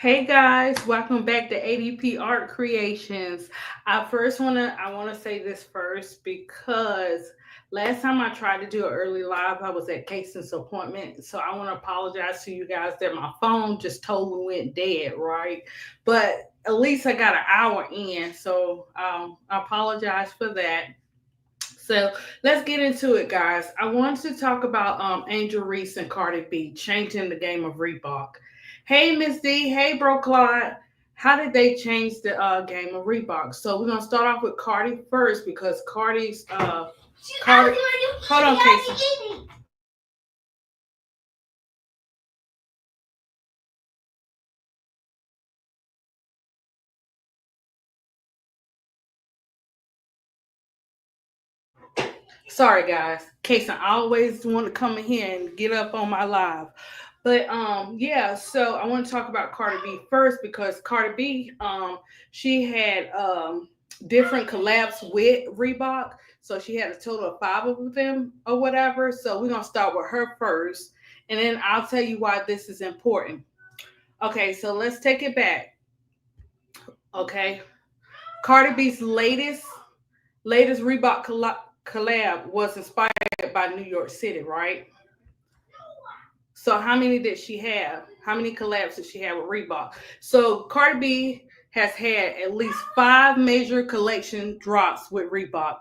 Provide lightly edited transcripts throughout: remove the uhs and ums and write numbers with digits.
Hey guys, welcome back to ADP Art Creations. I wanna say this first because last time I tried to do an early live, I was at Casey's appointment. So I want to apologize to you guys that my phone just totally went dead, right? But at least I got an hour in, so I apologize for that. So let's get into it, guys. I wanted to talk about Angel Reese and Cardi B changing the game of Reebok. Hey, Miss D. Hey, Bro Clyde. How did they change the game of Reebok? So we're gonna start off with Cardi first because Cardi. Hold on, Casey. Sorry, guys. Casey, I always want to come in here and get up on my live. But yeah, so I want to talk about Cardi B first because Cardi B she had different collabs with Reebok. So she had a total of five of them or whatever. So we're gonna start with her first, and then I'll tell you why this is important. Okay, so let's take it back. Okay, Cardi B's latest Reebok collab was inspired by New York City, right? So how many did she have? How many collabs did she have with Reebok? So Cardi B has had at least five major collection drops with Reebok.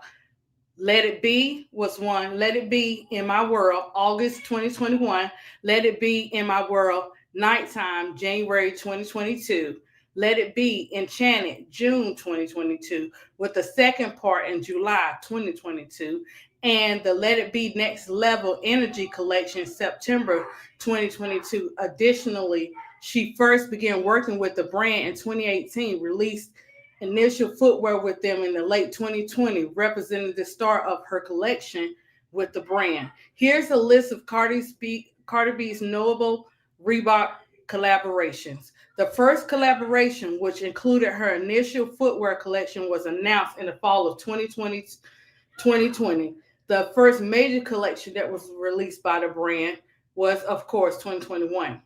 Let It Be was one. Let It Be in My World, August 2021. Let It Be in My World, Nighttime, January 2022. Let It Be Enchanted, June 2022, with the second part in July 2022. And the Let It Be Next Level Energy Collection, September 2022. Additionally, she first began working with the brand in 2018, released initial footwear with them in the late 2020, representing the start of her collection with the brand. Here's a list of Cardi B's notable Reebok collaborations. The first collaboration, which included her initial footwear collection, was announced in the fall of 2020. The first major collection that was released by the brand was, of course, 2021.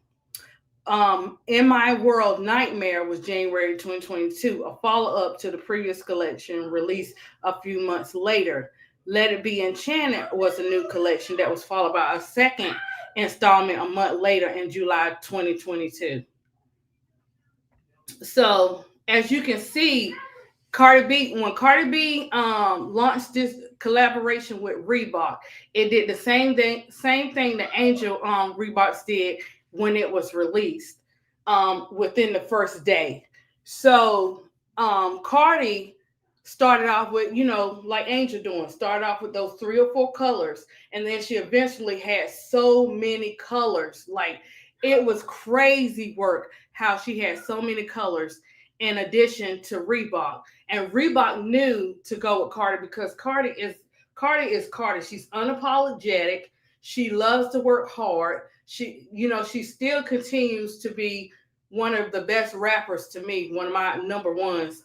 In My World Nightmare was January 2022, a follow up to the previous collection released a few months later. Let It Be Enchanted was a new collection that was followed by a second installment a month later in July 2022. So, as you can see, when Cardi B launched this collaboration with Reebok, it did the same thing that Angel Reeboks did when it was released within the first day. So Cardi started off with, like Angel doing, started off with those three or four colors, and then she eventually had so many colors. Like it was crazy work how she had so many colors in addition to Reebok. And Reebok knew to go with Cardi because Cardi is Cardi. She's unapologetic. She loves to work hard. She still continues to be one of the best rappers to me, one of my number ones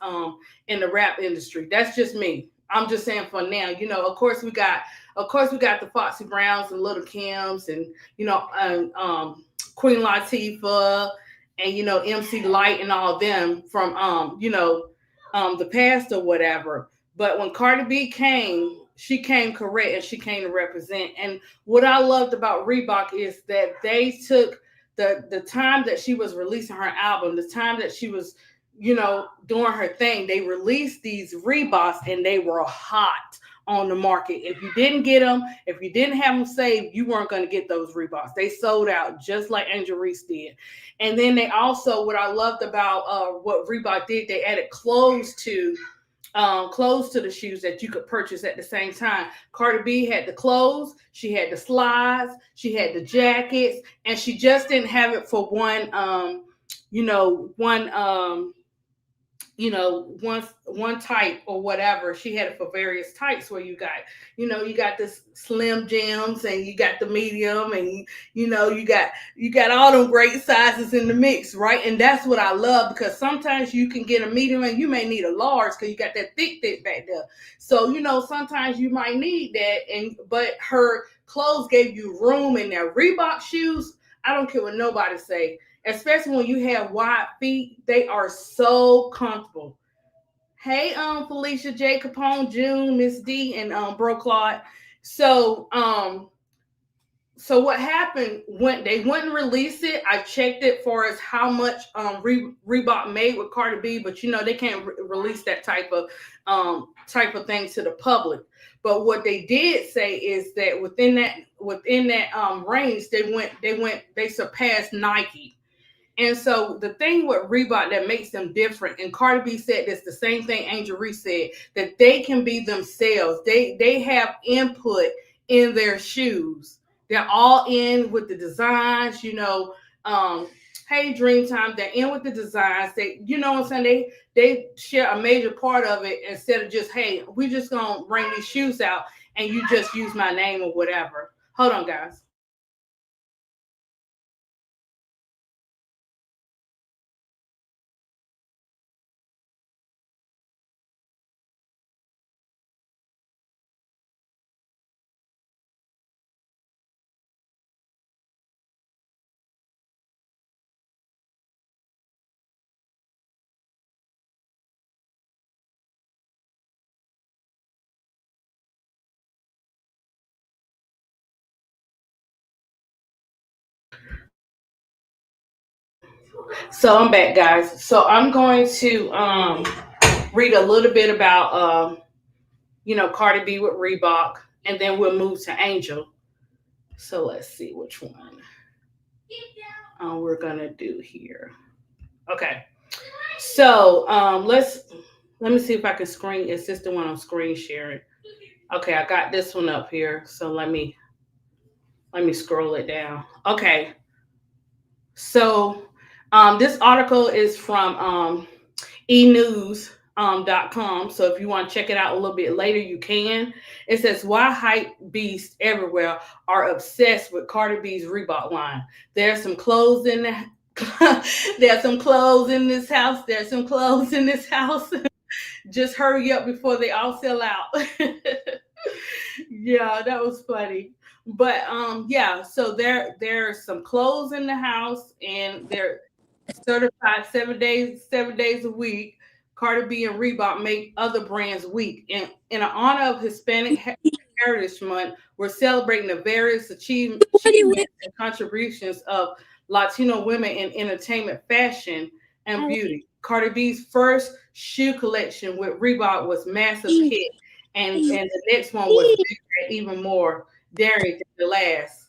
in the rap industry. That's just me. I'm just saying for now. Of course we got the Foxy Browns and Little Kims and Queen Latifah and MC Light and all of them from the past or whatever. But when Cardi B came, she came correct and she came to represent. And what I loved about Reebok is that they took the time that she was releasing her album, the time that she was doing her thing, they released these Reeboks and they were hot on the market. If you didn't get them, if you didn't have them saved, you weren't going to get those Reeboks. They sold out just like Angel Reese did. And then they also, what I loved about what Reebok did, they added clothes to the shoes that you could purchase at the same time. Cardi B had the clothes, she had the slides, she had the jackets, and she just didn't have it for one type or whatever. She had it for various types where you got this slim Jims and you got the medium and you got all them great sizes in the mix, right? And that's what I love because sometimes you can get a medium and you may need a large because you got that thick back there. So sometimes you might need that, and but her clothes gave you room in their Reebok shoes. I don't care what nobody say. especially when you have wide feet. They are so comfortable. Hey, Felicia J. Capone, June, Miss D, and Bro Claude. So, so what happened when they wouldn't release it? I checked it for as how much Reebok made with Cardi B, but they can't release that type of thing to the public. But what they did say is that within that range, they surpassed Nike. And so the thing with Reebok that makes them different, and Cardi B said this, the same thing Angel Reese said, that they can be themselves. They have input in their shoes. They're all in with the designs. Um, hey, Dreamtime, they're in with the designs. What I'm saying? They share a major part of it instead of just, hey, we just gonna bring these shoes out and you just use my name or whatever. Hold on, guys. So I'm back, guys. So I'm going to read a little bit about Cardi B with Reebok, and then we'll move to Angel. So let's see which one we're gonna do here. Okay. So let me see if I can screen. Is this the one I'm screen sharing? Okay, I got this one up here. So let me scroll it down. Okay. So this article is from enews.com. So if you want to check it out a little bit later, you can. It says why hype beasts everywhere are obsessed with Cardi B's Reebok line. There's some clothes in the there's some clothes in this house. There's some clothes in this house. Just hurry up before they all sell out. Yeah, that was funny. But yeah, so there's some clothes in the house and they're certified 7 days a week. Cardi B and Reebok make other brands weak. In honor of Hispanic Heritage Month, we're celebrating the various achievements and contributions of Latino women in entertainment, fashion, and beauty. Cardi B's first shoe collection with Reebok was massive hit, and the next one was bigger and even more daring than the last.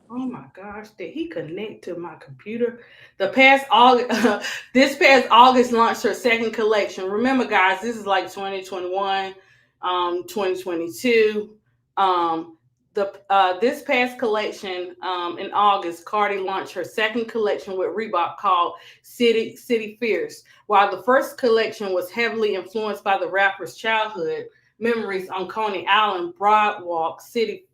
Oh my gosh, did he connect to my computer? The past August, this past August launched her second collection. Remember, guys, this is like 2021, 2022. Um, the This past collection in August, Cardi launched her second collection with Reebok called City Fierce. While the first collection was heavily influenced by the rapper's childhood memories on Coney Island, Broadwalk City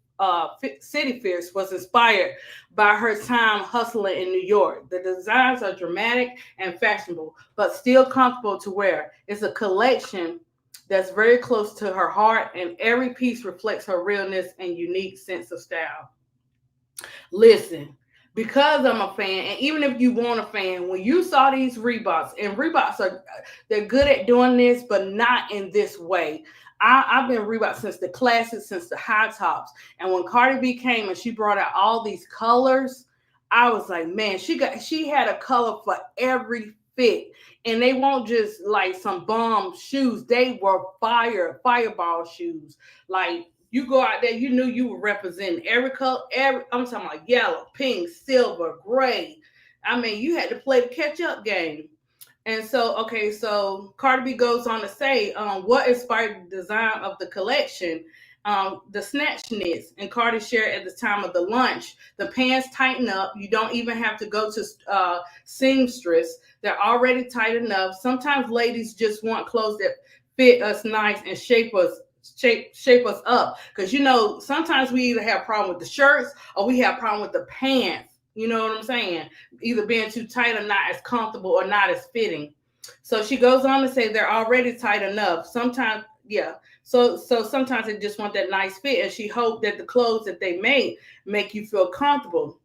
Fierce was inspired by her time hustling in New York. The designs are dramatic and fashionable, but still comfortable to wear. It's a collection that's very close to her heart, and every piece reflects her realness and unique sense of style. Listen, because I'm a fan, and even if you weren't a fan, when you saw these Reeboks, and Reeboks they're good at doing this, but not in this way. I've been Reebok since the classics, since the high tops, and when Cardi B came and she brought out all these colors, I was like, man, she had a color for every fit, and they weren't just like some bomb shoes; they were fireball shoes, like you go out there, you knew you were representing every color, I'm talking about yellow, pink, silver, gray. I mean, you had to play the catch up game. And so, okay, so Cardi B goes on to say, what inspired the design of the collection? The snatch knits. And Cardi shared at the time of the launch, the pants tighten up. You don't even have to go to seamstress. They're already tight enough. Sometimes ladies just want clothes that fit us nice and shape us up. Because sometimes we either have a problem with the shirts or we have a problem with the pants. You know what I'm saying? Either being too tight or not as comfortable or not as fitting. So she goes on to say they're already tight enough. Sometimes, yeah. So sometimes they just want that nice fit, and she hoped that the clothes that they make you feel comfortable.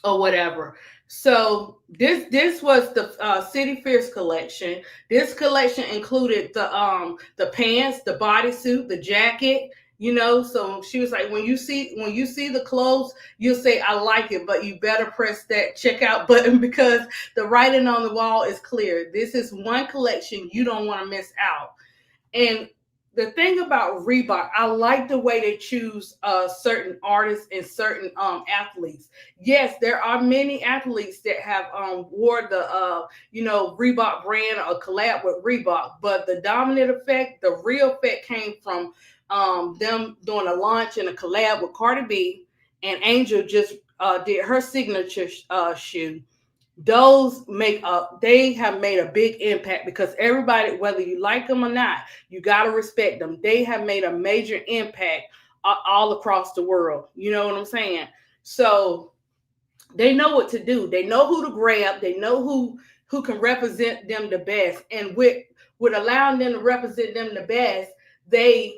or whatever. So this was the City Fierce collection. This collection included the pants, the bodysuit, the jacket. You know, so she was like, when you see the clothes, you'll say I like it, but you better press that checkout button because the writing on the wall is clear. This is one collection you don't want to miss out. And the thing about Reebok, I like the way they choose certain artists and certain athletes. Yes, there are many athletes that have wore the Reebok brand or collab with Reebok, but the dominant effect, the real effect, came from them doing a launch and a collab with Cardi B, and Angel just did her signature shoe. Those make up, they have made a big impact because everybody, whether you like them or not, you got to respect them. They have made a major impact all across the world. You know what I'm saying? So they know what to do. They know who to grab. They know who can represent them the best. And with allowing them to represent them the best, they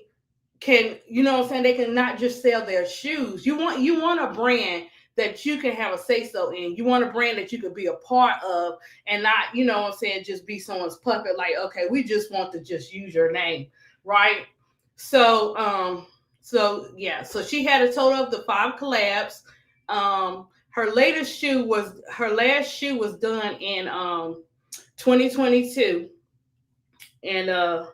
can, you know what I'm saying, they can not just sell their shoes. You want a brand that you can have a say so in. You want a brand that you could be a part of and not, you know what I'm saying, just be someone's puppet, like, okay, we just want to just use your name, right? So so she had a total of the 5 collabs. Her last shoe was done in 2022, and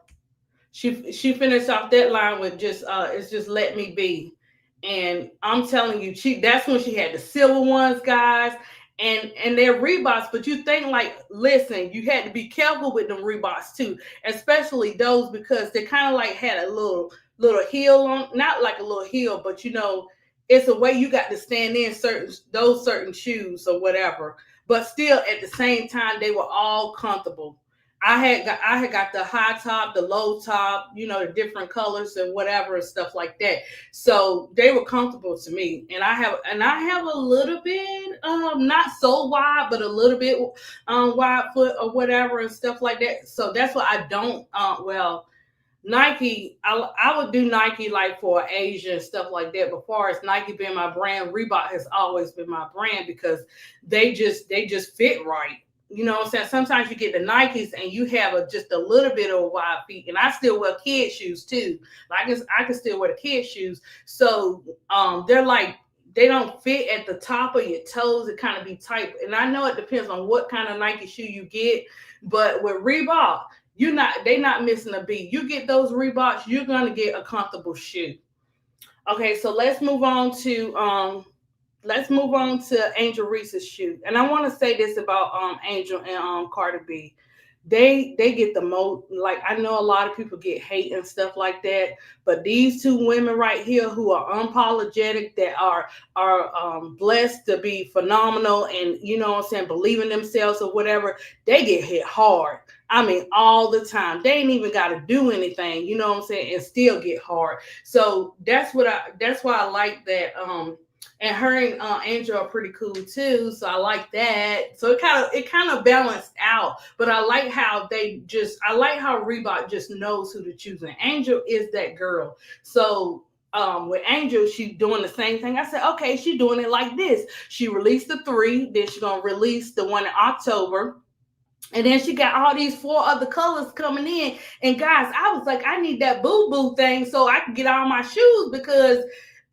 she finished off that line with just it's just let me be. And I'm telling you, that's when she had the silver ones, guys. And they're Reeboks, but you think, like, listen, you had to be careful with them Reeboks too, especially those, because they kind of like had a little heel on, not like a little heel, but it's a way you got to stand in certain shoes or whatever. But still, at the same time, they were all comfortable. I had got the high top, the low top, the different colors and whatever and stuff like that. So they were comfortable to me. And I have a little bit not so wide, but a little bit wide foot or whatever and stuff like that. So that's why I don't Nike, I would do Nike like for Asia and stuff like that. But far as Nike being my brand, Reebok has always been my brand because they just fit right. You know what I'm saying? Sometimes you get the Nikes and you have just a little bit of wide feet, and I still wear kid shoes too. Like I can still wear the kid shoes. So they're like, they don't fit at the top of your toes. It kind of be tight, and I know it depends on what kind of Nike shoe you get. But with Reebok, they not missing a beat. You get those Reeboks, you're gonna get a comfortable shoe. Okay, so let's move on to Angel Reese's shoe. And I want to say this about Angel and Cardi B. They get the most, like, I know a lot of people get hate and stuff like that, but these two women right here who are unapologetic, that are blessed to be phenomenal, and what I'm saying, believe in themselves or whatever, they get hit hard. I mean, all the time. They ain't even got to do anything, you know what I'm saying, and still get hard. So that's why I like that. And her and Angel are pretty cool too, so I like that. So it kind of balanced out. But I like how Reebok just knows who to choose, and Angel is that girl. So with Angel, she's doing the same thing. I said, okay, she's doing it like this. She released the 3, then she's gonna release the one in October. And then she got all these 4 other colors coming in. And guys, I was like, I need that boo boo thing so I can get all my shoes, because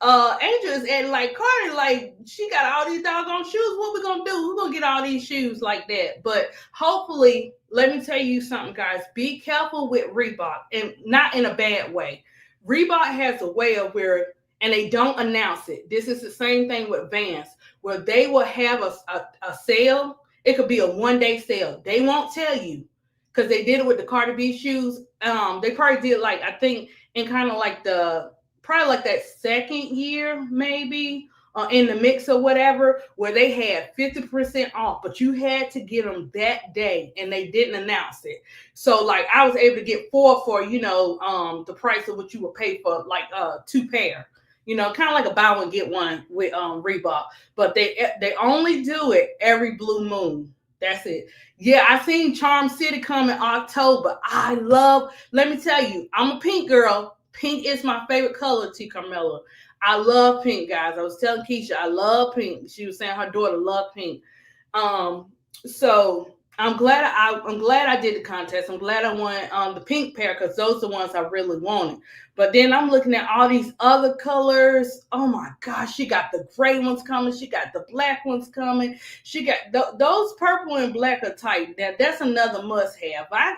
Angel is acting like Cardi, like she got all these doggone shoes. What we gonna do? We're gonna get all these shoes like that. But hopefully, let me tell you something, guys. Be careful with Reebok, and not in a bad way. Reebok has a way of where, and they don't announce it. This is the same thing with Vans, where they will have a sale. It could be a 1-day sale. They won't tell you, because they did it with the Cardi B shoes. They probably did, like, I think in kind of like probably like that second year, maybe, in the mix or whatever, where they had 50% off, but you had to get them that day, and they didn't announce it. So, like, I was able to get 4 for the price of what you would pay for like 2 pair. Kind of like a buy one get one with Reebok, but they only do it every blue moon. That's it. Yeah, I seen Charm City come in October. Let me tell you, I'm a pink girl. Pink is my favorite color, T. Carmella. I love pink, guys. I was telling Keisha I love pink. She was saying her daughter loved pink. Um, so I'm glad I did the contest. I'm glad I won the pink pair because those are the ones I really wanted. But then I'm looking at all these other colors. Oh my gosh, she got the gray ones coming. She got the black ones coming. She got those purple and black are tight. That's another must have. I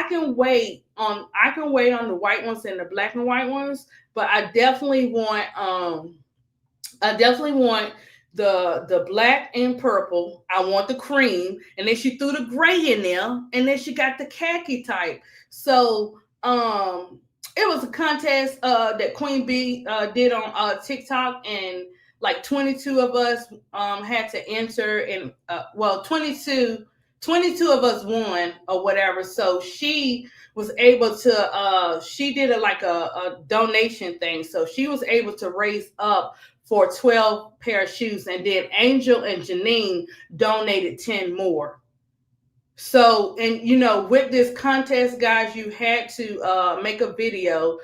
can wait on the white ones and the black and white ones, but I definitely want the black and purple. I want the cream, and then she threw the gray in there, and then she got the khaki type. So it was a contest that Queen B did on TikTok, and like 22 of us had to enter, and well, 22 of us won or whatever. So she was able to she did a donation thing, so she was able to raise up for 12 pair of shoes, and then Angel and Janine donated 10 more. So, and with this contest, guys, you had to make a video,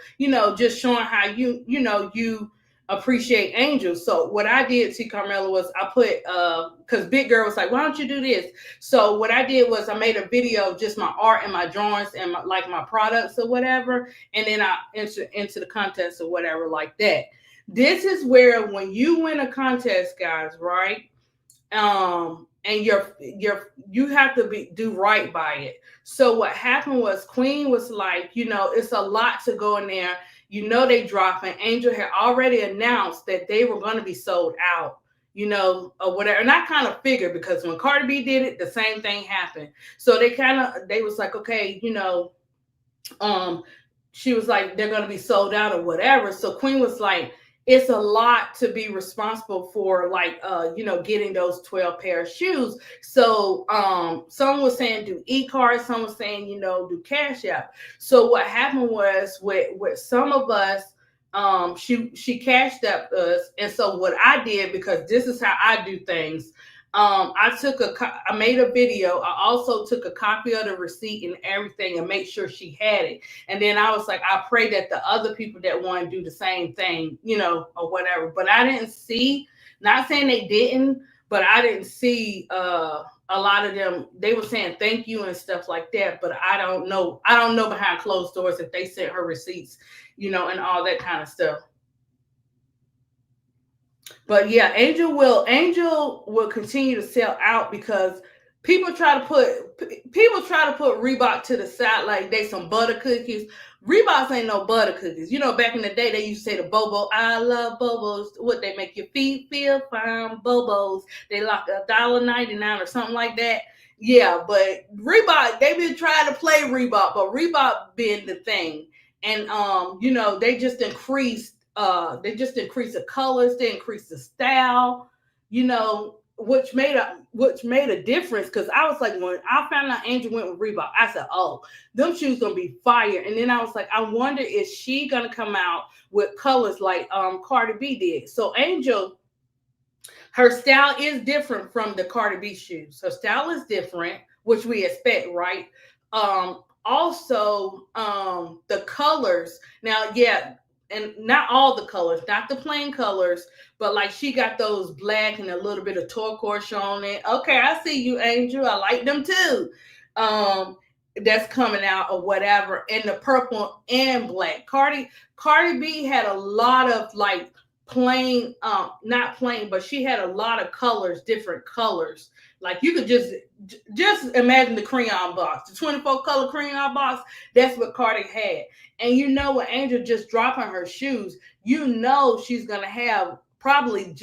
just showing how you appreciate Angel. So what I did, T Carmela, was I put because Big Girl was like, why don't you do this? So what I did was I made a video of just my art and my drawings and my products or whatever, and then I entered into the contest or whatever like that. This is where when you win a contest, guys, right? And you have to do right by it. So what happened was Queen was like, it's a lot to go in there. They dropping. Angel had already announced that they were going to be sold out, or whatever. And I kind of figured because when Cardi B did it, the same thing happened. So they was like, okay, she was like, they're going to be sold out or whatever. So Queen was like, it's a lot to be responsible for, like, getting those 12 pair of shoes. So someone was saying do e-cards, some was saying, do cash app. So what happened was with some of us, she cashed up us. And so what I did, because this is how I do things, I made a video. I also took a copy of the receipt and everything and make sure she had it. And then I was like, I pray that the other people that want to do the same thing, or whatever. But I didn't see, not saying they didn't, but I didn't see a lot of them. They were saying thank you and stuff like that. But I don't know. I don't know behind closed doors if they sent her receipts, and all that kind of stuff. But yeah, Angel will continue to sell out because people try to put Reebok to the side like they some butter cookies. Reeboks ain't no butter cookies. Back in the day they used to say the Bobo, I love Bobos. What, they make your feet feel fine, Bobos. They like $1.99 or something like that. Yeah, but Reebok, they been trying to play Reebok, but Reebok been the thing. And they just increased the colors, they increased the style, which made a difference. Because I was like, when I found out Angel went with Reebok, I said, oh, them shoes gonna be fire. And then I was like, I wonder is she gonna come out with colors like Cardi B did. So Angel, her style is different from the Cardi B shoes. Her style is different, which we expect, right? Also, the colors. Now, yeah, and not all the colors, not the plain colors, but like she got those black and a little bit of turquoise on it. Okay, I see you, Angel. I like them too. That's coming out or whatever. And the purple and black. Cardi B had a lot of like plain, not plain, but she had a lot of colors, different colors. Like you could just imagine the crayon box, the 24 color crayon box. That's what Cardi had. And with Angel just dropping her shoes, she's gonna have probably,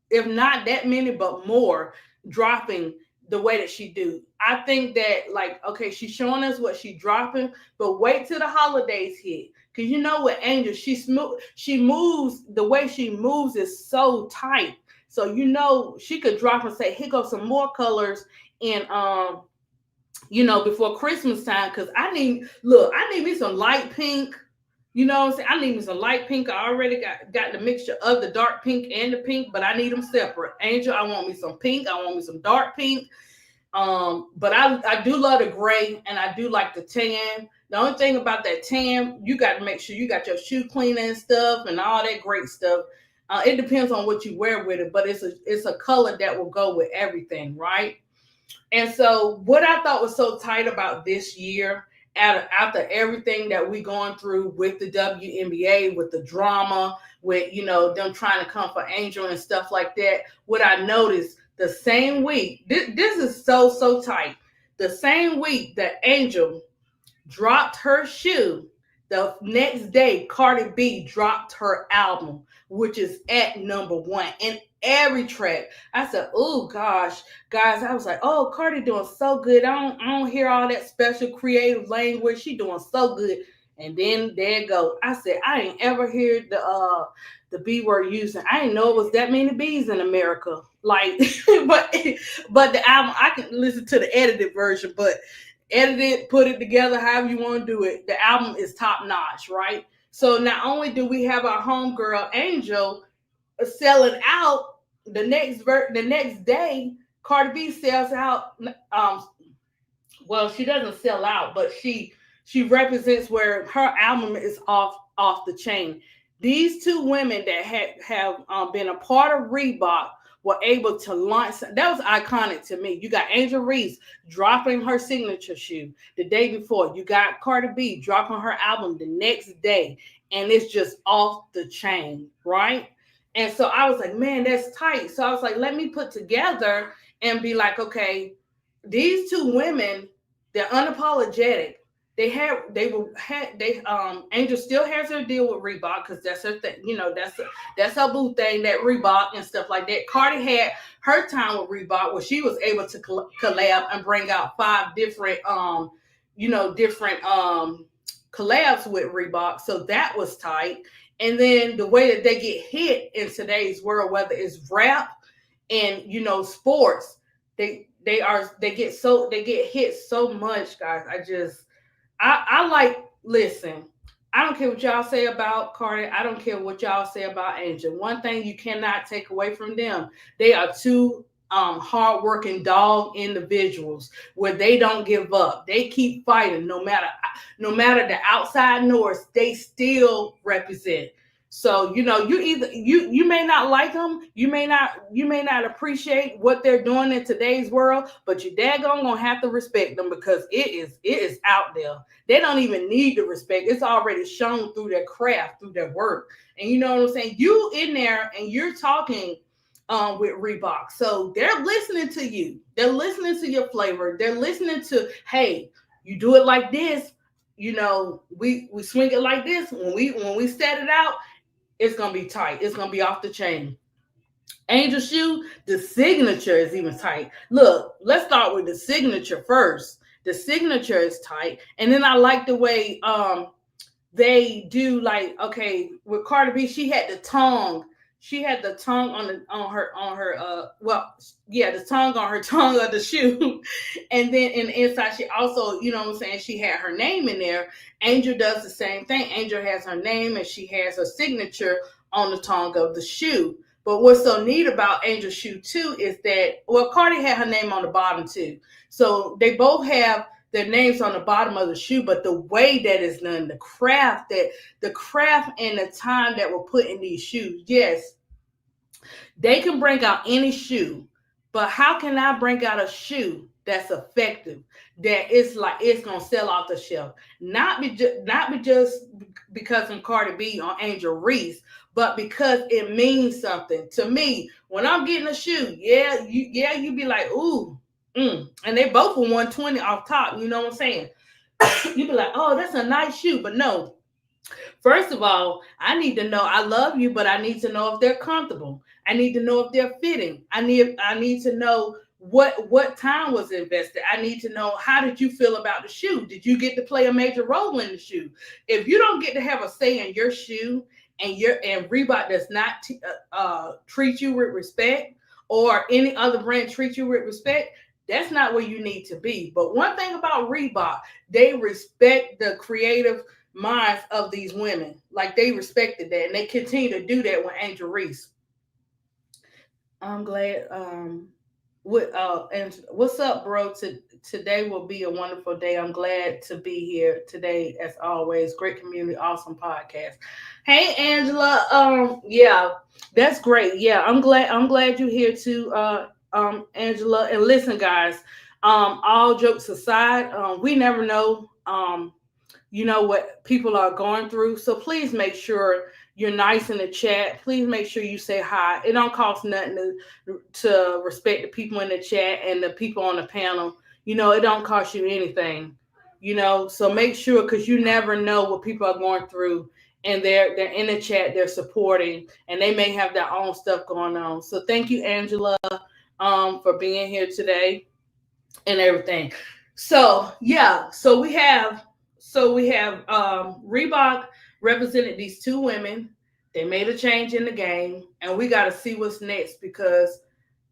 if not that many, but more dropping the way that she do. I think that, like, okay, she's showing us what she's dropping, but wait till the holidays hit. Because with Angel, she moves, the way she moves is so tight. So she could drop and say, here goes some more colors in before Christmas time. Because I need me some light pink. You know what I'm saying? I need me some light pink. I already got the mixture of the dark pink and the pink, but I need them separate. Angel, I want me some pink. I want me some dark pink. But I do love the gray and I do like the tan. The only thing about that tan, you got to make sure you got your shoe cleaner and stuff and all that great stuff. It depends on what you wear with it, but it's a color that will go with everything, right? And so, what I thought was so tight about this year, after everything that we going through with the WNBA, with the drama, with them trying to come for Angel and stuff like that, what I noticed the same week, this is so tight. The same week that Angel dropped her shoe, the next day Cardi B dropped her album, which is at number 1 in every track. I said, oh gosh, guys, I was like, oh, Cardi doing so good. I don't hear all that special creative language. She doing so good. And then there it go. I said, I ain't ever heard the B word used. I didn't know it was that many B's in America. Like, but the album, I can listen to the edited version, but edit it, put it together, however you want to do it. The album is top notch, right? So not only do we have our homegirl Angel selling out the next day, Cardi B sells out. Well, she doesn't sell out, but she represents where her album is off the chain. These two women that have been a part of Reebok were able to launch. That was iconic to me. You got Angel Reese dropping her signature shoe the day before. You got Cardi B dropping her album the next day, and it's just off the chain, right? And so I was like, man, that's tight. So I was like, let me put together and be like, okay, these two women, they're unapologetic. Angel still has her deal with Reebok because that's her thing. That's her boo thing, that Reebok and stuff like that. Cardi had her time with Reebok where she was able to collab and bring out 5 different collabs with Reebok. So that was tight. And then the way that they get hit in today's world, whether it's rap and sports, they get hit so much, guys. I like, listen, I don't care what y'all say about Cardi. I don't care what y'all say about Angel. One thing you cannot take away from them, they are two hardworking dog individuals where they don't give up. They keep fighting no matter the outside noise, they still represent. So you may not like them, you may not appreciate what they're doing in today's world, but you daggone gonna have to respect them because it is out there. They don't even need the respect. It's already shown through their craft, through their work. And you know what I'm saying? You in there and you're talking with Reebok. So they're listening to you. They're listening to your flavor. They're listening to, hey, you do it like this. We swing it like this. When we set it out, it's gonna be tight. It's gonna be off the chain. Angel shoe, the signature is even tight. Look, let's start with the signature first. The signature is tight, and then I like the way they do, like, okay, with Cardi B, she had the tongue. She had the tongue the tongue on her tongue of the shoe. And then in the inside, she also, what I'm saying, she had her name in there. Angel does the same thing. Angel has her name and she has her signature on the tongue of the shoe. But what's so neat about Angel's shoe too is that, well, Cardi had her name on the bottom too. So they both have their names on the bottom of the shoe, but the way that it's done, the craft and the time that were put in these shoes, yes, they can bring out any shoe, but how can I bring out a shoe that's effective, that it's like it's gonna sell off the shelf? Not be just because I'm Cardi B or Angel Reese, but because it means something to me. When I'm getting a shoe, you be like, ooh, and they both were 120 off top. You know what I'm saying? You be like, oh, that's a nice shoe, but no. First of all, I need to know I love you, but I need to know if they're comfortable. I need to know if they're fitting. I need to know what time was invested. I need to know, how did you feel about the shoe? Did you get to play a major role in the shoe? If you don't get to have a say in your shoe, and Reebok does not treat you with respect, or any other brand treat you with respect, that's not where you need to be. But one thing about Reebok, they respect the creative minds of these women. Like, they respected that, and they continue to do that with Angel Reese. I'm glad. And what's up, bro? Today will be a wonderful day. I'm glad to be here today, as always. Great community, awesome podcast. Hey, Angela. Yeah, that's great. Yeah, I'm glad. I'm glad you're here too, Angela. And listen, guys. All jokes aside, we never know. What people are going through. So please make sure you're nice in the chat. Please make sure you say hi. It don't cost nothing to respect the people in the chat and the people on the panel. It don't cost you anything. So make sure, because you never know what people are going through, and they're in the chat, they're supporting, and they may have their own stuff going on. So thank you, Angela, for being here today and everything. So yeah, so we have Reebok represented these two women. They made a change in the game, and we got to see what's next, because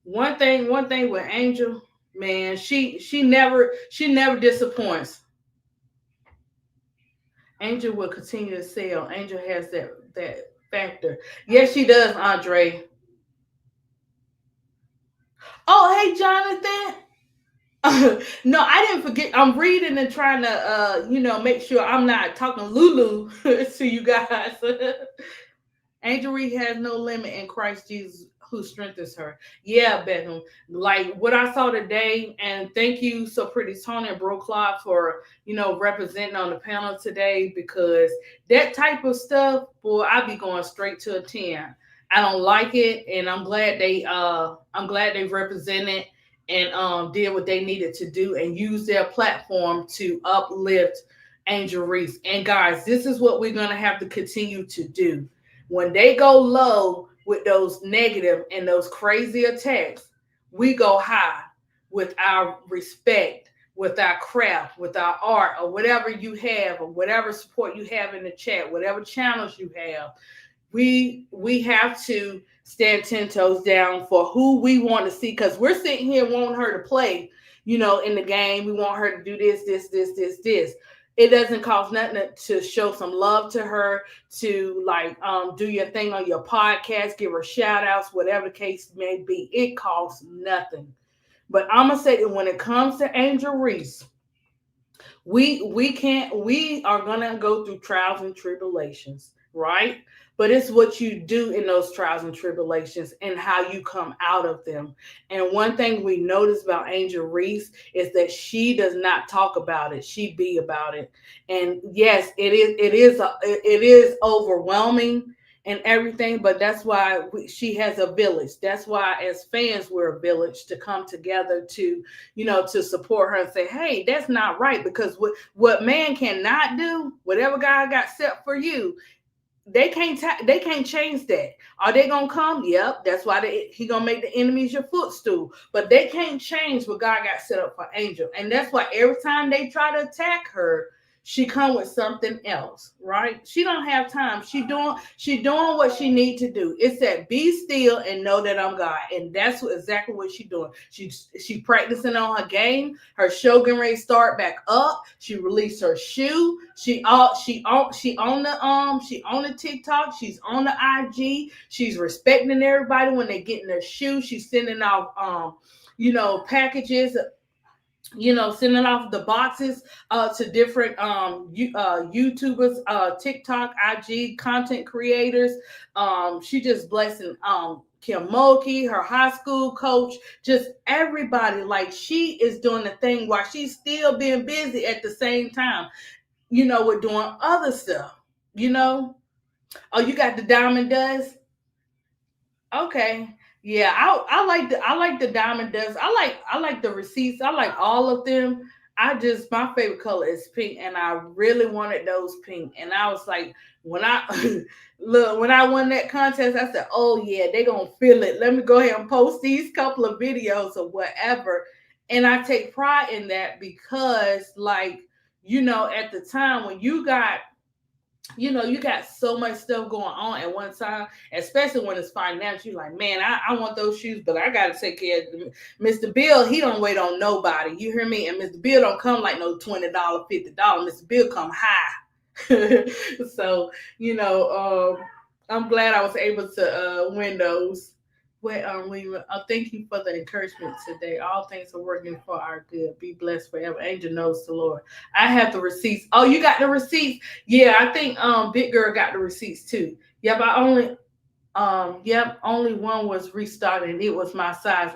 one thing with Angel, man, she never disappoints. Angel will continue to sell. Angel has that factor. Yes, she does, Andre. Oh, hey, Jonathan. No, I didn't forget. I'm reading and trying to, make sure I'm not talking Lulu to you guys. Angel Reese has no limit in Christ Jesus who strengthens her. Yeah, Beckham. Like what I saw today, and thank you, so pretty Tony and Bro Clock, for representing on the panel today, because that type of stuff, boy, I be going straight to a 10. I don't like it, and I'm glad they represented and did what they needed to do and use their platform to uplift Angel Reese. And guys, this is what we're gonna have to continue to do. When they go low with those negative and those crazy attacks, we go high with our respect, with our craft, with our art, or whatever you have, or whatever support you have in the chat, whatever channels you have. We have to stand 10 toes down for who we want to see, because we're sitting here wanting her to play, in the game. We want her to do this. It doesn't cost nothing to show some love to her, to like do your thing on your podcast, give her shout outs, whatever the case may be. It costs nothing. But I'm gonna say that when it comes to Angel Reese, we are gonna go through trials and tribulations, right? But it's what you do in those trials and tribulations and how you come out of them. And one thing we notice about Angel Reese is that she does not talk about it, she be about it. And yes, it is overwhelming and everything, but that's why she has a village. That's why as fans we're a village to come together to support her and say, hey, that's not right. Because what man cannot do, whatever God got set for you, they can't change that. Are they gonna come? Yep. That's why he gonna make the enemies your footstool. But they can't change what God got set up for Angel, and that's why every time they try to attack her, she come with something else, right? She don't have time. She doing what she need to do. It's that be still and know that I'm God, and that's exactly what she doing. She practicing on her game. Her show getting ready to start back up. She released her shoe. She on the TikTok. She's on the IG. She's respecting everybody when they get in their shoe. She's sending out packages, sending off the boxes to different YouTubers, TikTok, IG content creators. She just blessing Kim Mulkey, her high school coach, just everybody. Like, she is doing the thing while she's still being busy at the same time, with doing other stuff. Oh, you got the diamond dust? Okay. Yeah, I like the diamond dust. I like the receipts. I like all of them. My favorite color is pink, and I really wanted those pink. And I was like, when I when I won that contest, I said, oh yeah, they gonna feel it. Let me go ahead and post these couple of videos or whatever. And I take pride in that, because like, at the time when you got so much stuff going on at one time, especially when it's financial. You're like, man, I want those shoes, but I got to take care of them. Mr. Bill, he don't wait on nobody. You hear me? And Mr. Bill don't come like no $20, $50. Mr. Bill come high. So, I'm glad I was able to win those. Thank you for the encouragement today. All things are working for our good. Be blessed forever. Angel knows the Lord. I have the receipts. Oh, you got the receipts? Yeah, I think Big Girl got the receipts too. Yep, only one was restocked and it was my size,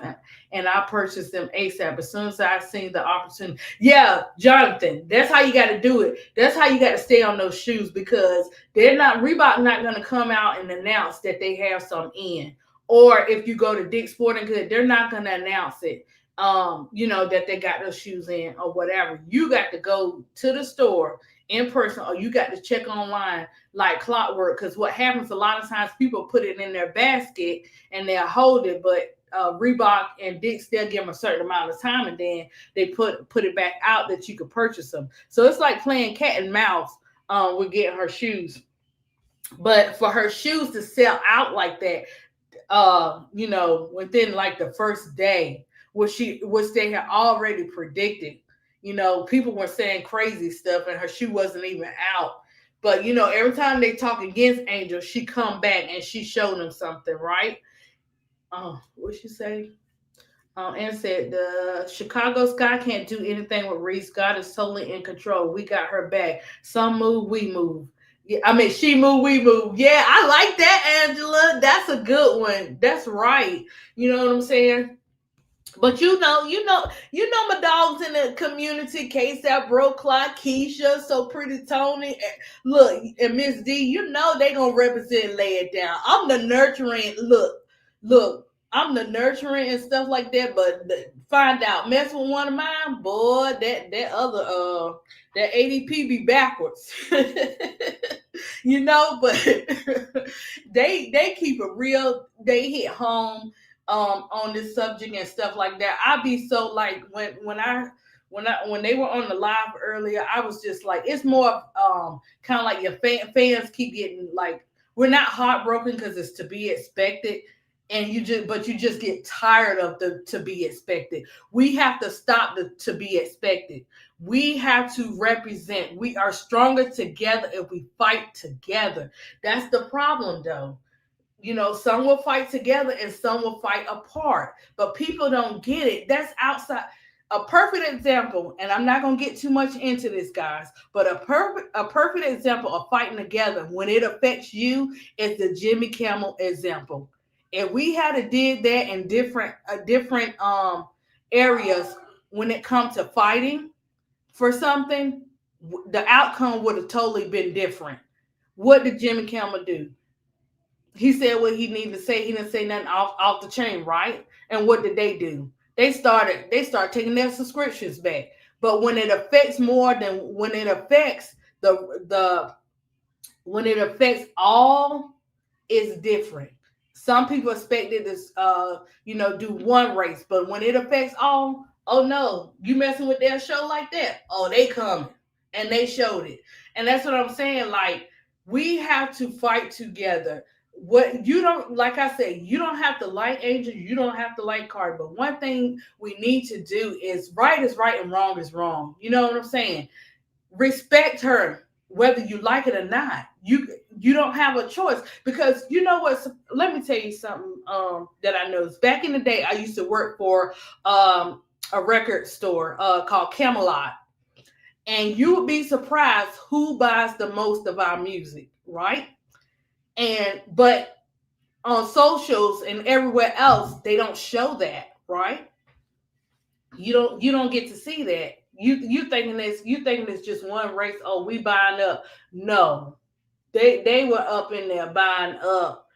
and I purchased them ASAP as soon as I seen the opportunity. Yeah, Jonathan, that's how you got to do it. That's how you got to stay on those shoes because Reebok not going to come out and announce that they have some in. Or if you go to Dick's Sporting Goods, they're not going to announce it. That they got those shoes in or whatever. You got to go to the store in person, or you got to check online like clockwork. Because what happens a lot of times, people put it in their basket and they'll hold it, but Reebok and Dick's, they'll give them a certain amount of time, and then they put it back out that you could purchase them. So it's like playing cat and mouse with getting her shoes. But for her shoes to sell out like that, within like the first day, which they had already predicted. People were saying crazy stuff, and her shoe wasn't even out. But every time they talk against Angel, she come back and she showed them something, right? What she say? And said the Chicago Sky can't do anything with Reese. God is totally in control. We got her back. Some move, we move. Yeah, I mean, she move, we move. Yeah, I like that, Angela. That's a good one. That's right. You know what I'm saying? But my dogs in the community, K-Sap, Bro Clock, Keisha, So Pretty Tony, look, and Miss D, they gonna represent Lay It Down. I'm the nurturing, look, I'm the nurturing and stuff like that, but find out, mess with one of mine, boy, that ADP be backwards. But they keep it real, they hit home on this subject and stuff like that. I'd be so like when they were on the live earlier, I was just like, it's more kind of like your fans keep getting like, we're not heartbroken because it's to be expected, and you just get tired of the to be expected. We have to stop the to be expected. We have to represent. We are stronger together if we fight together. That's the problem, though. Some will fight together and some will fight apart, but people don't get it. That's outside. A perfect example, and I'm not going to get too much into this, guys, but a perfect example of fighting together when it affects you is the Jimmy Kimmel example. If we had did that in different areas when it comes to fighting for something, the outcome would have totally been different. What did Jimmy Kimmel do? He said what he needed to say. He didn't say nothing off the chain, right? And what did they do? They started taking their subscriptions back. But when it affects more than when it affects the when it affects all, it's different. Some people expect it to do one race, but when it affects all, oh no, you messing with their show like that? Oh, they coming. And they showed it. And that's what I'm saying. Like, we have to fight together. What you don't like I said, you don't have to like Angel, you don't have to like Cardi. But one thing we need to do is right and wrong is wrong. You know what I'm saying? Respect her whether you like it or not. You don't have a choice, because you know what, let me tell you something that I noticed. Back in the day, I used to work for a record store called Camelot, and you would be surprised who buys the most of our music, right? But on socials and everywhere else, they don't show that, right? You don't get to see that. You thinking it's just one race. Oh, we buying up. No, they were up in there buying up,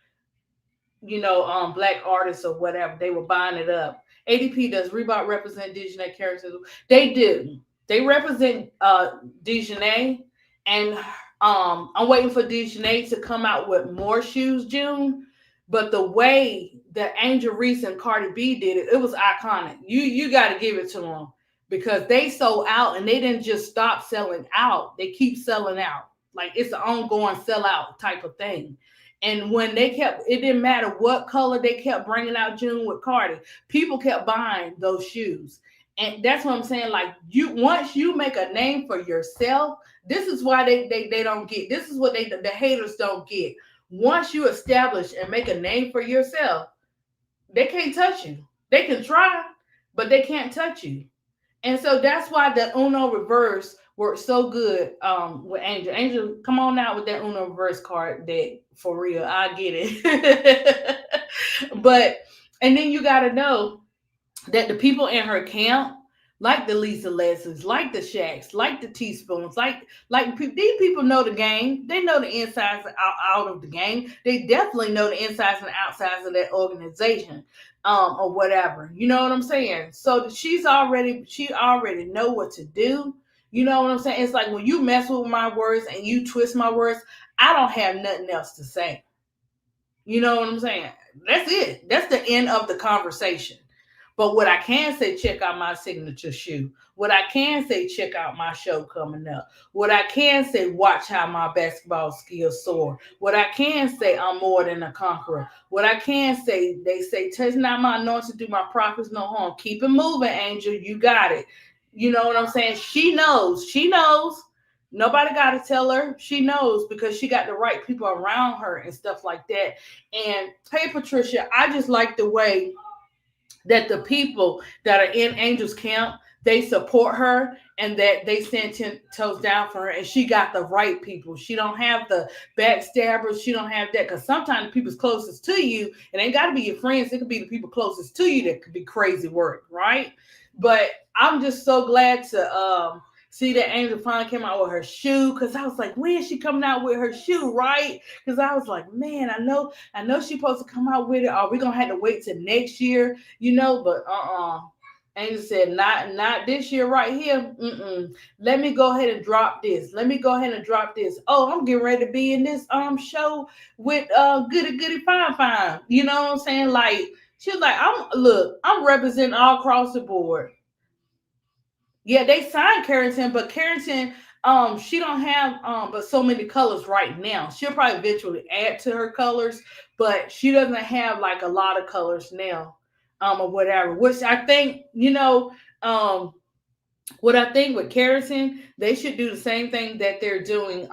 black artists or whatever. They were buying it up. ADP, does Reebok represent Dejanay characters? They do. They represent Dejanay, and I'm waiting for Dejanay to come out with more shoes, June. But the way that Angel Reese and Cardi B did it, it was iconic. You got to give it to them, because they sold out, and they didn't just stop selling out. They keep selling out. Like, it's an ongoing sellout type of thing. And when it didn't matter what color they kept bringing out June with Cardi, people kept buying those shoes. And that's what I'm saying. Like, once you make a name for yourself, this is why they don't get. This is what the haters don't get. Once you establish and make a name for yourself, They can't touch you. They can try, but they can't touch you. And so that's why the Uno reverse works so good with Angel. Angel, come on out with that Uno reverse card deck for real. I get it. But and then you got to know that the people in her camp, like the Lisa Leslies, like the Shacks, like the Teaspoons, these people know the game. They know the insides and out of the game. They definitely know the insides and outsides of that organization, or whatever. You know what I'm saying? So she already know what to do. You know what I'm saying? It's like when you mess with my words and you twist my words, I don't have nothing else to say. You know what I'm saying? That's it. That's the end of the conversation. But what I can say, check out my signature shoe. What I can say, check out my show coming up. What I can say, watch how my basketball skills soar. What I can say, I'm more than a conqueror. What I can say, they say, touch not my anointing, do my prophets no harm. Keep it moving, Angel. You got it. You know what I'm saying? She knows. She knows. Nobody got to tell her. She knows because she got the right people around her and stuff like that. And hey, Patricia, I just like the way that the people that are in Angel's camp, they support her and that they stand 10 toes down for her, and she got the right people. She don't have the backstabbers. She don't have that, because sometimes the people's closest to you, it ain't got to be your friends, it could be the people closest to you that could be crazy work, right? But I'm just so glad to see that Angel finally came out with her shoe, because I was like, when is she coming out with her shoe, right? Because I was like, man, I know she's supposed to come out with it. Are we gonna have to wait till next year? But Angel said, not this year right here. Let me go ahead and drop this. Let me go ahead and drop this. Oh, I'm getting ready to be in this show with Goody Goody Fine Fine. You know what I'm saying? Like, she was like, I'm representing all across the board. Yeah, they signed Carrington, but Carrington, she don't have but so many colors right now. She'll probably eventually add to her colors, but she doesn't have like a lot of colors now, or whatever. Which I think, what I think with Carrington, they should do the same thing that they're doing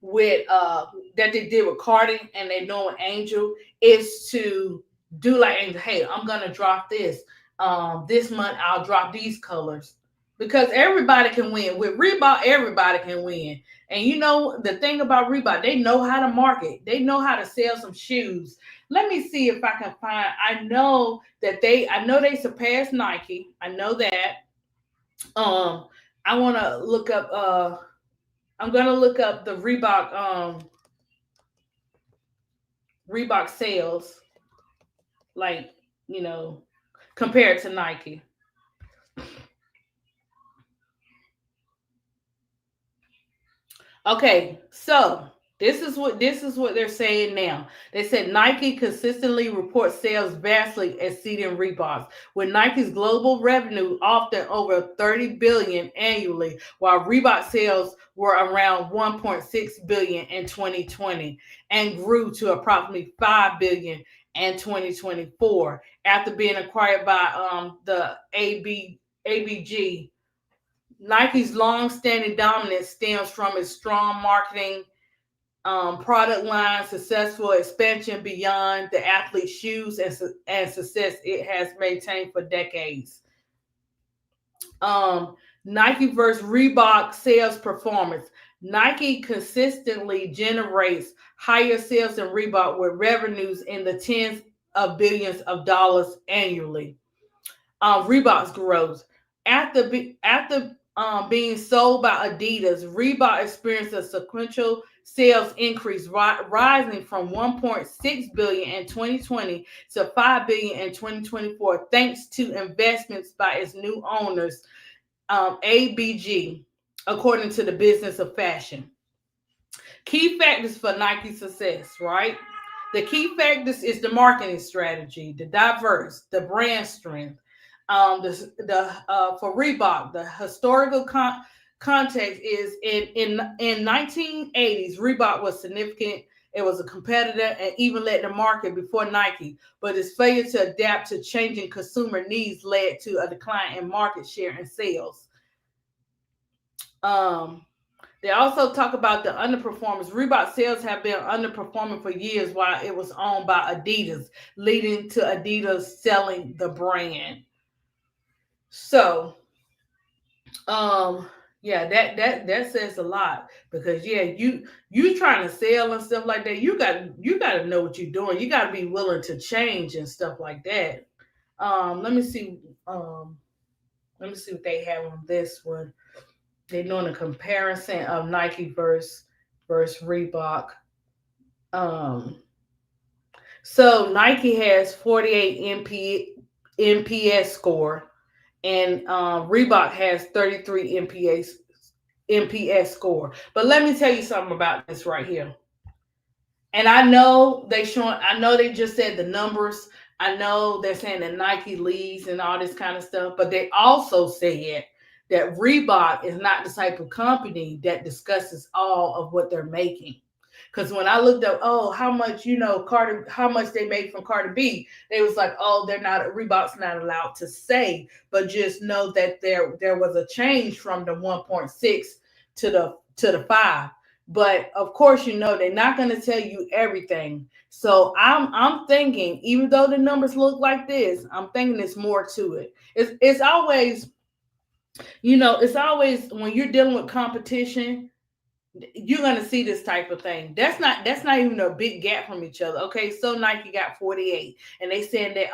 with that they did with Cardi and they're doing Angel, is to do like Angel, hey, I'm gonna drop this month I'll drop these colors, because everybody can win. With Reebok, everybody can win. And you know the thing about Reebok, they know how to market. They know how to sell some shoes. Let me see if I can find. I know they surpassed Nike. I know that. Um, I want to look up. I'm gonna look up the Reebok sales, like, you know, compared to Nike. Okay, so this is what they're saying now. They said Nike consistently reports sales vastly exceeding Reebok's, with Nike's global revenue often over 30 billion annually, while Reebok sales were around 1.6 billion in 2020 and grew to approximately 5 billion in 2024 after being acquired by the ABG. Nike's long-standing dominance stems from its strong marketing, product line, successful expansion beyond the athlete's shoes, and success it has maintained for decades. Um, Nike versus Reebok sales performance. Nike consistently generates higher sales than Reebok, with revenues in the tens of billions of dollars annually. Reebok's growth. After being sold by Adidas, Reebok experienced a sequential sales increase, rising from 1.6 billion in 2020 to 5 billion in 2024, thanks to investments by its new owners, ABG, according to the Business of Fashion. Key factors for Nike success, right? The key factors is the marketing strategy, the diverse, the brand strength. For Reebok, the historical context is in 1980s, Reebok was significant. It was a competitor and even led the market before Nike, but its failure to adapt to changing consumer needs led to a decline in market share and sales. Um, They also talk about the underperformance. Reebok sales have been underperforming for years while it was owned by Adidas, leading to Adidas selling the brand. So, um, yeah, that says a lot because yeah, you trying to sell and stuff like that. You got to know what you're doing. You got to be willing to change and stuff like that. Let me see. Um, let me see what they have on this one. They're doing a comparison of Nike versus Reebok. Um, so Nike has 48 NPS score, and Reebok has 33 NPS score. But let me tell you something about this right here. And I know they showing. I know they just said the numbers. I know they're saying that Nike leads and all this kind of stuff, but they also said that Reebok is not the type of company that discusses all of what they're making. Because when I looked up, oh, how much Carter, how much they made from Cardi B, they was like, oh, they're not Reebok's not allowed to say, but just know that there was a change from the 1.6 to the 5. But of course, they're not going to tell you everything. So I'm thinking, even though the numbers look like this, I'm thinking there's more to it. It's always when you're dealing with competition, you're gonna see this type of thing. That's not even a big gap from each other. Okay, so Nike got 48, and they said that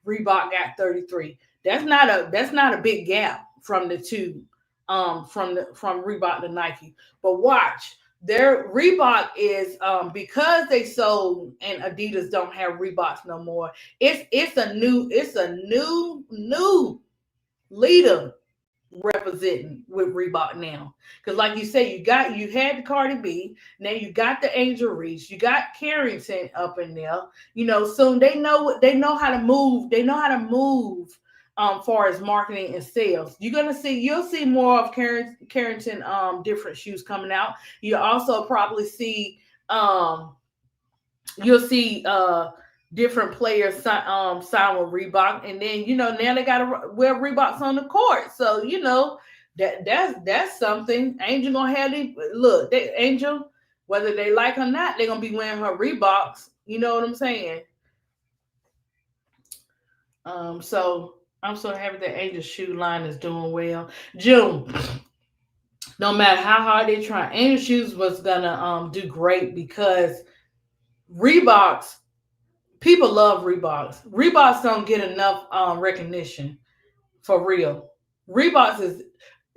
Reebok got 33. That's not a big gap from the two, from Reebok to Nike. But watch, their Reebok is because they sold and Adidas don't have Reeboks no more. It's a new leader representing with Reebok now. Because like you say, you had the Cardi B, now you got the Angel Reese, you got Carrington up in there. Soon they know how to move. They know how to move far as marketing and sales. You'll see more of Carrington different shoes coming out. You also probably see you'll see different players sign with Reebok, and then now they gotta wear Reeboks on the court. So that's something. Angel gonna have Angel, whether they like or not, they're gonna be wearing her Reeboks. You know what I'm saying? So I'm so happy that Angel's shoe line is doing well. June, no matter how hard they try, Angel Shoes was gonna do great because Reeboks people love Reeboks. Reeboks don't get enough recognition for real. Reeboks is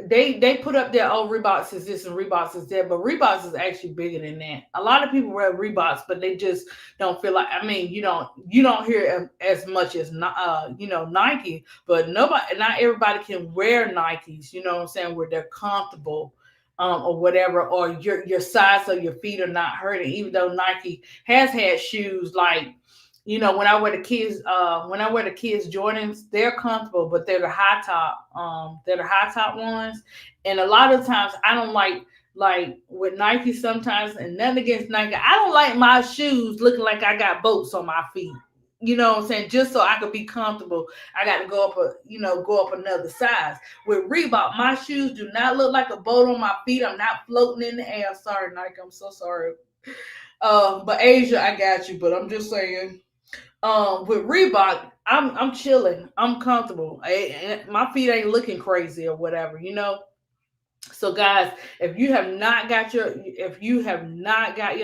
they put up their old Reeboks is this and Reeboks is that, but Reeboks is actually bigger than that. A lot of people wear Reeboks, but they just don't feel like. I mean, you don't hear as much as Nike, but not everybody can wear Nikes. You know what I'm saying? Where they're comfortable. Or whatever, or your size of your feet are not hurting. Even though Nike has had shoes like when I wear the kids Jordans, they're comfortable, but they're the high top ones. And a lot of times I don't like with Nike sometimes, and nothing against Nike. I don't like my shoes looking like I got boats on my feet. You know what I'm saying? Just so I could be comfortable, I got to go up another size. With Reebok, my shoes do not look like a boat on my feet. I'm not floating in the air. Sorry, Nike. I'm so sorry. But Asia, I got you. But I'm just saying, with Reebok, I'm chilling. I'm comfortable. My feet ain't looking crazy or whatever. So guys, if you have not got your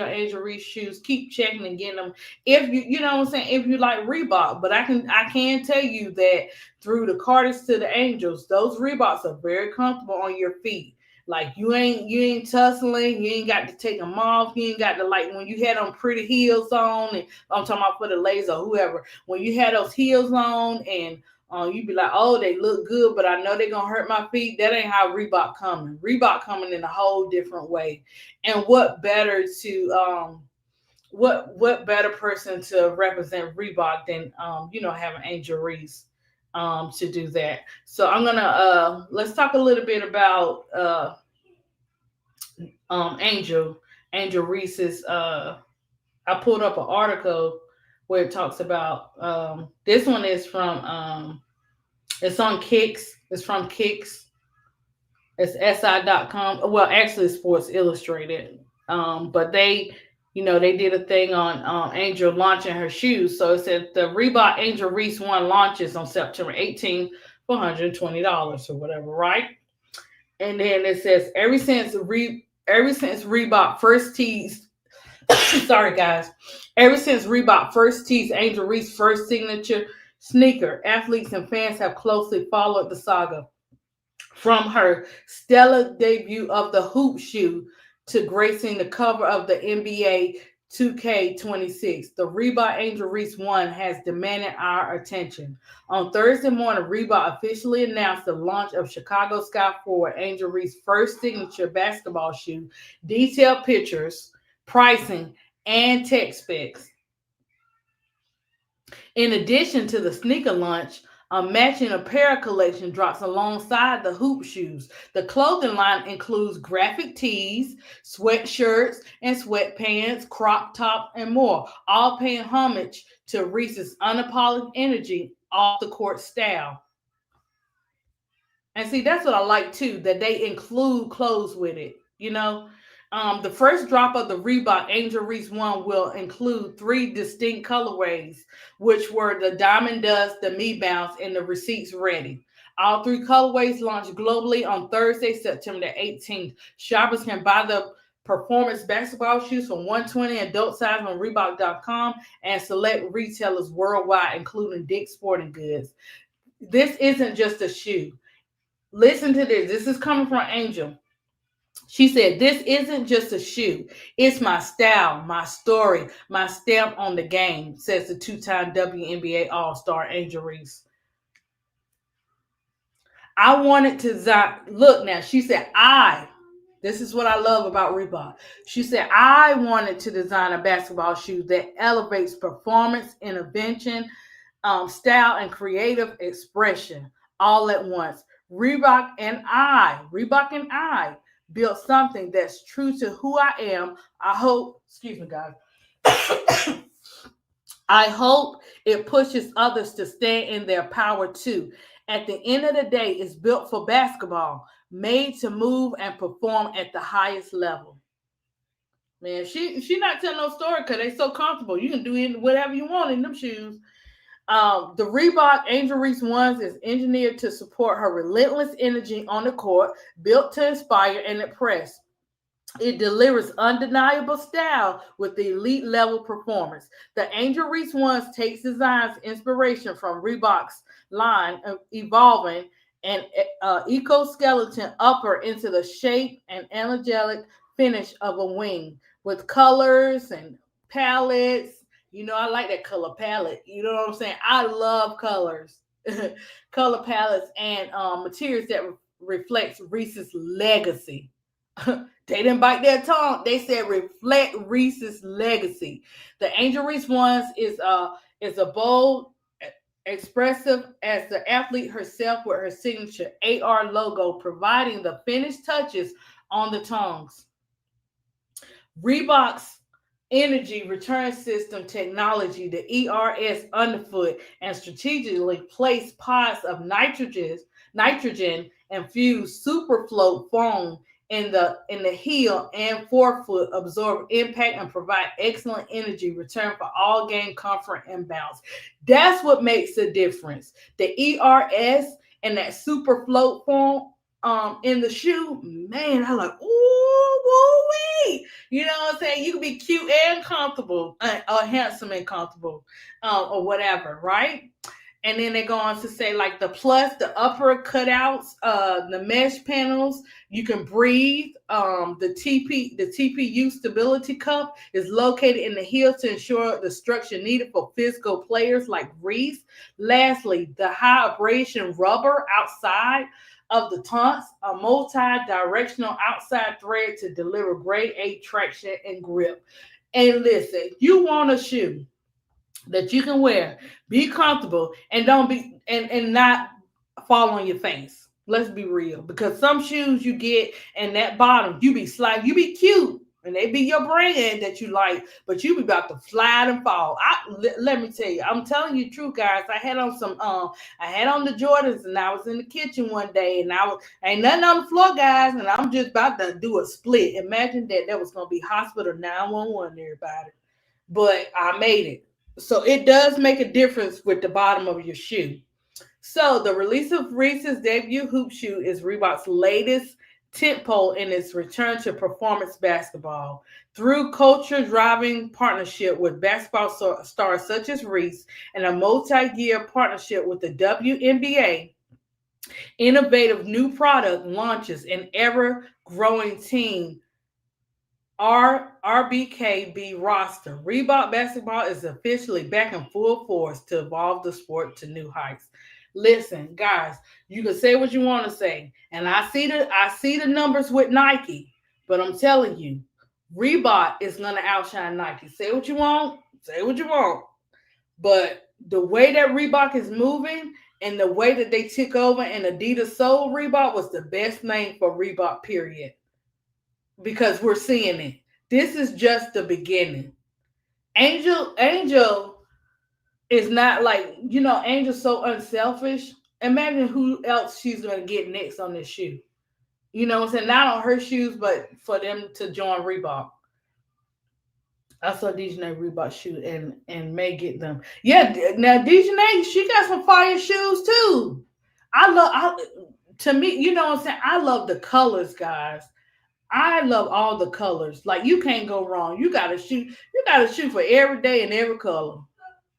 Angel Reese shoes, keep checking and getting them. If you know what I'm saying, if you like Reebok, but I can tell you that through the Cardis to the Angels, those Reeboks are very comfortable on your feet. Like you ain't tussling, you ain't got to take them off, you ain't got to like when you had them pretty heels on, and I'm talking about for the ladies or whoever. When you had those heels on and you be like, oh, they look good, but I know they're gonna hurt my feet. That ain't how Reebok coming. Reebok coming in a whole different way. And what better person to represent Reebok than having Angel Reese to do that. So I'm gonna let's talk a little bit about Angel Reese's I pulled up an article where it talks about this one is from it's on Kicks. It's from Kicks. It's SI.com. Well, actually, it's Sports Illustrated. But they did a thing on Angel launching her shoes. So it said the Reebok Angel Reese 1 launches on September 18th for $120 or whatever, right? And then it says ever since Reebok first teased sorry guys, ever since Reebok first teased Angel Reese's first signature sneaker, athletes and fans have closely followed the saga. From her stellar debut of the hoop shoe to gracing the cover of the NBA 2K26, the Reebok Angel Reese 1 has demanded our attention. On Thursday morning, Reebok officially announced the launch of Chicago Sky forward Angel Reese's first signature basketball shoe, detailed pictures, pricing, and tech specs. In addition to the sneaker launch, a matching apparel collection drops alongside the hoop shoes. The clothing line includes graphic tees, sweatshirts, and sweatpants, crop top, and more, all paying homage to Reese's unapologetic energy off the court style. And see, that's what I like too, that they include clothes with it. The first drop of the Reebok Angel Reese 1 will include three distinct colorways, which were the Diamond Dust, the Me Bounce, and the Receipts Ready. All three colorways launched globally on Thursday, September the 18th. Shoppers can buy the performance basketball shoes from 120 adult size on Reebok.com and select retailers worldwide, including Dick's Sporting Goods. This isn't just a shoe. Listen to this. This is coming from Angel. She said, "This isn't just a shoe. It's my style, my story, my stamp on the game," says the two-time WNBA All-Star Angel Reese. I wanted to look now. She said, this is what I love about Reebok. She said, "I wanted to design a basketball shoe that elevates performance, intervention, style, and creative expression all at once. Reebok and I built something that's true to who I am. I hope, excuse me, guys. I hope it pushes others to stand in their power too. At the end of the day, it's built for basketball, made to move and perform at the highest level." Man, she not telling no story because they so comfortable. You can do whatever you want in them shoes. The Reebok Angel Reese Ones is engineered to support her relentless energy on the court, built to inspire and impress. It delivers undeniable style with the elite level performance. The Angel Reese Ones takes designs inspiration from Reebok's line of evolving an eco-skeleton upper into the shape and angelic finish of a wing with colors and palettes. I like that color palette. You know what I'm saying? I love colors, color palettes, and materials that reflects Reese's legacy. They didn't bite their tongue. They said reflect Reese's legacy. The Angel Reese Ones is a bold, expressive as the athlete herself with her signature AR logo, providing the finished touches on the tongues. Reebok's energy return system technology, the ERS underfoot, and strategically placed pods of nitrogen infused superfloat foam in the heel and forefoot, absorb impact and provide excellent energy return for all game comfort and bounce. That's what makes the difference. The ERS and that super float foam in the shoe, man, I like, ooh, woo-wee. You know what I'm saying? You can be cute and comfortable, or handsome and comfortable, or whatever, right? And then they go on to say, like, the upper cutouts, the mesh panels, you can breathe. The TPU stability cup is located in the heel to ensure the structure needed for physical players like Reese. Lastly, the high abrasion rubber outside of the taunts, a multi-directional outside thread to deliver grade A traction and grip. And listen, you want a shoe that you can wear, be comfortable, and don't be and not fall on your face. Let's be real, because some shoes you get and that bottom, you be cute, And they be your brand that you like, but you be about to fly and fall. Let me tell you, I'm telling you the truth, guys. I had on the Jordans, and I was in the kitchen one day, and I was ain't nothing on the floor, guys, and I'm just about to do a split. Imagine that was gonna be hospital 911, everybody. But I made it. So it does make a difference with the bottom of your shoe. So the release of Reese's debut hoop shoe is Reebok's latest tentpole in its return to performance basketball. Through culture-driving partnership with basketball stars such as Reese and a multi-year partnership with the WNBA, innovative new product launches and ever-growing team RBKB roster. Reebok basketball is officially back in full force to evolve the sport to new heights. Listen, guys, you can say what you want to say, and I see the numbers with Nike, but I'm telling you, Reebok is gonna outshine Nike. Say what you want, but the way that Reebok is moving and the way that they took over and Adidas sold Reebok was the best thing for Reebok. Period, because we're seeing it. This is just the beginning. Angel is not like, Angel's so unselfish. Imagine who else she's gonna get next on this shoe. You know what I'm saying? Not on her shoes, but for them to join Reebok. I saw DJ Reebok shoe and may get them. Yeah, now DJ she got some fire shoes too. I to me, you know what I'm saying? I love the colors, guys. I love all the colors. Like you can't go wrong. You gotta shoot for every day and every color.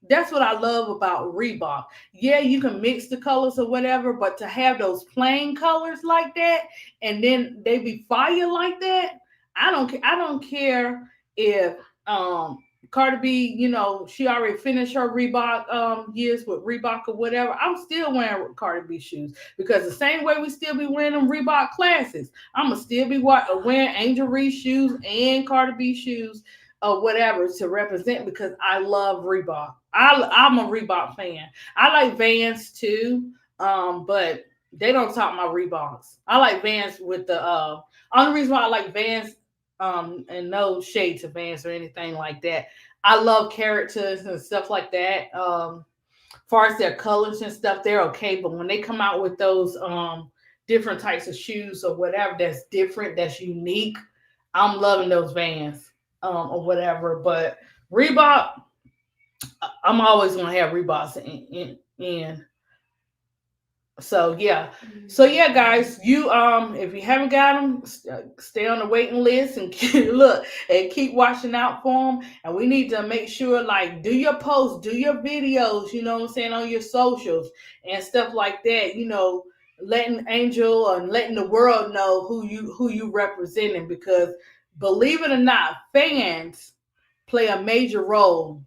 That's what I love about Reebok. Yeah, you can mix the colors or whatever, but to have those plain colors like that and then they be fire like that, I don't care if um Cardi B, she already finished her Reebok years with Reebok or whatever. I'm still wearing Cardi B shoes because the same way we still be wearing them Reebok classics, I'm gonna still be wearing Angel Reese shoes and Cardi B shoes or whatever to represent because I love Reebok. I'm a Reebok fan. I like Vans too, but they don't top my Reeboks. I like Vans with the only reason why I like Vans, and no shade to Vans or anything like that. I love characters and stuff like that. Far as their colors and stuff, they're okay. But when they come out with those different types of shoes or whatever that's different, that's unique, I'm loving those Vans or whatever. But Reebok, I'm always gonna have Reeboks in. So yeah, guys, you if you haven't got them, stay on the waiting list and look and keep watching out for them. And we need to make sure, like, do your posts, do your videos, you know what I'm saying, on your socials and stuff like that. Letting Angel and letting the world know who you representing, because believe it or not, fans play a major role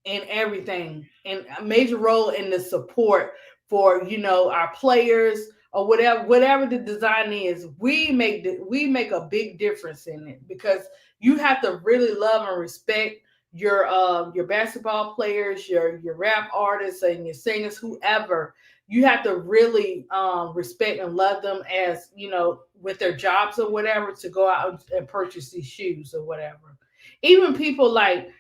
in everything, and a major role in the support for our players or whatever the design is. We make a big difference in it, because you have to really love and respect your basketball players, your rap artists and your singers, whoever. You have to really respect and love them, as with their jobs or whatever, to go out and purchase these shoes or whatever. Even people like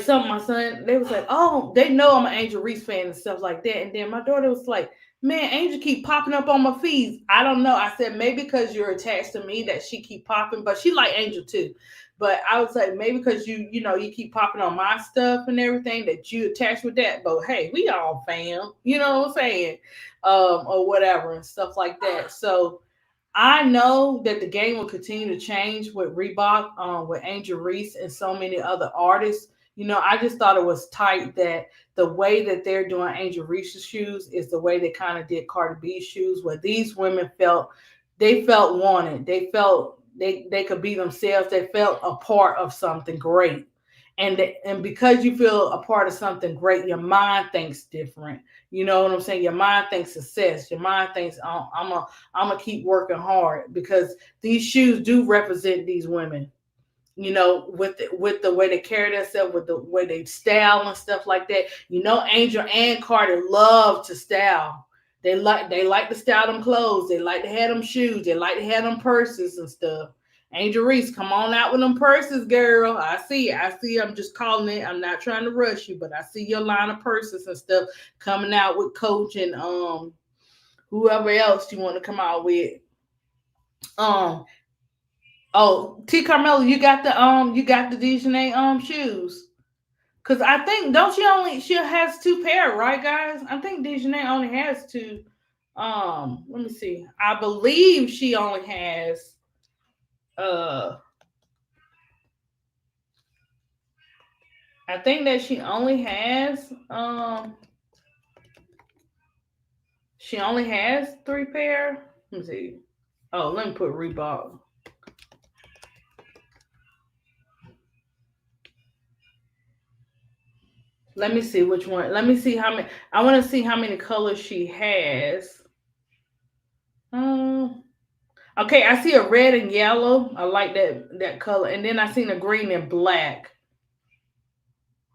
some of my son, they was like, oh, they know I'm an Angel Reese fan and stuff like that. And then my daughter was like, man, Angel keep popping up on my feeds. I don't know. I said, maybe because you're attached to me that she keep popping, but she like Angel too. But I would say maybe because you keep popping on my stuff and everything, that you attached with that. But hey, we all fam, you know what I'm saying? Or whatever and stuff like that. So I know that the game will continue to change with Reebok, with Angel Reese, and so many other artists. I just thought it was tight that the way that they're doing Angel Reese's shoes is the way they kind of did Cardi B's shoes, where these women felt wanted. They felt they could be themselves. They felt a part of something great. And because you feel a part of something great, your mind thinks different. You know what I'm saying? Your mind thinks success. Your mind thinks, I'm gonna keep working hard, because these shoes do represent these women. With the way they carry themselves, with the way they style and stuff like that. Angel and Carter love to style. They like to style them clothes. They like to have them shoes. They like to have them purses and stuff. Angel Reese, come on out with them purses, girl. I see. I see. I'm just calling it. I'm not trying to rush you, but I see your line of purses and stuff coming out with Coach and whoever else you want to come out with. Um oh, T Carmelo, you got the Dejanay shoes. Cause I think don't she has two pair, right guys? I think Dejanay only has two. Let me see. I believe she only has uh I think that she only has three pair. Let me see. Oh, let me put Reebok. Let me see which one. Let me see how many. I want to see how many colors she has. Um. Okay, I see a red and yellow. I like that color, and then I seen a green and black.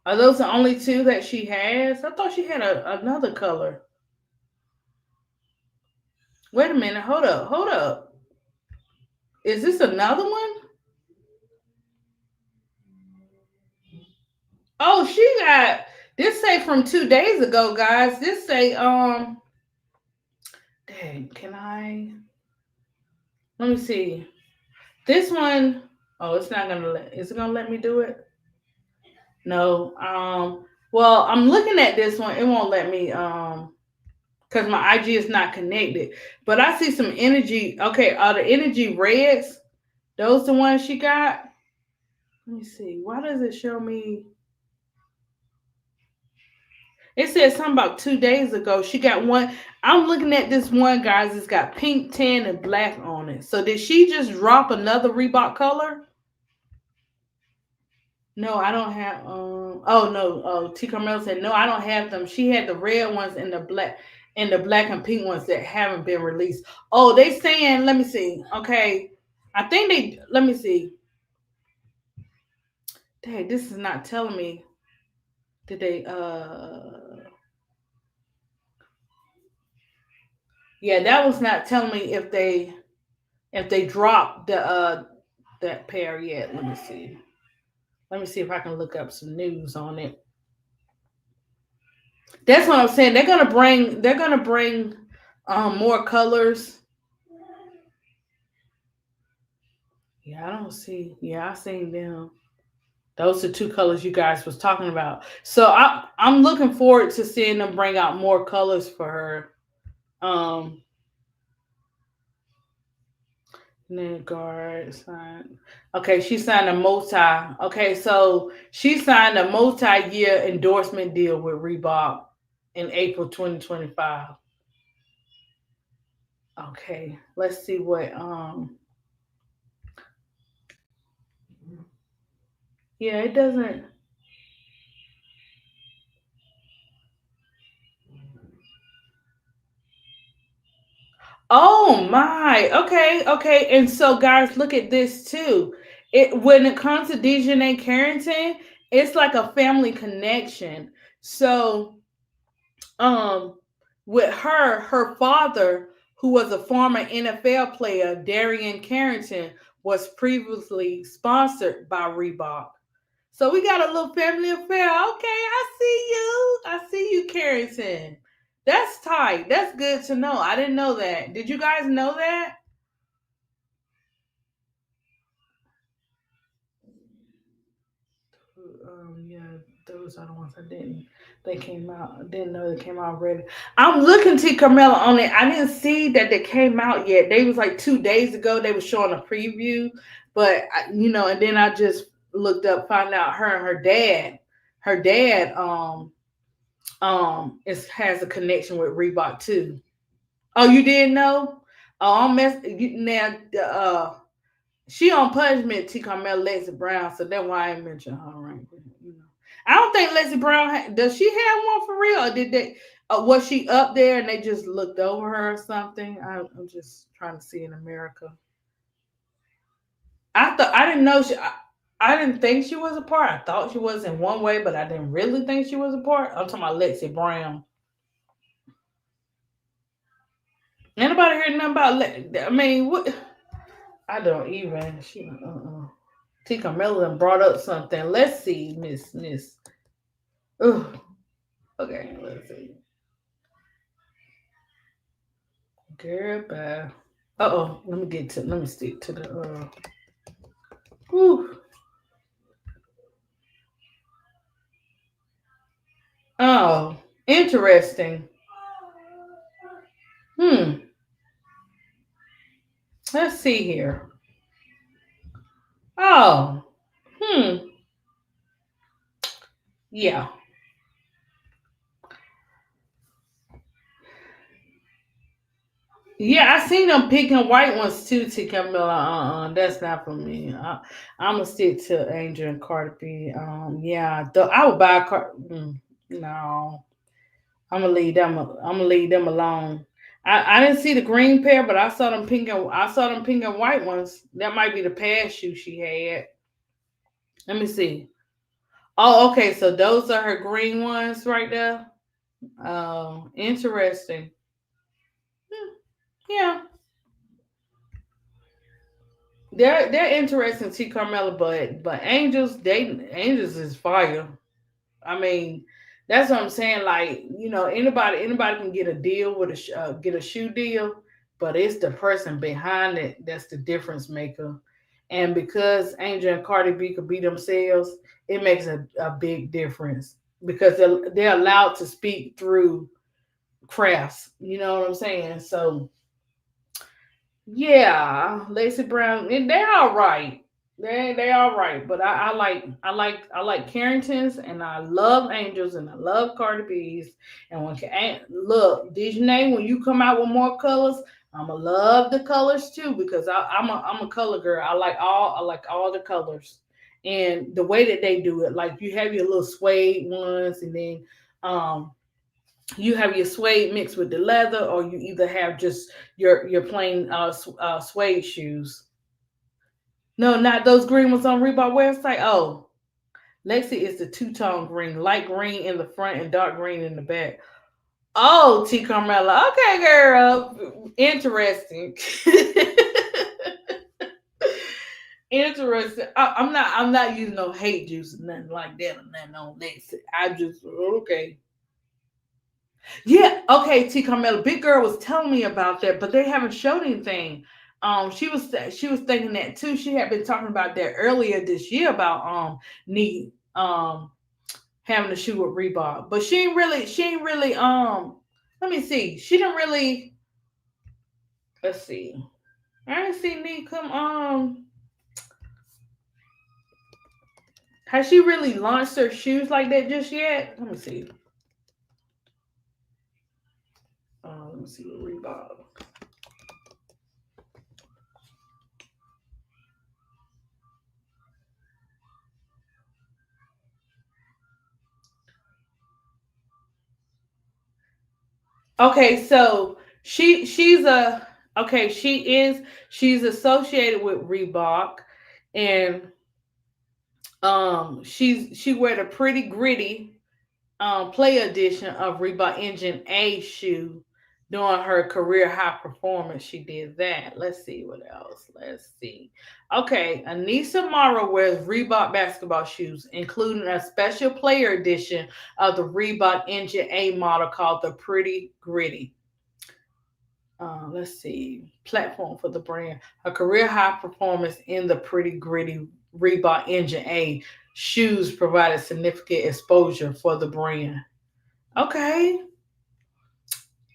Are those the only two that she has? I thought she had another color. Wait a minute. Hold up. Hold up. Is this another one? Oh, she got this say from 2 days ago, guys. This say dang, can I let me see. This one, oh, it's not gonna let is it gonna let me do it? No. Well, I'm looking at this one, it won't let me because my IG is not connected. But I see some energy. Okay, are the energy reds? Those the ones she got? Let me see. Why does it show me? It said something about 2 days ago. She got one. I'm looking at this one, guys. It's got pink, tan, and black on it. So did she just drop another Reebok color? No, I don't have. Oh no. Oh, T. Carmel said no. I don't have them. She had the red ones and the black and pink ones that haven't been released. Oh, they saying. Let me see. Okay, I think they. Let me see. Dang, this is not telling me. Did they? Yeah, that was not telling me if they dropped that pair yet. Let me see. Let me see if I can look up some news on it. That's what I'm saying. They're gonna bring more colors. Yeah, I don't see. Yeah, I seen them. Those are two colors you guys was talking about. So I'm looking forward to seeing them bring out more colors for her. Um guard signed. Okay, she signed a multi. Okay, so she signed a multi-year endorsement deal with Reebok in April 2025. Okay, let's see what yeah, it doesn't. Oh my. Okay, okay. And so guys, look at this too. It when it comes to Dejanay Carrington, it's like a family connection. So um with her father, who was a former NFL player, Darian Carrington, was previously sponsored by Reebok. So we got a little family affair. Okay, I see you. I see you, Carrington. That's tight. That's good to know. I didn't know that. Did you guys know that? Yeah, those are the ones I didn't. They came out. I didn't know they came out already. I'm looking to Carmela on it. I didn't see that they came out yet. They was like 2 days ago. They was showing a preview, but and then I just looked up, found out her and her dad, is has a connection with Reebok too. Oh, you didn't know? Oh, I'm mess now. She on punishment. T. Carmel Lexi Brown, so that's why I mentioned her right there. I don't think Lexi Brown does. She have one for real, or did they? Was she up there and they just looked over her or something? I'm just trying to see in America. I thought I didn't know she. I didn't think she was a part. I thought she was in one way, but I didn't really think she was a part. I'm talking about Lexi Brown. Anybody heard nothing about? I mean, what? I don't even. She T. Carmella brought up something. Let's see, Miss. Ugh. Okay, let's see. Girl, bye. Uh-oh. Let me stick to the whew. Oh, interesting. Hmm. Let's see here. Oh. Hmm. Yeah. Yeah, I seen them picking white ones too, T. Camilla. That's not for me. I'm gonna stick to Angel and Cardi B. Yeah, I would buy a car. No, I'm gonna leave them alone. I didn't see the green pair, but I saw them pink and white ones. That might be the past shoe she had. Let me see. Oh, okay. So those are her green ones right there. Oh, interesting. Hmm, yeah, they're interesting, T. Carmella, but Angels is fire. I mean, that's what I'm saying. Like, anybody can get a deal with get a shoe deal, but it's the person behind it that's the difference maker. And because Angel and Cardi B could be themselves, it makes a big difference because they're allowed to speak through crafts. You know what I'm saying? So yeah, Lacey Brown, and they're all right. They all right, but I like Carringtons, and I love Angels, and I love Cardi B's. And look, did you name when you come out with more colors? I'ma love the colors too because I'm a color girl. I like all the colors, and the way that they do it, like you have your little suede ones, and then um you have your suede mixed with the leather, or you either have just your plain suede shoes. No, not those green ones on Reebok website. Oh, Lexi is the two-tone green, light green in the front and dark green in the back. Oh, T. Carmella. Okay, girl. Interesting. Interesting. I'm not using no hate juice or nothing like that or nothing on Lexi. I just okay. Yeah, okay, T. Carmela. Big Girl was telling me about that, but they haven't showed anything. She was thinking that too. She had been talking about that earlier this year about need having a shoe with Reebok, but she ain't really let me see. She didn't really let's see. I didn't see Neat come has she really launched her shoes like that just yet? Let me see. Let me see what Reebok. Okay, so she's a okay, she's associated with Reebok, and she wear the pretty gritty play edition of Reebok Engine A shoe during her career high performance. She did that. Let's see what else. Let's see. Okay, Anissa Morrow wears Reebok basketball shoes, including a special player edition of the Reebok Engine A model called the Pretty Gritty. Let's see, platform for the brand. A career high performance in the Pretty Gritty Reebok Engine A shoes provided significant exposure for the brand. Okay.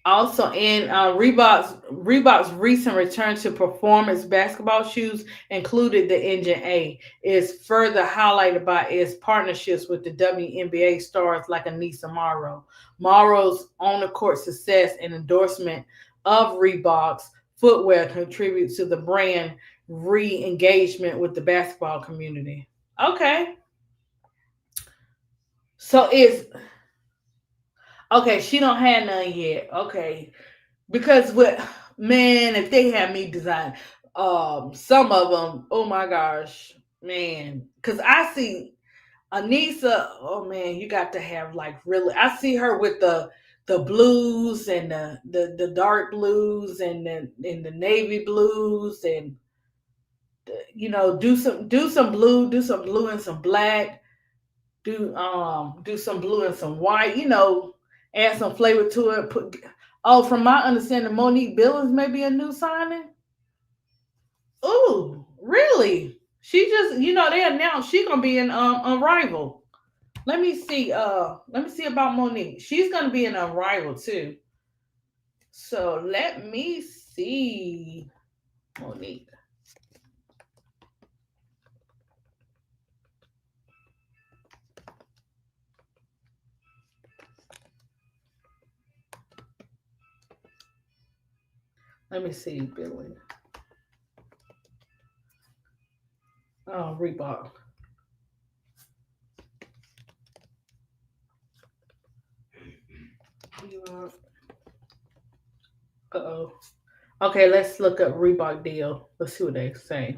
Also, in Reebok's recent return to performance basketball shoes included the Engine A. Is further highlighted by its partnerships with the WNBA stars like Anissa Morrow. Morrow's on-the-court success and endorsement of Reebok's footwear contributes to the brand re-engagement with the basketball community. Okay, so it's okay. She don't have none yet. Okay, because what man, if they had me design some of them, oh my gosh, man, because I see Anissa, oh man, you got to have like really, I see her with the blues and the dark blues and the navy blues, and do some blue and some black, do some blue and some white, add some flavor to it. From my understanding, Monique Billings may be a new signing. Ooh, really? She just, they announced she gonna be in Unrivaled. Let me see about Monique. She's gonna be in Unrivaled too. So let me see Monique. Let me see Billy. Oh, Reebok. Uh oh. Okay, let's look up Reebok deal. Let's see what they say.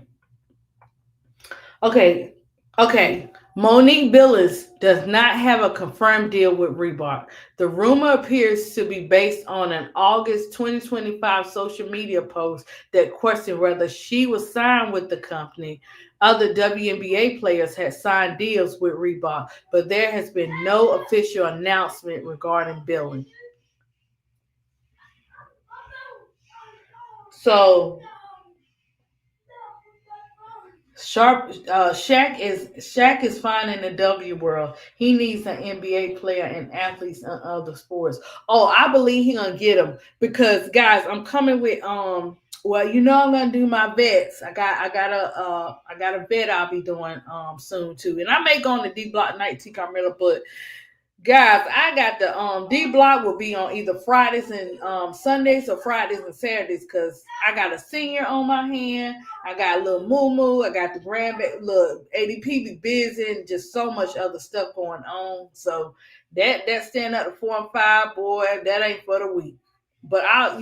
Okay, okay. Monique Billis does not have a confirmed deal with Reebok. The rumor appears to be based on an August 2025 social media post that questioned whether she was signed with the company. Other WNBA players had signed deals with Reebok, but there has been no official announcement regarding billing. So Shaq is fine in the W world. He needs an NBA player and athletes in other sports. Oh, I believe he gonna get him because guys, I'm coming with Well, I'm gonna do my vets. I got a vet I'll be doing soon too, and I may go on the D Block night T Carmella, but guys, I got the D block will be on either Fridays and Sundays or Fridays and Saturdays because I got a senior on my hand. I got a little moo moo. I got the grandbaby. Look, ADP be busy and just so much other stuff going on. So that stand up to 4 and 5, boy, that ain't for the week. But I'll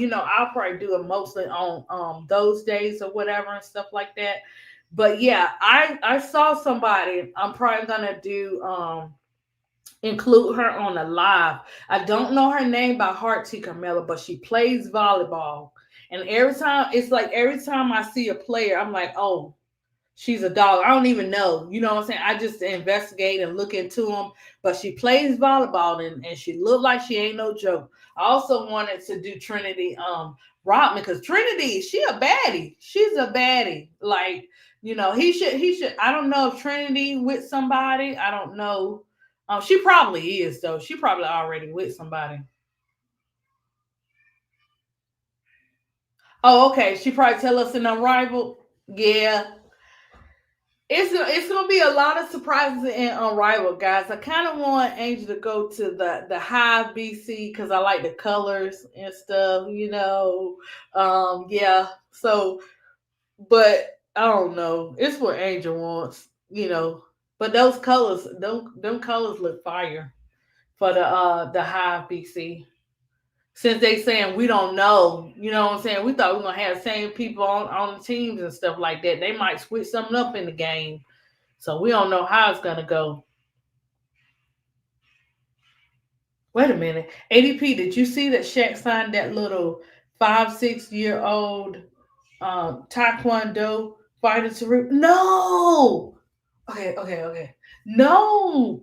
probably do it mostly on those days or whatever and stuff like that. But yeah, I saw somebody. I'm probably gonna do include her on a live. I don't know her name by heart, T. Carmella, but she plays volleyball. And every time I see a player, I'm like, oh, she's a dog. I don't even know. You know what I'm saying? I just investigate and look into them. But she plays volleyball and she looked like she ain't no joke. I also wanted to do Trinity Rodman because Trinity, she a baddie. She's a baddie. Like, he should I don't know if Trinity with somebody. I don't know. She probably is though. She probably already with somebody. Oh, okay. She probably tell us in Unrivaled. Yeah, it's gonna be a lot of surprises in Unrivaled, guys. I kind of want Angel to go to the Hive BC because I like the colors and stuff. Yeah. So, but I don't know. It's what Angel wants. But those colors, them colors look fire for the Hive BC. Since they saying we don't know, you know what I'm saying? We thought we were gonna have the same people on the teams and stuff like that. They might switch something up in the game. So we don't know how it's gonna go. Wait a minute. ADP, did you see that Shaq signed that little 5, 6 year old Taekwondo fighter to No. Okay. No.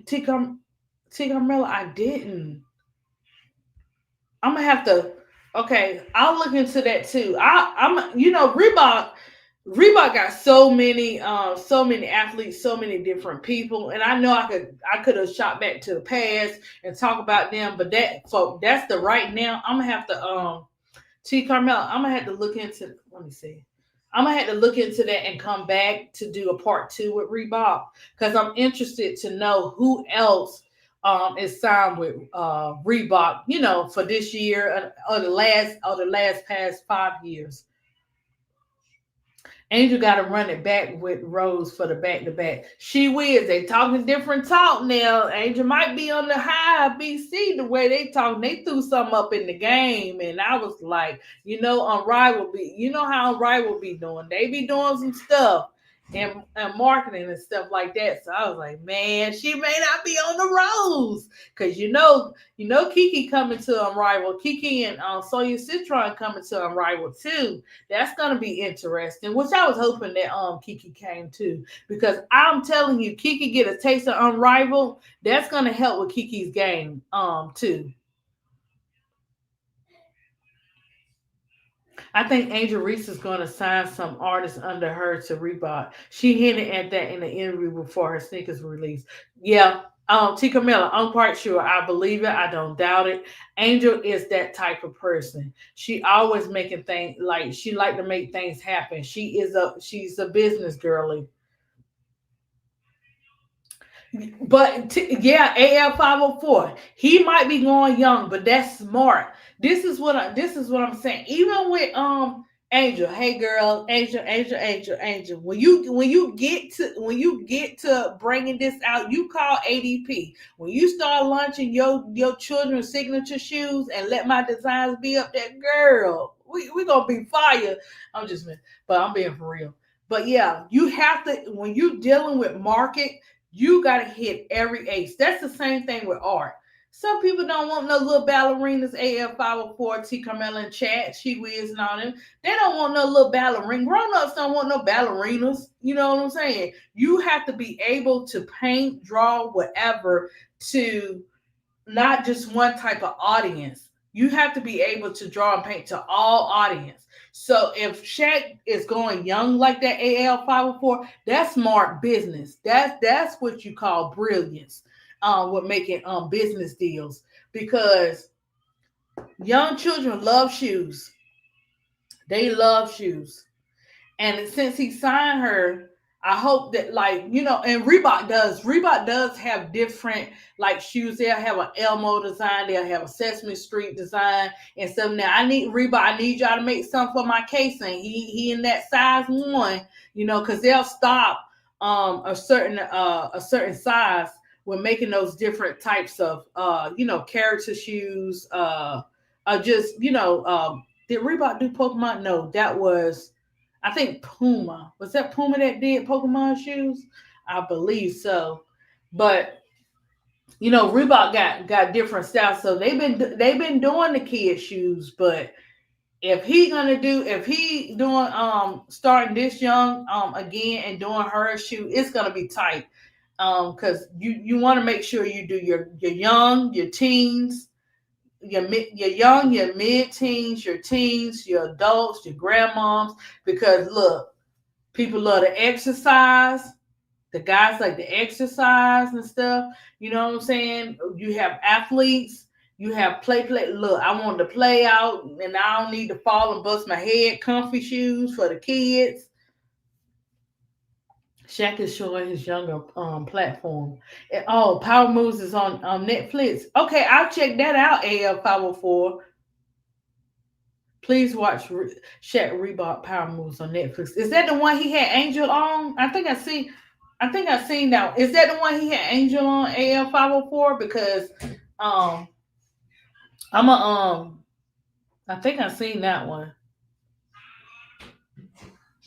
T Carmella, I didn't. I'm gonna have to. Okay, I'll look into that too. Reebok got so many athletes, so many different people, and I know I could have shot back to the past and talk about them, but that's the right now. I'm gonna have to T Carmel, I'm gonna have to look into. Let me see. I'm gonna have to look into that and come back to do a part two with Reebok because I'm interested to know who else is signed with Reebok. For this year or the last past 5 years. Angel got to run it back with Rose for the back to back. She will. They talking different talk now. Angel might be on the high BC the way they talk. They threw something up in the game, and I was like, on Rival be. You know how Rival be doing. They be doing some stuff, and marketing and stuff like that. So I was like, man, she may not be on the roads because Kiki coming to Unrivaled. Kiki and Sonya Citron coming to Unrivaled too. That's gonna be interesting. Which I was hoping that Kiki came too, because I'm telling you, Kiki get a taste of Unrivaled. That's gonna help with Kiki's game too. I think Angel Reese is going to sign some artists under her to Reebok. She hinted at that in the interview before her sneakers release. Yeah, T. Camilla, I'm quite sure. I believe it. I don't doubt it. Angel is that type of person. She always making things like she like to make things happen. She's a business girly. Yeah, AL 504. He might be going young, but that's smart. This is what I'm saying. Even with Angel, hey girl, Angel. When you get to bringing this out, you call ADP. When you start launching your children's signature shoes and let my designs be up there, girl, we gonna be fire. I'm just, but I'm being for real. But yeah, you have to when you dealing with market, you got to hit every ace. That's the same thing with art. Some people don't want no little ballerinas, AL 504, T. Carmella and Chat, She Wiz, and all them. They don't want no little ballerina. Grown ups don't want no ballerinas. You know what I'm saying? You have to be able to paint, draw, whatever, to not just one type of audience. You have to be able to draw and paint to all audience. So if Shaq is going young like that AL 504, that's smart business. That's what you call brilliance with making business deals, because young children love shoes. They love shoes. And since he signed her, I hope that, like, and Reebok does have different like shoes. They'll have an Elmo design, they'll have a Sesame Street design and stuff. Now I need Reebok, I need y'all to make some for my casing. He in that size one, because they'll stop a certain size when making those different types of character shoes. Just did Reebok do Pokemon? No, that was, I think, Puma. Was that Puma that did Pokemon shoes? I believe so. But Reebok got different styles, so they've been doing the kid shoes. But if he doing starting this young again and doing her shoe, it's gonna be tight. Because you want to make sure you do your young, your teens, your young, your mid-teens, your teens, your adults, your grandmoms. Because look, people love to exercise. The guys like to exercise and stuff. You know what I'm saying? You have athletes. You have play. Look, I want to play out, and I don't need to fall and bust my head. Comfy shoes for the kids. Shaq is showing his younger platform. Oh, Power Moves is on Netflix. Okay, I'll check that out. AL 504. Please watch Shaq Reebok Power Moves on Netflix. Is that the one he had Angel on? I think I seen that. Is that the one he had Angel on AL 504? Because um I'm a I think I seen that one.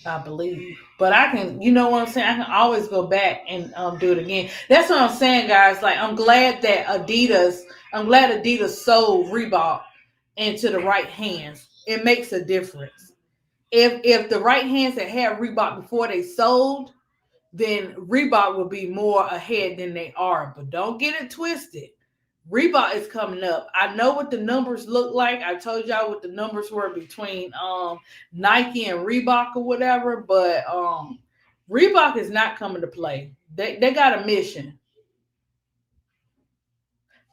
I believe. But I can, you know what I'm saying? I can always go back and do it again. That's what I'm saying, guys. Like, I'm glad Adidas sold Reebok into the right hands. It makes a difference. If the right hands had Reebok before they sold, then Reebok will be more ahead than they are. But don't get it twisted. Reebok is coming up. I know what the numbers look like. I told y'all what the numbers were between Nike and Reebok or whatever, but Reebok is not coming to play. They got a mission.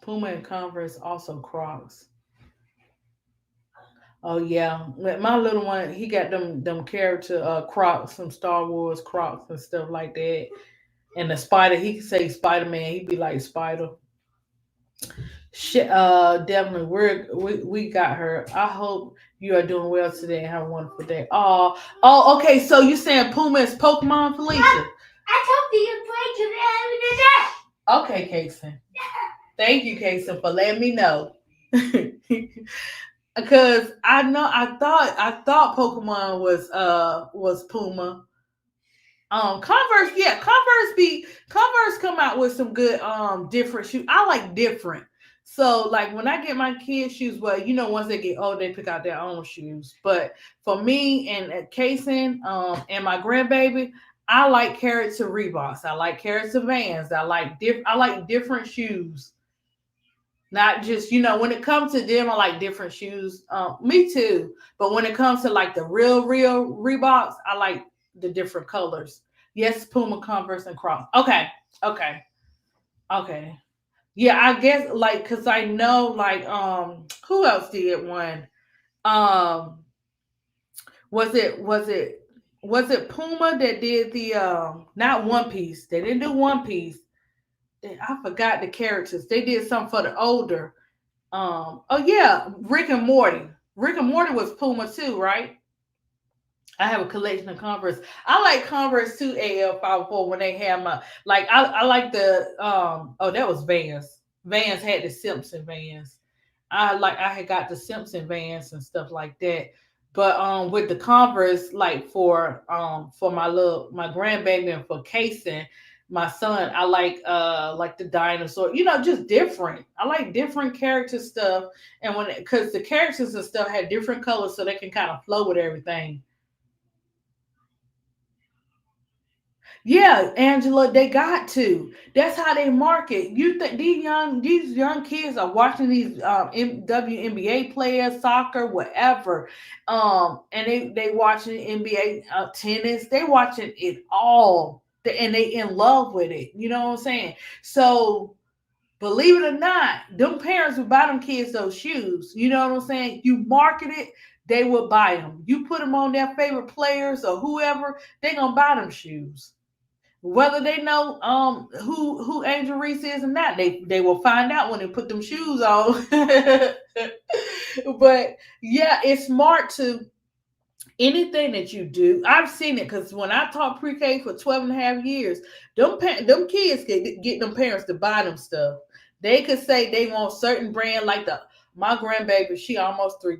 Puma and Converse, also Crocs. Oh yeah, my little one, he got them character Crocs, some Star Wars Crocs and stuff like that. And the Spider, he could say Spider Man, he'd be like Spider. Definitely, we got her. I hope you are doing well today and have a wonderful day. Okay. So you saying Puma is Pokemon, Felicia? I told you to play today. Okay, Kason. Thank you, Kason, for letting me know. Because I thought Pokemon was Puma. Converse, yeah, Converse come out with some good different shoes. I like different. So like when I get my kids shoes, well, once they get old, they pick out their own shoes. But for me and Kason, and my grandbaby, I like carrots to Reeboks. I like carrots to Vans. I like different shoes. Not just, when it comes to them, I like different shoes. Me too. But when it comes to like the real Reeboks, I like the different colors. Yes, Puma, Converse, and Crocs. Okay, okay, okay. Yeah, I guess like because I know like who else did one? Um, was it Puma that did the not One Piece? They didn't do One Piece. I forgot the characters. They did something for the older. Oh yeah, Rick and Morty. Rick and Morty was Puma too, right? I have a collection of Converse. I like Converse too, AL54 when they have my like I like the oh that was Vans. Vans had the Simpson Vans. I had got the Simpson Vans and stuff like that. But with the Converse, like for my grandbaby and for Kason, my son, I like the dinosaur, just different. I like different character stuff, and when because the characters and stuff had different colors so they can kind of flow with everything. Yeah, Angela, they got to. That's how they market. You think these young kids are watching these WNBA players, soccer, whatever, and they watching NBA tennis. They watching it all, and they in love with it. You know what I'm saying? So believe it or not, them parents will buy them kids those shoes. You know what I'm saying? You market it, they will buy them. You put them on their favorite players or whoever, they gonna buy them shoes whether they know who Angel Reese is or not. They will find out when they put them shoes on. But yeah, it's smart to anything that you do. I've seen it because when I taught pre-K for 12 and a half years, them kids get them parents to buy them stuff. They could say they want certain brand like the my grandbaby, she almost three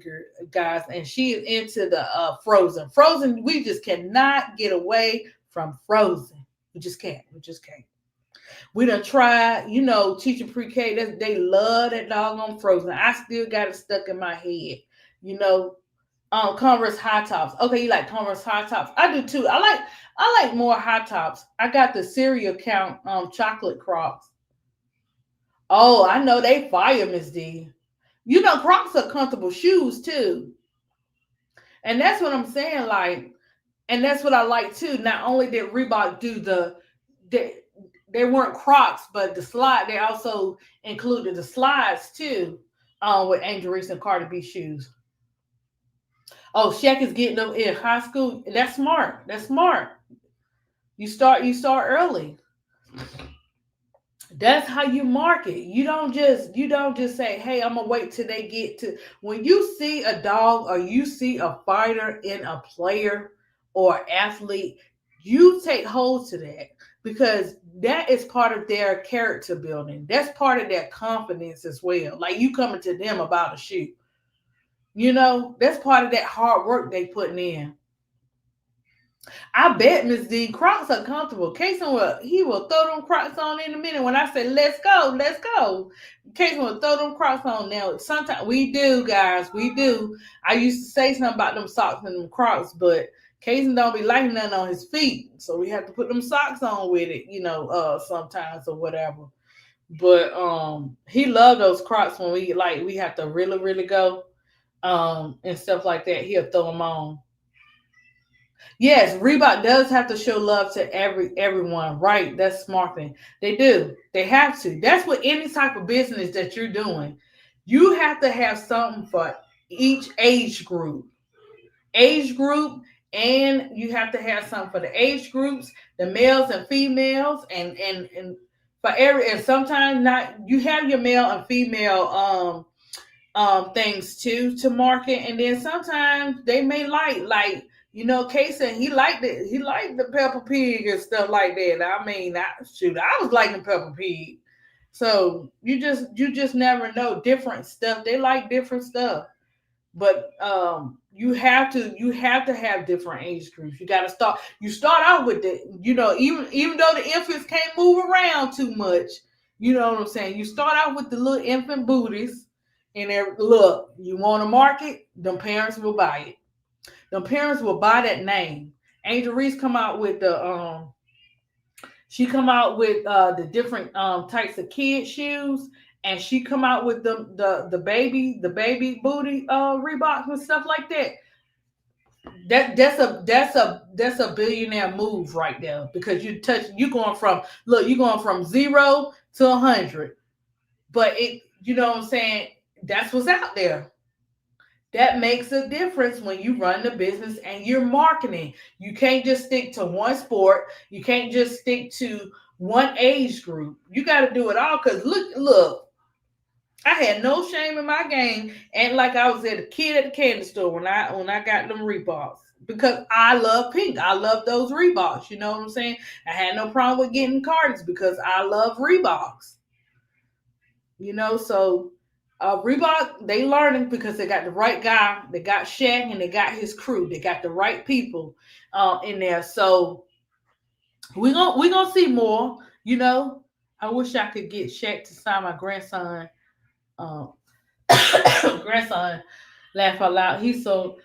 guys, and she is into the Frozen. Frozen, we just cannot get away from Frozen. We just can't. We just can't. We done tried, teaching pre-K. They love that doggone Frozen. I still got it stuck in my head. You know, Converse high tops. Okay, you like Converse high tops? I do too. I like more high tops. I got the cereal count chocolate Crocs. Oh, I know they fire, Miss D. Crocs are comfortable shoes too, and that's what I'm saying. Like, and that's what I like too. Not only did Reebok do they, they weren't Crocs, but the slide. They also included the slides too, with Angel Reese and Cardi B shoes. Oh, Shaq is getting them in high school. That's smart. That's smart. You start early. That's how you market. You don't just say, "Hey, I'm gonna wait till they get to." When you see a dog or you see a fighter in a player or athlete, you take hold to that because that is part of their character building. That's part of their confidence as well. Like you coming to them about a shoe. That's part of that hard work they putting in. I bet Miss D Crocs are comfortable. Kason will throw them Crocs on in a minute. When I say let's go, let's go. Kason will throw them Crocs on now. Sometimes we do, guys. We do. I used to say something about them socks and them Crocs, but Kason don't be liking nothing on his feet. So we have to put them socks on with it, sometimes or whatever. But he loved those Crocs when we have to really, really go and stuff like that. He'll throw them on. Yes, Reebok does have to show love to everyone, right? That's marketing. They do. They have to. That's what any type of business that you're doing. You have to have something for each age group, and you have to have something for the age groups, the males and females, and for every and sometimes not. You have your male and female things too to market, and then sometimes they may like Kason, he liked the Peppa Pig and stuff like that. I mean, I was liking Peppa Pig. So you just never know different stuff. They like different stuff. But you have to have different age groups. You got to start. You start out with the, even though the infants can't move around too much. You know what I'm saying? You start out with the little infant booties, and look, you want to market, them parents will buy it. Them parents will buy that name. Angel Reese come out with the she come out with the different types of kid shoes, and she come out with the baby booty Reeboks and stuff like that. That's a billionaire move right there, because you going from 0 to 100, but you know what I'm saying. That's what's out there. That makes a difference when you run the business and you're marketing. You can't just stick to one sport. You can't just stick to one age group. You got to do it all. Cause look, I had no shame in my game, and like I was at a kid at the candy store when I got them Reeboks, because I love pink. I love those Reeboks. You know what I'm saying? I had no problem with getting Cardis because I love Reeboks. So Reebok, they learning because they got the right guy. They got Shaq and they got his crew. They got the right people in there. So we gonna see more. I wish I could get Shaq to sign my grandson. Um, grandson, laugh out loud. He's so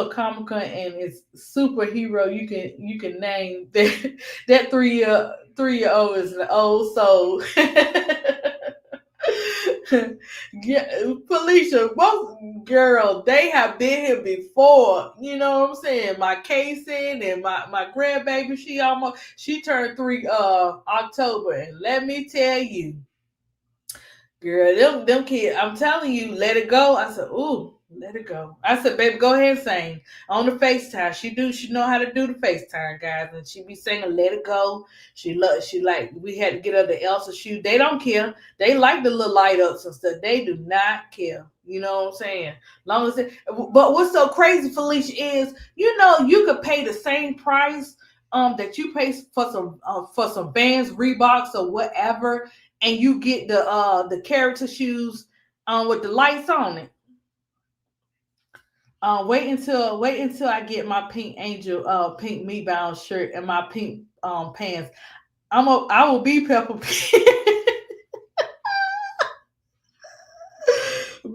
comical, and it's superhero. You can name that 3-year old is an old soul. Yeah, Felicia, both girl, they have been here before. You know what I'm saying? My Casey and my grandbaby, she turned 3 October, and let me tell you, girl, them kids, I'm telling you, let it go. I said, ooh, let it go. I said, baby, go ahead and sing on the FaceTime. She know how to do the FaceTime, guys, and she be singing "Let It Go." She like, we had to get her the Elsa shoe. They don't care. They like the little light ups and stuff. They do not care. You know what I'm saying? Long as but what's so crazy, Felicia, is you could pay the same price that you pay for some Vans, Reeboks, or whatever, and you get the character shoes with the lights on it. Wait until I get my pink angel pink me bound shirt and my pink pants. I will be Peppa Pig.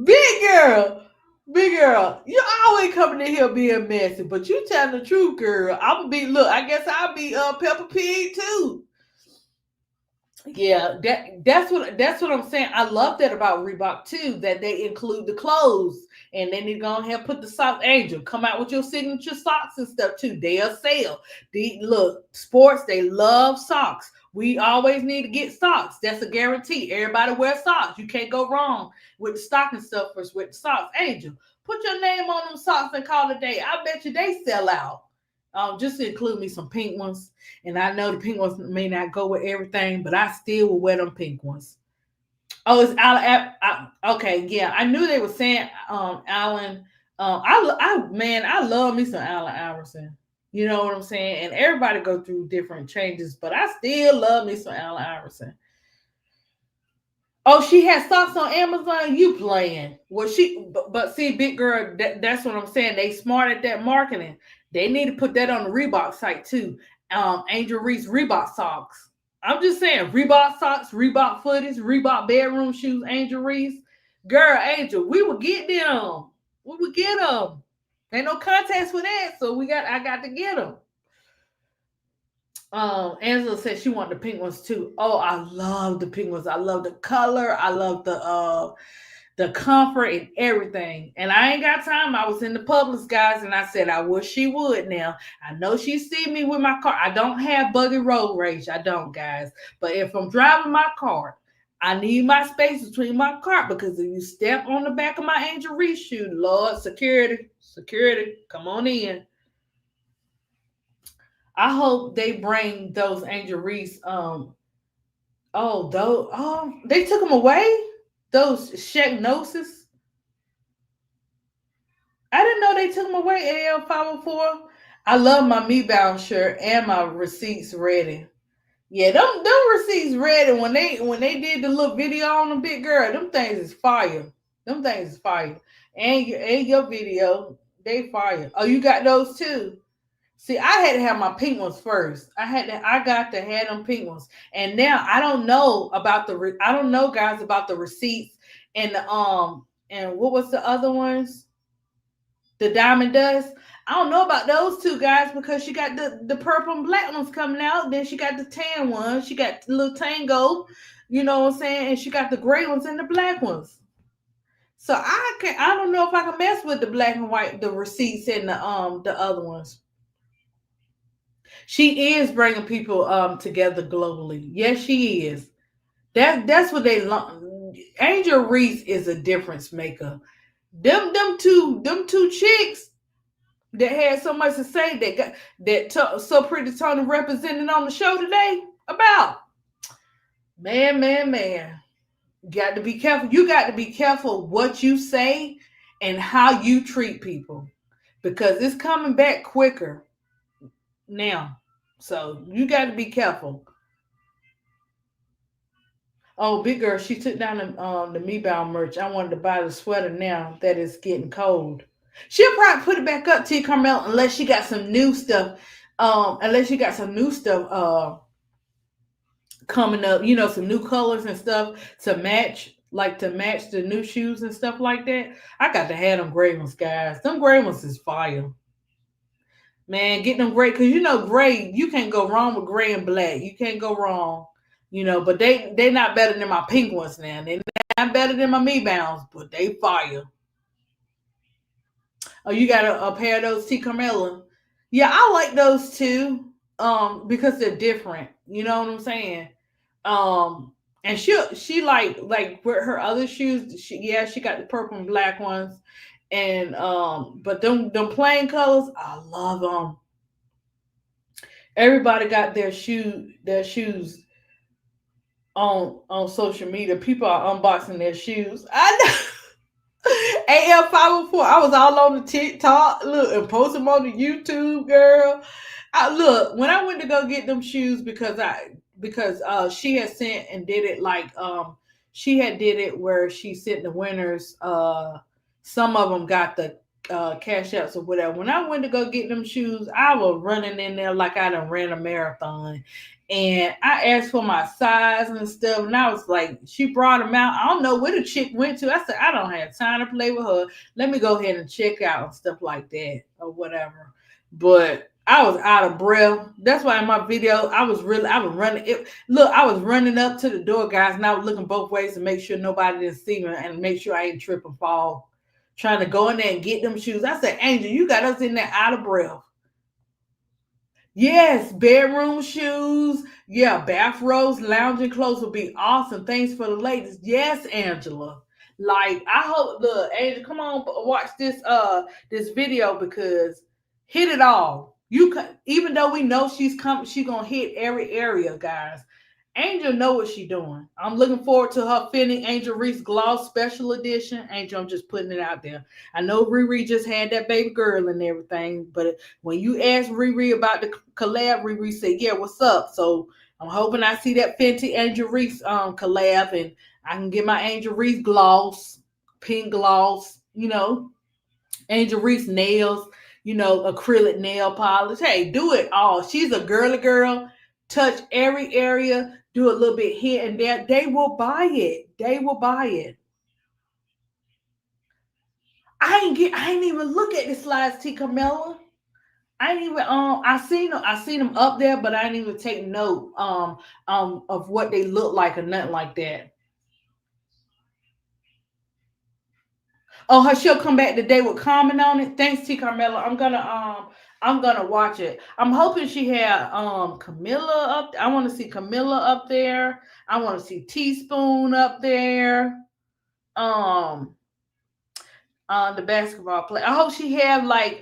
Big girl. Big girl, you always coming in here being messy, but you telling the truth, girl. I'm gonna be, look, I guess I'll be Peppa Pig too. Yeah, that's what I'm saying. I love that about Reebok too, that they include the clothes, and then they're gonna have put the sock angel come out with your signature socks and stuff too. They'll sell. Look, sports, they love socks. We always need to get socks. That's a guarantee. Everybody wears socks. You can't go wrong with the stocking stuffers with the socks. Angel, put your name on them socks and call it a day. I bet you they sell out. Just to include me some pink ones. And I know the pink ones may not go with everything, but I still will wear them pink ones. Oh, it's Alan. Okay, yeah, I knew they were saying Alan. Man, I love me some Allen Iverson. You know what I'm saying? And everybody go through different changes, but I still love me some Allen Iverson. Oh, she has stocks on Amazon. You playing? Well, but see, big girl. That's what I'm saying. They smart at that marketing. They need to put that on the Reebok site too. Angel Reese Reebok socks. I'm just saying, Reebok socks, Reebok footies, Reebok bedroom shoes. Angel Reese, girl, Angel, we would get them. We would get them. Ain't no contest with that, so I got to get them. Angela said she wanted the pink ones too. Oh, I love the pink ones. I love the color. I love the comfort and everything. And I ain't got time. I was in the Publix, guys, and I said I wish she would. Now I know she see me with my car. I don't have buggy road rage. I don't, guys. But if I'm driving my car, I need my space between my car, because if you step on the back of my Angel Reese shoe, Lord, security, come on in. I hope they bring those Angel Reese. They took them away. Those Shagnosis. I didn't know they took them away. AL 504. I love my Me Bound shirt and my receipts ready. Yeah, them receipts ready. When they did the little video on the big girl, them things is fire. Them things is fire. and your video, they fire. Oh, you got those too. See, I had to have my pink ones first. I got to have them pink ones, and now I don't know about I don't know, guys, about the receipts and the and what was the other ones? The diamond dust. I don't know about those two, guys, because she got the purple and black ones coming out. Then she got the tan ones. She got the little tango, you know what I'm saying, and she got the gray ones and the black ones. So I don't know if I can mess with the black and white, the receipts and the other ones. She is bringing people together globally. Yes, she is. That's what they Angel Reese is a difference maker. Them two chicks that had so much to say that got so pretty Tony represented on the show today about man. Got to be careful. You got to be careful what you say and how you treat people because it's coming back quicker now. So you got to be careful. Oh, big girl, she took down the Me Bound merch. I wanted to buy the sweater now that it's getting cold. She'll probably put it back up to Carmel unless she got some new stuff. Unless she got some new stuff coming up, some new colors and stuff to match, like to match the new shoes and stuff like that. I got to have them gray ones, guys. Them gray ones is fire. Man, get them gray, because gray, you can't go wrong with gray and black. You can't go wrong. But they not better than my pink ones now. They not better than my Me Bounds, but they fire. Oh, you got a pair of those T Carmella. Yeah, I like those too. Because they're different. You know what I'm saying? And she like with her other shoes. She got the purple and black ones, and but them plain colors, I love them. Everybody got their shoes on social media. People are unboxing their shoes. I know. AL504. I was all on the TikTok, look, and post them on the YouTube, girl. I look when I went to go get them shoes because she had sent and did it like she had did it where she sent the winners some of them got the cash outs or whatever. When I went to go get them shoes, I was running in there like I done ran a marathon. And I asked for my size and stuff, and I was like, she brought them out. I don't know where the chick went to. I said, I don't have time to play with her. Let me go ahead and check out and stuff like that or whatever. But I was out of breath. That's why in my video, I was running. I was running up to the door, guys, and I was looking both ways to make sure nobody didn't see me and make sure I didn't trip and fall. Trying to go in there and get them shoes. I said, Angel, you got us in there out of breath. Yes, bedroom shoes. Yeah, bathrobes, lounging clothes would be awesome. Thanks for the ladies. Yes, Angela. Like I hope, look, Angel, come on, watch this video because hit it all. Even though we know she gonna hit every area, guys. Angel know what she doing. I'm looking forward to her fitting Angel Reese Gloss Special Edition. Angel, I'm just putting it out there. I know Riri just had that baby girl and everything, but when you asked Riri about the collab, Riri said, "Yeah, what's up?" So I'm hoping I see that Fenty Angel Reese collab, and I can get my Angel Reese gloss, pink gloss, Angel Reese nails, acrylic nail polish. Hey, do it all. She's a girly girl. Touch every area, do a little bit here and there. They will buy it. They will buy it. I ain't even look at the slides, T Carmella. I ain't even I seen them up there, but I didn't even take note of what they look like or nothing like that. Oh, she'll come back today with comment on it. Thanks, T Carmella. I'm gonna watch it. I'm hoping she had Camilla up. I want to see Camilla up there. I want to see Teaspoon up there. Um the basketball player. I hope she have like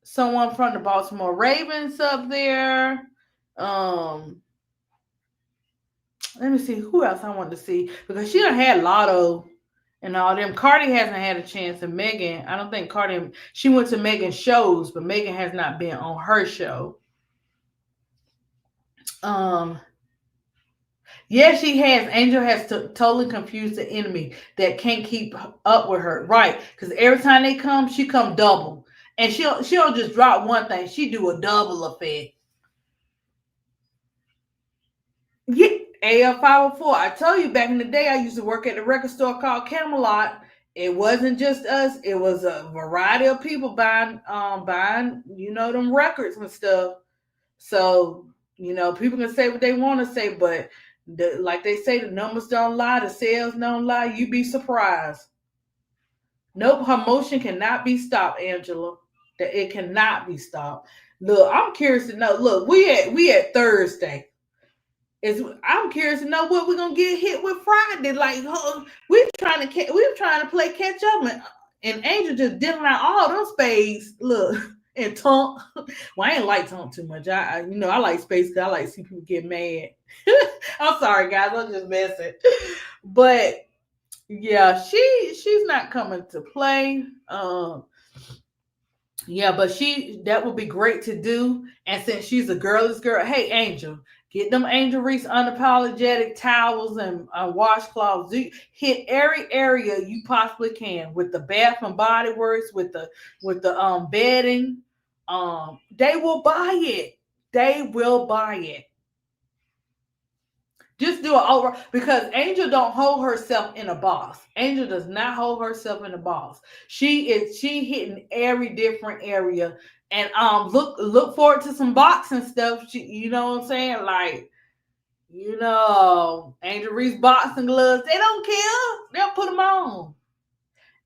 someone from the Baltimore Ravens up there. Um Let me see who else I want to see because she done had Lotto and all them. Cardi hasn't had a chance, and Megan. I don't think Cardi. She went to Megan's shows, but Megan has not been on her show. Um, Yes, she has. Angel has totally confused the enemy that can't keep up with her. Right. Because every time they come, she come double. And she'll just drop one thing. She do a double effect. Yeah. AL 504. I told you back in the day I used to work at the record store called Camelot. It wasn't just us, it was a variety of people buying, them records and stuff. So, people can say what they want to say, but like they say, the numbers don't lie, the sales don't lie. You be surprised. Nope, her motion cannot be stopped, Angela. That it cannot be stopped. Look, I'm curious to know. Look, we at Thursday. I'm curious to know what we're gonna get hit with Friday. Like, we were trying to play catch up, and Angel just dealing out all those spades. Look, and Tunk. Well, I ain't like Tunk too much. I like space because I like to see people get mad. I'm sorry, guys. I'm just messing. But yeah, she's not coming to play. Yeah, but that would be great to do. And since she's a girl's girl, hey Angel, get them Angel Reese unapologetic towels and washcloths. Hit every area you possibly can with the Bath and Body Works, with the bedding. They will buy it. They will buy it. Just do it over because Angel don't hold herself in a box. Angel does not hold herself in a box. She hitting every different area. And look forward to some boxing stuff. You know what I'm saying? Like, Angel Reese boxing gloves. They don't care. They'll put them on.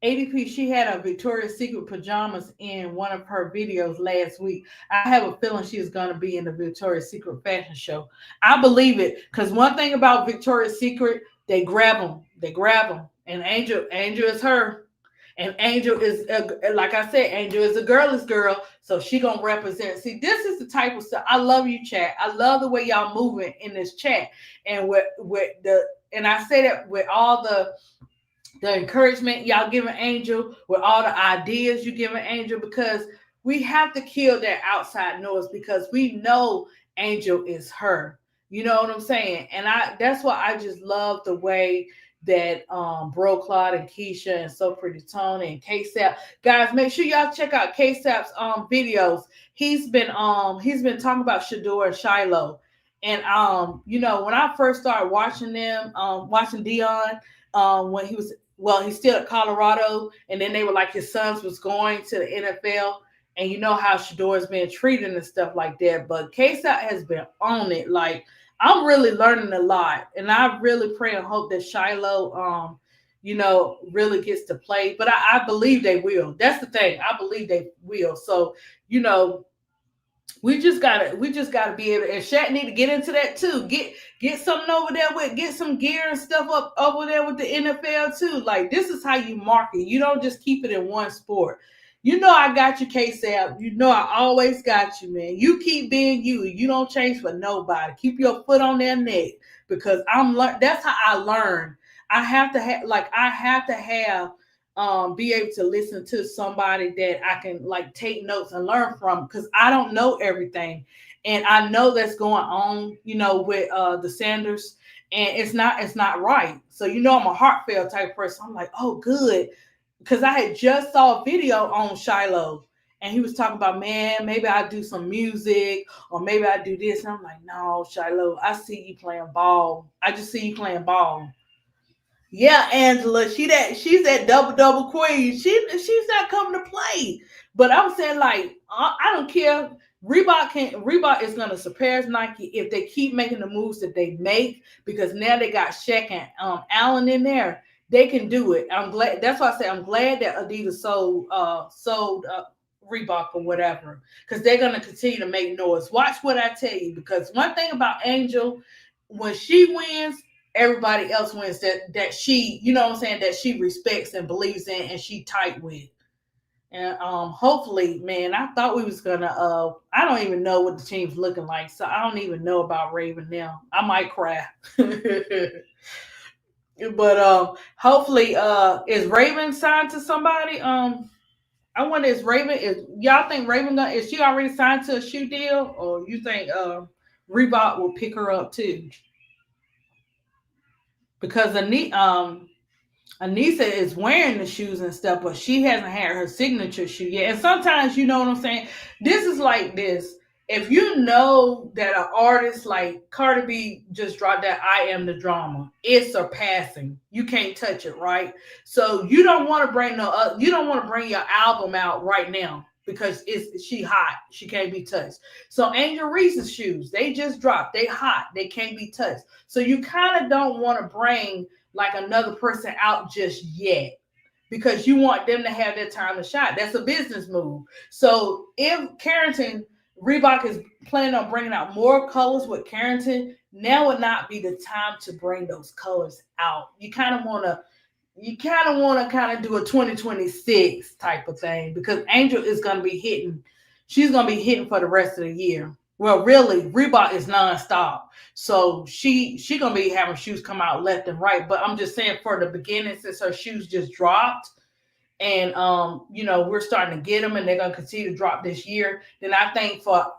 ADP, she had a Victoria's Secret pajamas in one of her videos last week. I have a feeling she is going to be in the Victoria's Secret fashion show. I believe it because one thing about Victoria's Secret, they grab them. They grab them. And Angel is her. And Angel is, like I said, Angel is a girl's girl. So she going to represent. See, this is the type of stuff. I love you, chat. I love the way y'all moving in this chat. And and I say that with all the encouragement y'all giving Angel, with all the ideas you giving Angel, because we have to kill that outside noise because we know Angel is her. You know what I'm saying? And that's why I just love the way that Bro Claude and Keisha and So Pretty Tony and K-Sap. Guys, make sure y'all check out K-Sap's videos. He's been talking about Shador and Shiloh. And when I first started watching them, watching Dion, when he was, well, he's still at Colorado, and then they were like his sons was going to the NFL, and you know how Shador's been treated and stuff like that. But KSAT has been on it. Like, I'm really learning a lot, and I really pray and hope that Shiloh, really gets to play. But I believe they will. That's the thing. I believe they will. So, you know, we just gotta be able, and Shaq need to get into that too. Get something over there get some gear and stuff up over there with the NFL too. Like, this is how you market. You don't just keep it in one sport. You know I got you, K-Sap. You know I always got you, man. You keep being you. You don't change for nobody. Keep your foot on their neck because that's how I learn. I have to have be able to listen to somebody that I can like take notes and learn from because I don't know everything. And I know that's going on, with the Sanders, and it's not right. So I'm a heartfelt type person. I'm like, oh, good, because I had just saw a video on Shiloh, and he was talking about, man, maybe I do some music or maybe I do this. And I'm like, no, Shiloh, I see you playing ball. I just see you playing ball. Yeah, Angela, she's that double queen. She's not coming to play. But I'm saying, like, I don't care. Reebok is gonna surpass Nike if they keep making the moves that they make, because now they got Shaq and Allen in there. They can do it. I'm glad. That's why I say I'm glad that Adidas sold Reebok or whatever, because they're gonna continue to make noise. Watch what I tell you, because one thing about Angel, when she wins, everybody else wins that she, what I'm saying, that she respects and believes in and she tight with. And hopefully, man, I thought we was gonna I don't even know what the team's looking like, so I don't even know about Raven now. I might cry. But hopefully, is Raven signed to somebody? I wonder, is y'all think Raven is she already signed to a shoe deal, or you think Reebok will pick her up too? because Anissa is wearing the shoes and stuff, but she hasn't had her signature shoe yet. And sometimes, you know what I'm saying? This is like this. If you know that an artist like Cardi B just dropped that I Am the Drama, it's surpassing. You can't touch it, right? So you don't want to bring you don't want to bring your album out right now because she hot. She can't be touched. So Angel Reese's shoes, they just dropped. They hot. They can't be touched. So you kind of don't want to bring like another person out just yet because you want them to have their time to shine. That's a business move. So if Carrington Reebok is planning on bringing out more colors with Carrington, now would not be the time to bring those colors out. You kind of want to kind of do a 2026 type of thing because Angel is going to be hitting. She's going to be hitting for the rest of the year. Well, really, Reebok is nonstop, so she gonna be having shoes come out left and right. But I'm just saying for the beginning, since her shoes just dropped, and we're starting to get them, and they're gonna continue to drop this year. Then I think for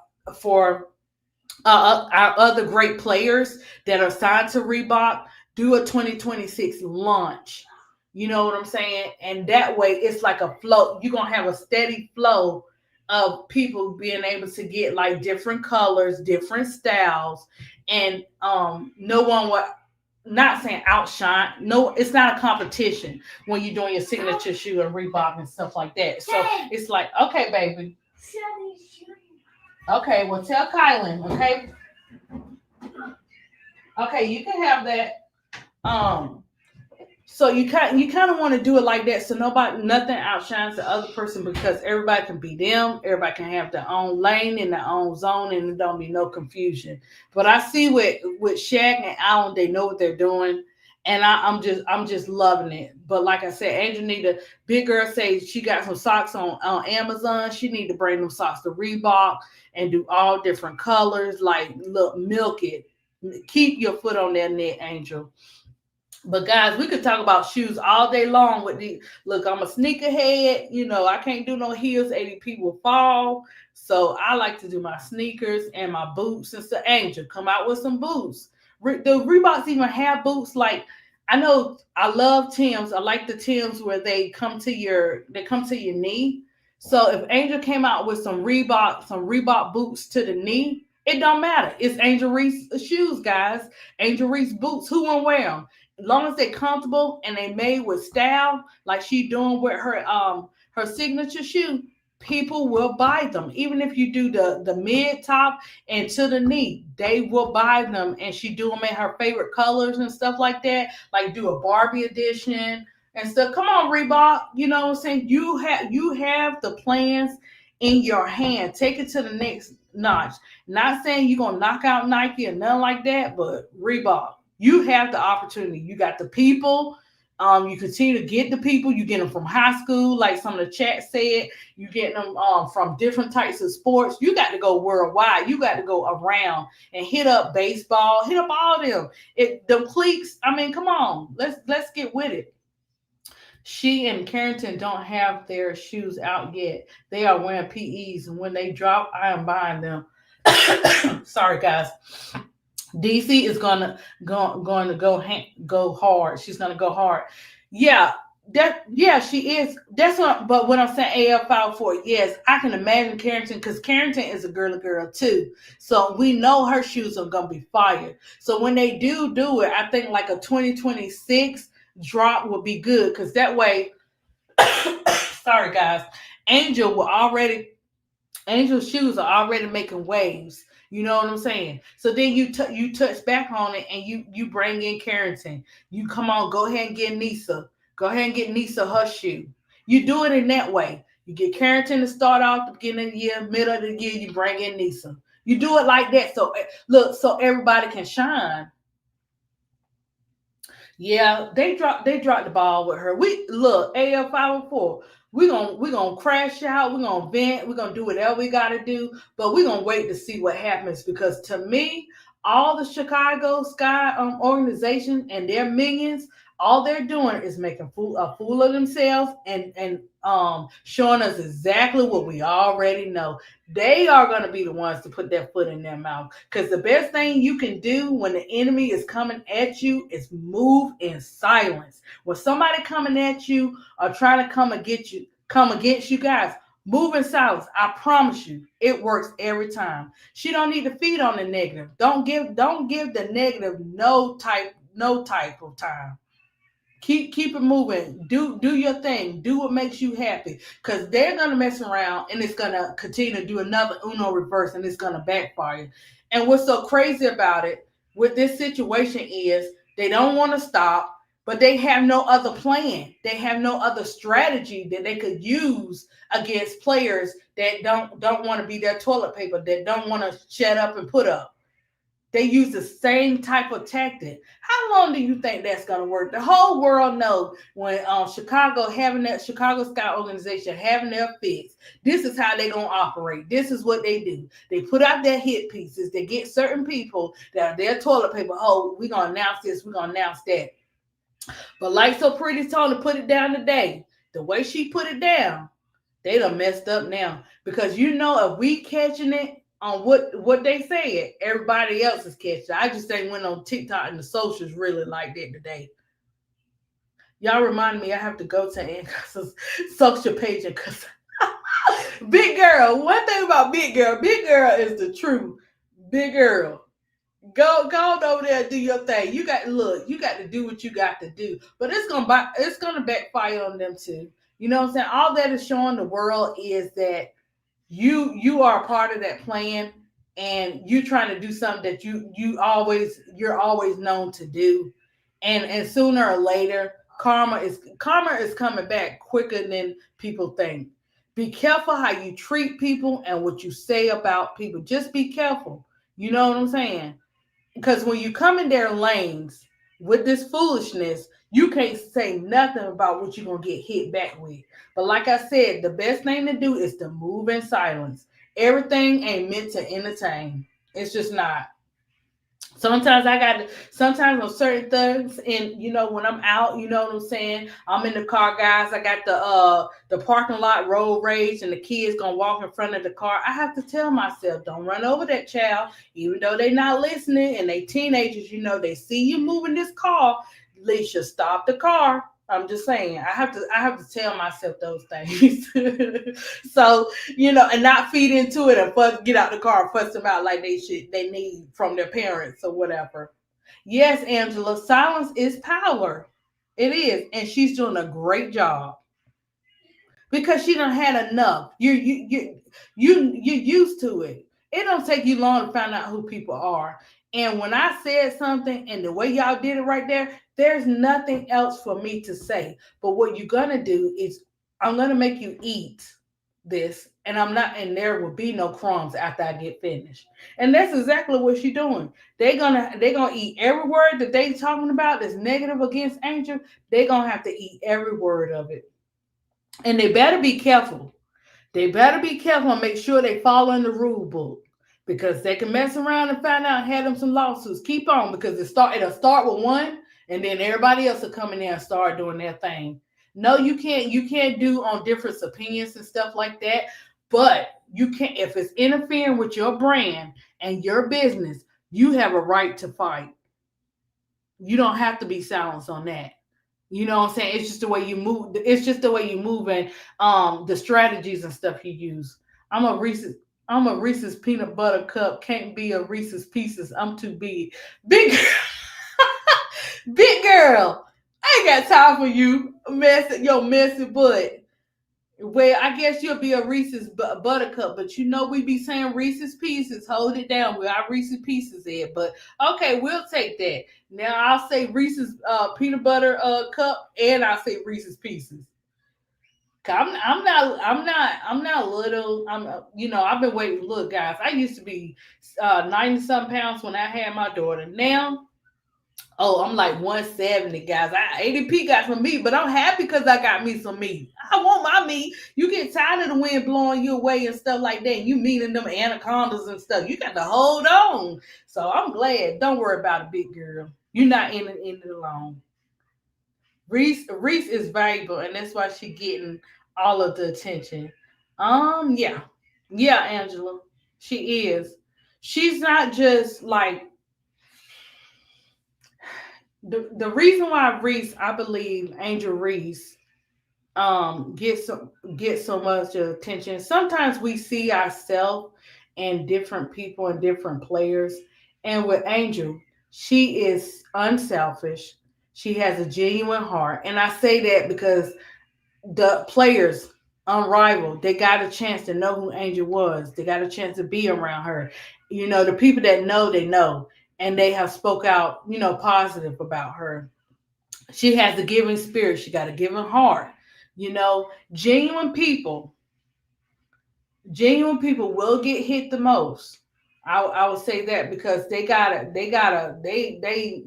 our other great players that are signed to Reebok, do a 2026 launch. You know what I'm saying? And that way, it's like a flow. You're gonna have a steady flow of people being able to get like different colors, different styles, and no one will. Not saying outshine. No, it's not a competition when you're doing your signature shoe and Reebok and stuff like that. So it's like, okay, baby. Okay, well tell Kylan, okay? Okay, you can have that. Um, so you kind of want to do it like that, so nothing outshines the other person because everybody can be them. Everybody can have their own lane and their own zone, and there don't be no confusion. But I see with Shaq and Allen, they know what they're doing, and I'm just loving it. But like I said, Angel need a big girl say she got some socks on Amazon. She need to bring them socks to Reebok and do all different colors. Like look, milk it. Keep your foot on that neck, Angel. But guys, we could talk about shoes all day long with the look, I'm a sneakerhead, I can't do no heels, ADP will fall. So I like to do my sneakers and my boots and stuff. Angel, come out with some boots. The Reeboks even have boots like I know I love Tim's. I like the Tim's where they come to your knee. So if Angel came out with some Reebok boots to the knee, it don't matter. It's Angel Reese shoes, guys. Angel Reese boots. Who won't wear them? As long as they're comfortable and they made with style, like she doing with her signature shoe, people will buy them. Even if you do the mid top and to the knee, they will buy them. And she do them in her favorite colors and stuff like that. Like do a Barbie edition and stuff. Come on, Reebok. You know what I'm saying? You have the plans in your hand. Take it to the next notch. Not saying you're gonna knock out Nike or nothing like that, but Reebok, you have the opportunity. You got the people. You continue to get the people. You get them from high school, like some of the chat said. You get them from different types of sports. You got to go worldwide. You got to go around and hit up baseball. Hit up all them. The cliques. I mean, come on. Let's get with it. She and Carrington don't have their shoes out yet. They are wearing PEs, and when they drop, I am buying them. Sorry, guys. DC is gonna go hard. She's gonna go hard. Yeah, she is. That's what. But when I'm saying AF 504, yes, I can imagine Carrington because Carrington is a girly girl too. So we know her shoes are gonna be fire. So when they do it, I think like a 2026 drop would be good because that way. Sorry, guys. Angel will already Angel's shoes are already making waves. You know what I'm saying? So then you touch back on it and you bring in Carrington. You come on, go ahead and get Nisa. Go ahead and get Nisa her shoe. You do it in that way. You get Carrington to start off the beginning of the year, middle of the year, you bring in Nisa. You do it like that. So look, so everybody can shine. Yeah, they dropped the ball with her. We look AF 504. We're gonna crash out. We're gonna vent. We're gonna do whatever we gotta do. But we're gonna wait to see what happens because to me, all the Chicago Sky organization and their minions All they're doing is making a fool of themselves and showing us exactly what we already know. They are going to be the ones to put their foot in their mouth. Because the best thing you can do when the enemy is coming at you is move in silence. When somebody coming at you or trying to come against you guys, move in silence. I promise you, it works every time. She don't need to feed on the negative. Don't give the negative no type of time. Keep it moving. Do your thing. Do what makes you happy. Cause they're gonna mess around and it's gonna continue to do another Uno reverse and it's gonna backfire. And what's so crazy about it with this situation is they don't want to stop, but they have no other plan. They have no other strategy that they could use against players that don't want to be their toilet paper, that don't want to shut up and put up. They use the same type of tactic. How long do you think that's going to work? The whole world knows when Chicago Sky organization having their fix. This is how they gonna operate. This is what they do. They put out their hit pieces. They get certain people that are their toilet paper. Oh, we're gonna announce this. We're gonna announce that. But like so pretty told to put it down today. The way she put it down, they done messed up now. Because if we catching it on what they said, everybody else is catching it. I just ain't went on TikTok and the socials really like that today. Y'all remind me I have to go to Anchor's social page because Big Girl. One thing about Big Girl is the truth. Big Girl. Go on over there and do your thing. You got to do what you got to do. But it's gonna backfire on them too. You know what I'm saying? All that is showing the world is that you are a part of that plan and you trying to do something that you're always known to do. And sooner or later, karma is coming back quicker than people think. Be careful how you treat people and what you say about people. Just be careful. You know what I'm saying? Because when you come in their lanes with this foolishness, you can't say nothing about what you're gonna get hit back with. But like I said, the best thing to do is to move in silence. Everything ain't meant to entertain. It's just not. Sometimes on certain things, and when I'm out, you know what I'm saying, I'm in the car, guys. I got the parking lot road rage and the kids gonna walk in front of the car. I have to tell myself, don't run over that child, even though they not listening and they teenagers, they see you moving this car. Leisha, stop the car. I'm just saying, I have to tell myself those things. So, and not feed into it and get out the car and fuss them out like they need from their parents or whatever. Yes, Angela, silence is power. It is, and she's doing a great job because she done had enough. You used to it. It don't take you long to find out who people are. And when I said something and the way y'all did it right there, there's nothing else for me to say. But what you're gonna do is I'm gonna make you eat this, and I'm not, and there will be no crumbs after I get finished. And that's exactly what she's doing. They're gonna eat every word that they talking about that's negative against Angel. They're gonna have to eat every word of it. And they better be careful. They better be careful and make sure they follow in the rule book because they can mess around and find out and have them some lawsuits. Keep on because it'll start with one and then everybody else will come in there and start doing their thing. No, you can't do on different opinions and stuff like that. But you can if it's interfering with your brand and your business, you have a right to fight. You don't have to be silenced on that. You know what I'm saying? It's just the way you move. It's just the way you move and the strategies and stuff you use. I'm a Reese's. I'm a Reese's peanut butter cup. Can't be a Reese's pieces. I'm too big. Big big girl. I ain't got time for you messy butt. Well, I guess you'll be a Reese's buttercup, but we be saying Reese's Pieces. Hold it down. Where our Reese's Pieces at? But okay, we'll take that. Now I'll say Reese's peanut butter cup, and I'll say Reese's Pieces. I'm not little. I've been waiting. Look, guys, I used to be 90 some pounds when I had my daughter. Now oh, I'm like 170, guys. ADP got some meat, but I'm happy because I got me some meat. I want my meat. You get tired of the wind blowing you away and stuff like that. You meeting them anacondas and stuff. You got to hold on. So I'm glad. Don't worry about it, big girl. You're not in it alone. Reese is valuable, and that's why she getting all of the attention. Yeah, yeah, Angela, she is. She's not just like the reason why Reese, I believe Angel Reese, get so much attention. Sometimes we see ourselves in different people and different players. And with Angel, she is unselfish. She has a genuine heart. And I say that because the players unrivaled, they got a chance to know who Angel was. They got a chance to be around her. You know, the people that know, they know. And they have spoke out, positive about her. She has a giving spirit. She got a giving heart. Genuine people, genuine people will get hit the most. I would say that because they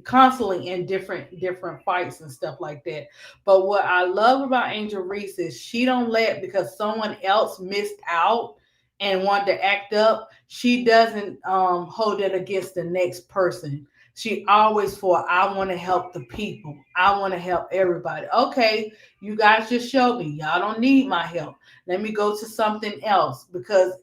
constantly in different fights and stuff like that. But what I love about Angel Reese is she don't let because someone else missed out and wanted to act up. She doesn't hold it against the next person. She always for I want to help the people. I want to help everybody. Okay, you guys just showed me y'all don't need my help. Let me go to something else because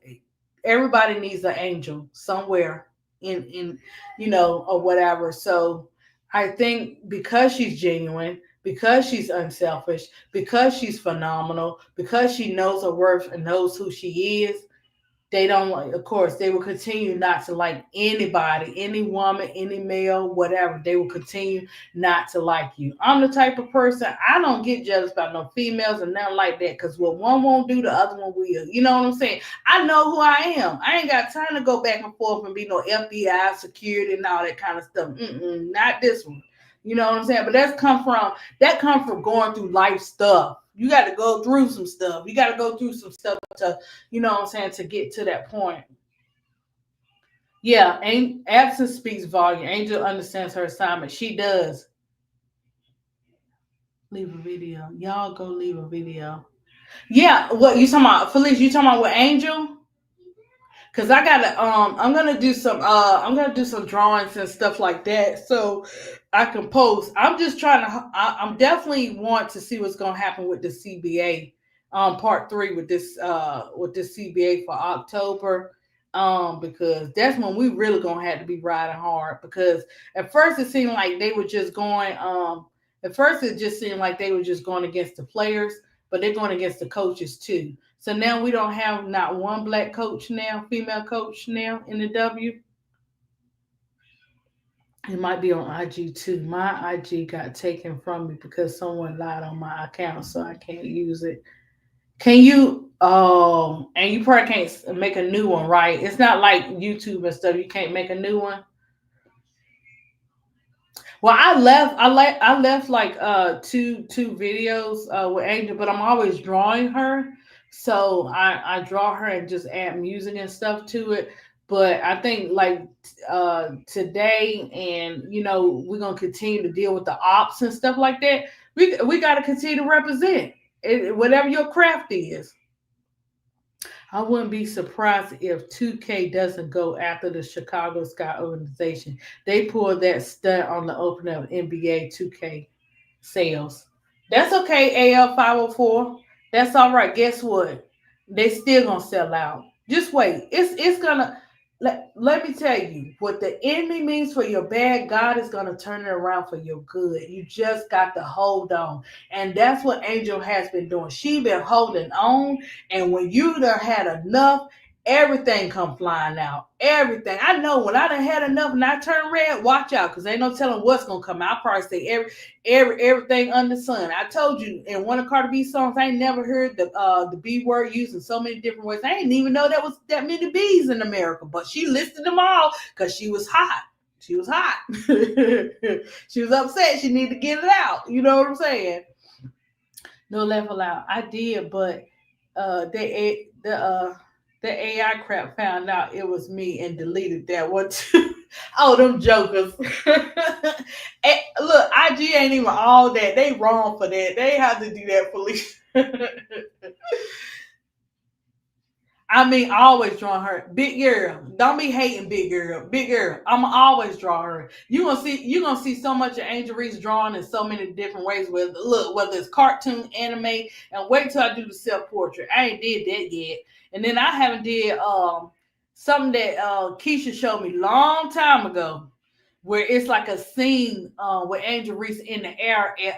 everybody needs an angel somewhere in or whatever. So I think because she's genuine, because she's unselfish, because she's phenomenal, because she knows her worth and knows who she is, they don't like, of course, they will continue not to like anybody, any woman, any male, whatever. They will continue not to like you. I'm the type of person, I don't get jealous about no females or nothing like that because what one won't do, the other one will. You know what I'm saying? I know who I am. I ain't got time to go back and forth and be no FBI security and all that kind of stuff. Not this one. You know what I'm saying? But that come from going through life stuff. You got to go through some stuff. You got to go through some stuff to, you know what I'm saying, to get to that point. Yeah, absence speaks volume. Angel understands her assignment. She does. Leave a video. Y'all go leave a video. Yeah, what you talking about, Felice? You talking about with Angel? Cause I gotta I'm gonna do some drawings and stuff like that so I can post. I'm just trying to I'm definitely want to see what's gonna happen with the CBA part three with this CBA for October. Because that's when we really gonna have to be riding hard because at first it seemed like they were just going at first it just seemed like they were just going against the players, but they're going against the coaches too. So now we don't have not one black coach now, female coach now in the W. It might be on IG too. My IG got taken from me because someone lied on my account, so I can't use it. Can you? Oh, and you probably can't make a new one, right? It's not like YouTube and stuff. You can't make a new one. Well, I left like two videos with Angel, but I'm always drawing her. So I draw her and just add music and stuff to it. But I think like today and we're gonna continue to deal with the ops and stuff like that. We gotta continue to represent whatever your craft is. I wouldn't be surprised if 2K doesn't go after the Chicago Sky organization. They pulled that stunt on the opening of NBA 2K sales. That's okay, AL 504. That's all right. Guess what? They still gonna sell out. Just wait. It's gonna let me tell you what the enemy means for your bad, God is gonna turn it around for your good. You just got to hold on. And that's what Angel has been doing. She been holding on. And when you done had enough, everything come flying out. Everything. I know when I done had enough and I turn red, watch out, because ain't no telling what's gonna come out. I probably say everything under the sun. I told you in one of Cardi B's songs, I ain't never heard the B word used in so many different ways. I didn't even know there was that many bees in America, but she listed them all because she was hot. She was hot. She was upset. She needed to get it out. You know what I'm saying? No level out. I did, but the AI crap found out it was me and deleted that one too. Oh, them jokers. Look, IG ain't even all that. They wrong for that. They have to do that, police. I mean, always drawing her. Big girl. Don't be hating big girl. Big girl. I'ma always draw her. You gonna see so much of Angel Reese drawing in so many different ways. With look, whether it's cartoon, anime, and wait till I do the self portrait. I ain't did that yet. And then I haven't did something that Keisha showed me long time ago, where it's like a scene with Angel Reese in the air at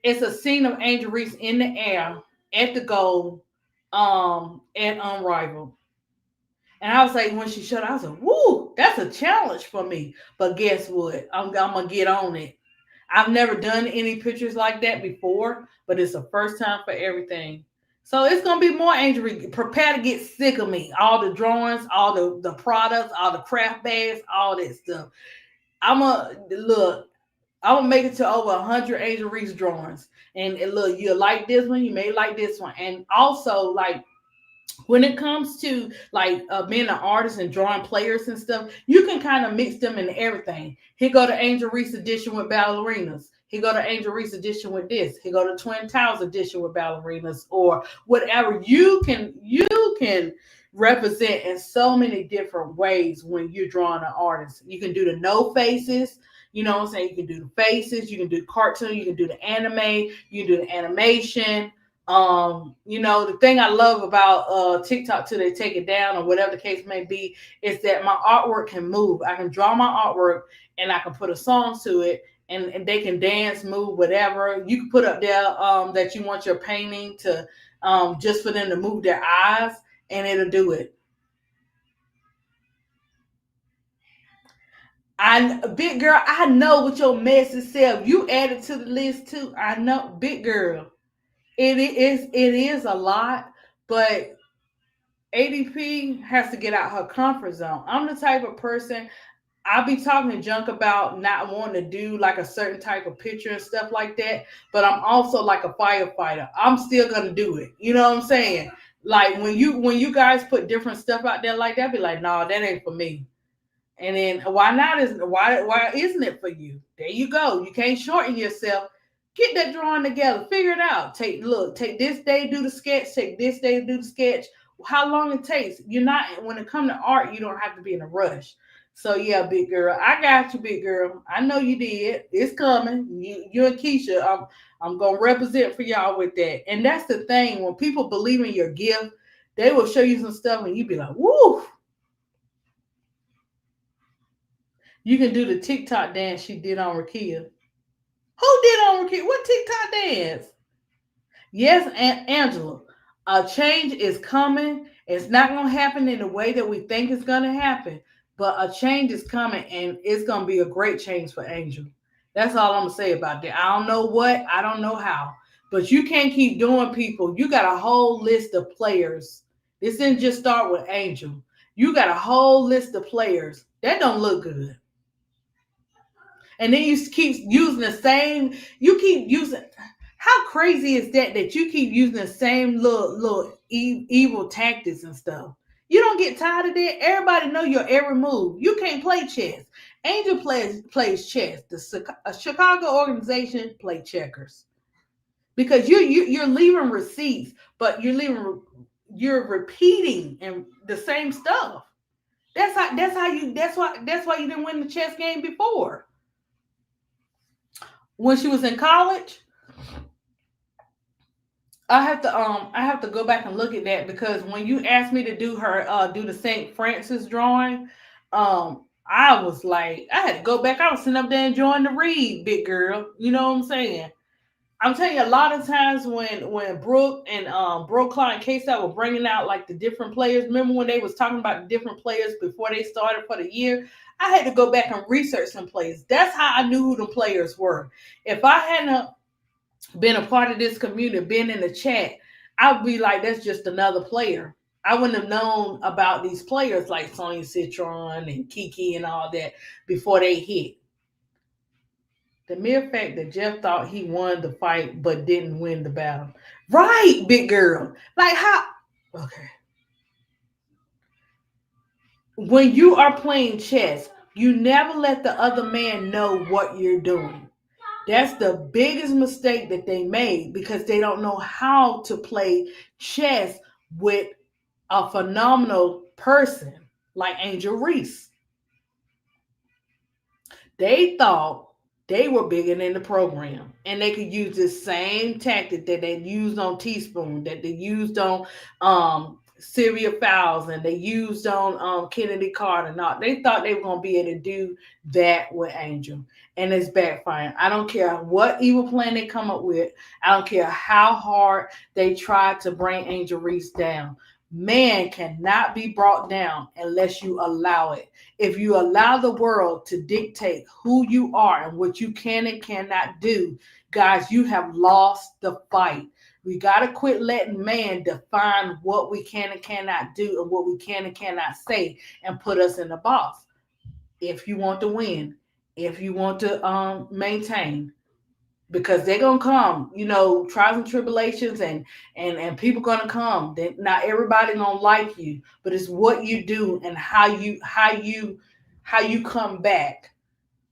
it's a scene of Angel Reese in the air at the goal at Unrivaled. And I was like, when she showed, I was like, woo, that's a challenge for me. But guess what? I'm gonna get on it. I've never done any pictures like that before, but it's the first time for everything. So it's gonna be more Angel Reese. Prepare to get sick of me. All the drawings, all the products, all the craft bags, all that stuff. I'm a look. I'm gonna make it to over 100 Angel Reese drawings. And look, you like this one, you may like this one. And also, like when it comes to like being an artist and drawing players and stuff, you can kind of mix them into everything. Here go the Angel Reese edition with ballerinas. Here go the Angel Reese edition with this. Here go the Twin Towers edition with ballerinas, or whatever. You can represent in so many different ways when you're drawing an artist. You can do the no faces. You know what I'm saying? You can do the faces. You can do the cartoon. You can do the anime. You can do the animation. The thing I love about TikTok till they take it down or whatever the case may be is that my artwork can move. I can draw my artwork and I can put a song to it, and they can dance, move, whatever. You can put up there that you want your painting to just for them to move their eyes, and it'll do it. Big girl, I know with your messy self, you added to the list too. I know, big girl. It is a lot, but ADP has to get out her comfort zone. I'm the type of person I'll be talking junk about not wanting to do like a certain type of picture and stuff like that, but I'm also like a firefighter. I'm still gonna do it. You know what I'm saying? Like when you guys put different stuff out there like that, be like, no, that ain't for me. And then why isn't it for you? There you go. You can't shorten yourself. Get that drawing together. Figure it out. Take this day, do the sketch. Take this day, do the sketch. How long it takes. You're not when it comes to art, you don't have to be in a rush. So yeah, big girl. I got you, big girl. I know you did. It's coming. You and Keisha, I'm gonna represent for y'all with that. And that's the thing. When people believe in your gift, they will show you some stuff and you be like, woo. You can do the TikTok dance she did on Rakia. Who did on Rakia? What TikTok dance? Yes, Angela. A change is coming. It's not going to happen in the way that we think it's going to happen, but a change is coming, and it's going to be a great change for Angel. That's all I'm going to say about that. I don't know what, I don't know how, but you can't keep doing people. You got a whole list of players. This didn't just start with Angel. You got a whole list of players. That don't look good. And then you keep using the same. You keep using. How crazy is that you keep using the same little evil tactics and stuff? You don't get tired of that. Everybody know your every move. You can't play chess. Angel plays chess. The Chicago organization play checkers because you're leaving receipts, but you're repeating and the same stuff. That's why you didn't win the chess game before. When she was in college, I have to go back and look at that because when you asked me to do the St. Francis drawing, I was like, I had to go back. I was sitting up there enjoying the read, big girl. You know what I'm saying? I'm telling you, a lot of times when Brooke and Brooklyn and K-Side were bringing out like the different players. Remember when they was talking about the different players before they started for the year? I had to go back and research some players. That's how I knew who the players were. If I hadn't been a part of this community, been in the chat, I'd be like, that's just another player. I wouldn't have known about these players like Sonya Citron and Kiki and all that before they hit. The mere fact that Jeff thought he won the fight but didn't win the battle. Right, big girl. Like how? Okay. When you are playing chess, you never let the other man know what you're doing. That's the biggest mistake that they made because they don't know how to play chess with a phenomenal person like Angel Reese. They thought they were bigger than the program, and they could use the same tactic that they used on Teaspoon, that they used on Sylvia Fowles, and they used on Kennedy Carter. Not they thought they were gonna be able to do that with Angel, and it's backfiring. I don't care what evil plan they come up with. I don't care how hard they try to bring Angel Reese down. Man cannot be brought down unless you allow it. If you allow the world to dictate who you are and what you can and cannot do, guys, you have lost the fight. We got to quit letting man define what we can and cannot do and what we can and cannot say and put us in a box. If you want to win, if you want to maintain, because they're gonna come, trials and tribulations, and people gonna come. Not everybody gonna like you, but it's what you do and how you come back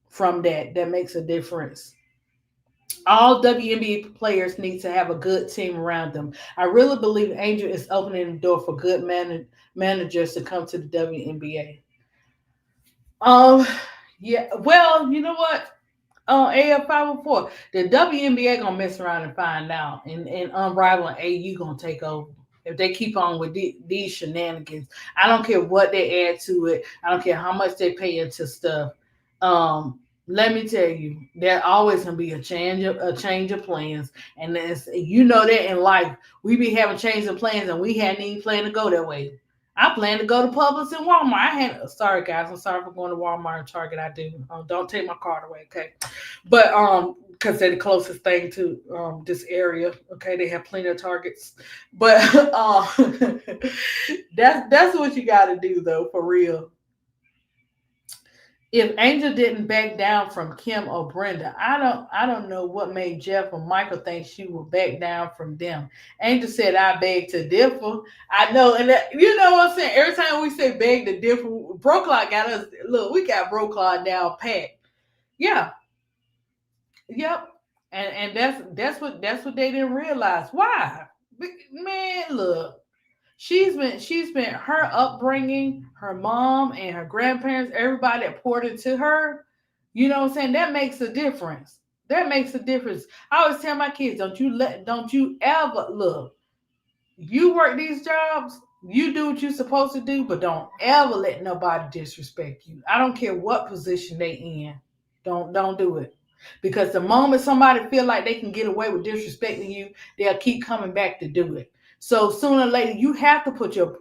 from that makes a difference. All WNBA players need to have a good team around them. I really believe Angel is opening the door for good managers to come to the WNBA. Um, yeah. Well, you know what? AF 504. The WNBA gonna mess around and find out, and unrivaled AU gonna take over if they keep on with these shenanigans. I don't care what they add to it. I don't care how much they pay into stuff. Let me tell you, there always gonna be a change of plans, and that in life we be having change of plans, and we hadn't even planned to go that way. I plan to go to Publix and Walmart. Sorry guys, I'm sorry for going to Walmart and Target. I do. Don't take my card away, okay? But because they're the closest thing to this area. Okay, they have plenty of Targets. But that's what you got to do though, for real. If Angel didn't back down from Kim or Brenda, I don't know what made Jeff or Michael think she would back down from them. Angel said, "I beg to differ." I know, and you know what I'm saying. Every time we say beg to differ, Broclaw got us. Look, we got Broclaw down pat. Yeah, yep, and that's what they didn't realize. Why, man? Look, she's been her upbringing, her mom and her grandparents, everybody that poured into her. You know what I'm saying? That makes a difference. That makes a difference. I always tell my kids, don't you ever look. You work these jobs, you do what you're supposed to do, but don't ever let nobody disrespect you. I don't care what position they in. Don't do it. Because the moment somebody feel like they can get away with disrespecting you, they'll keep coming back to do it. So sooner or later, you have to put your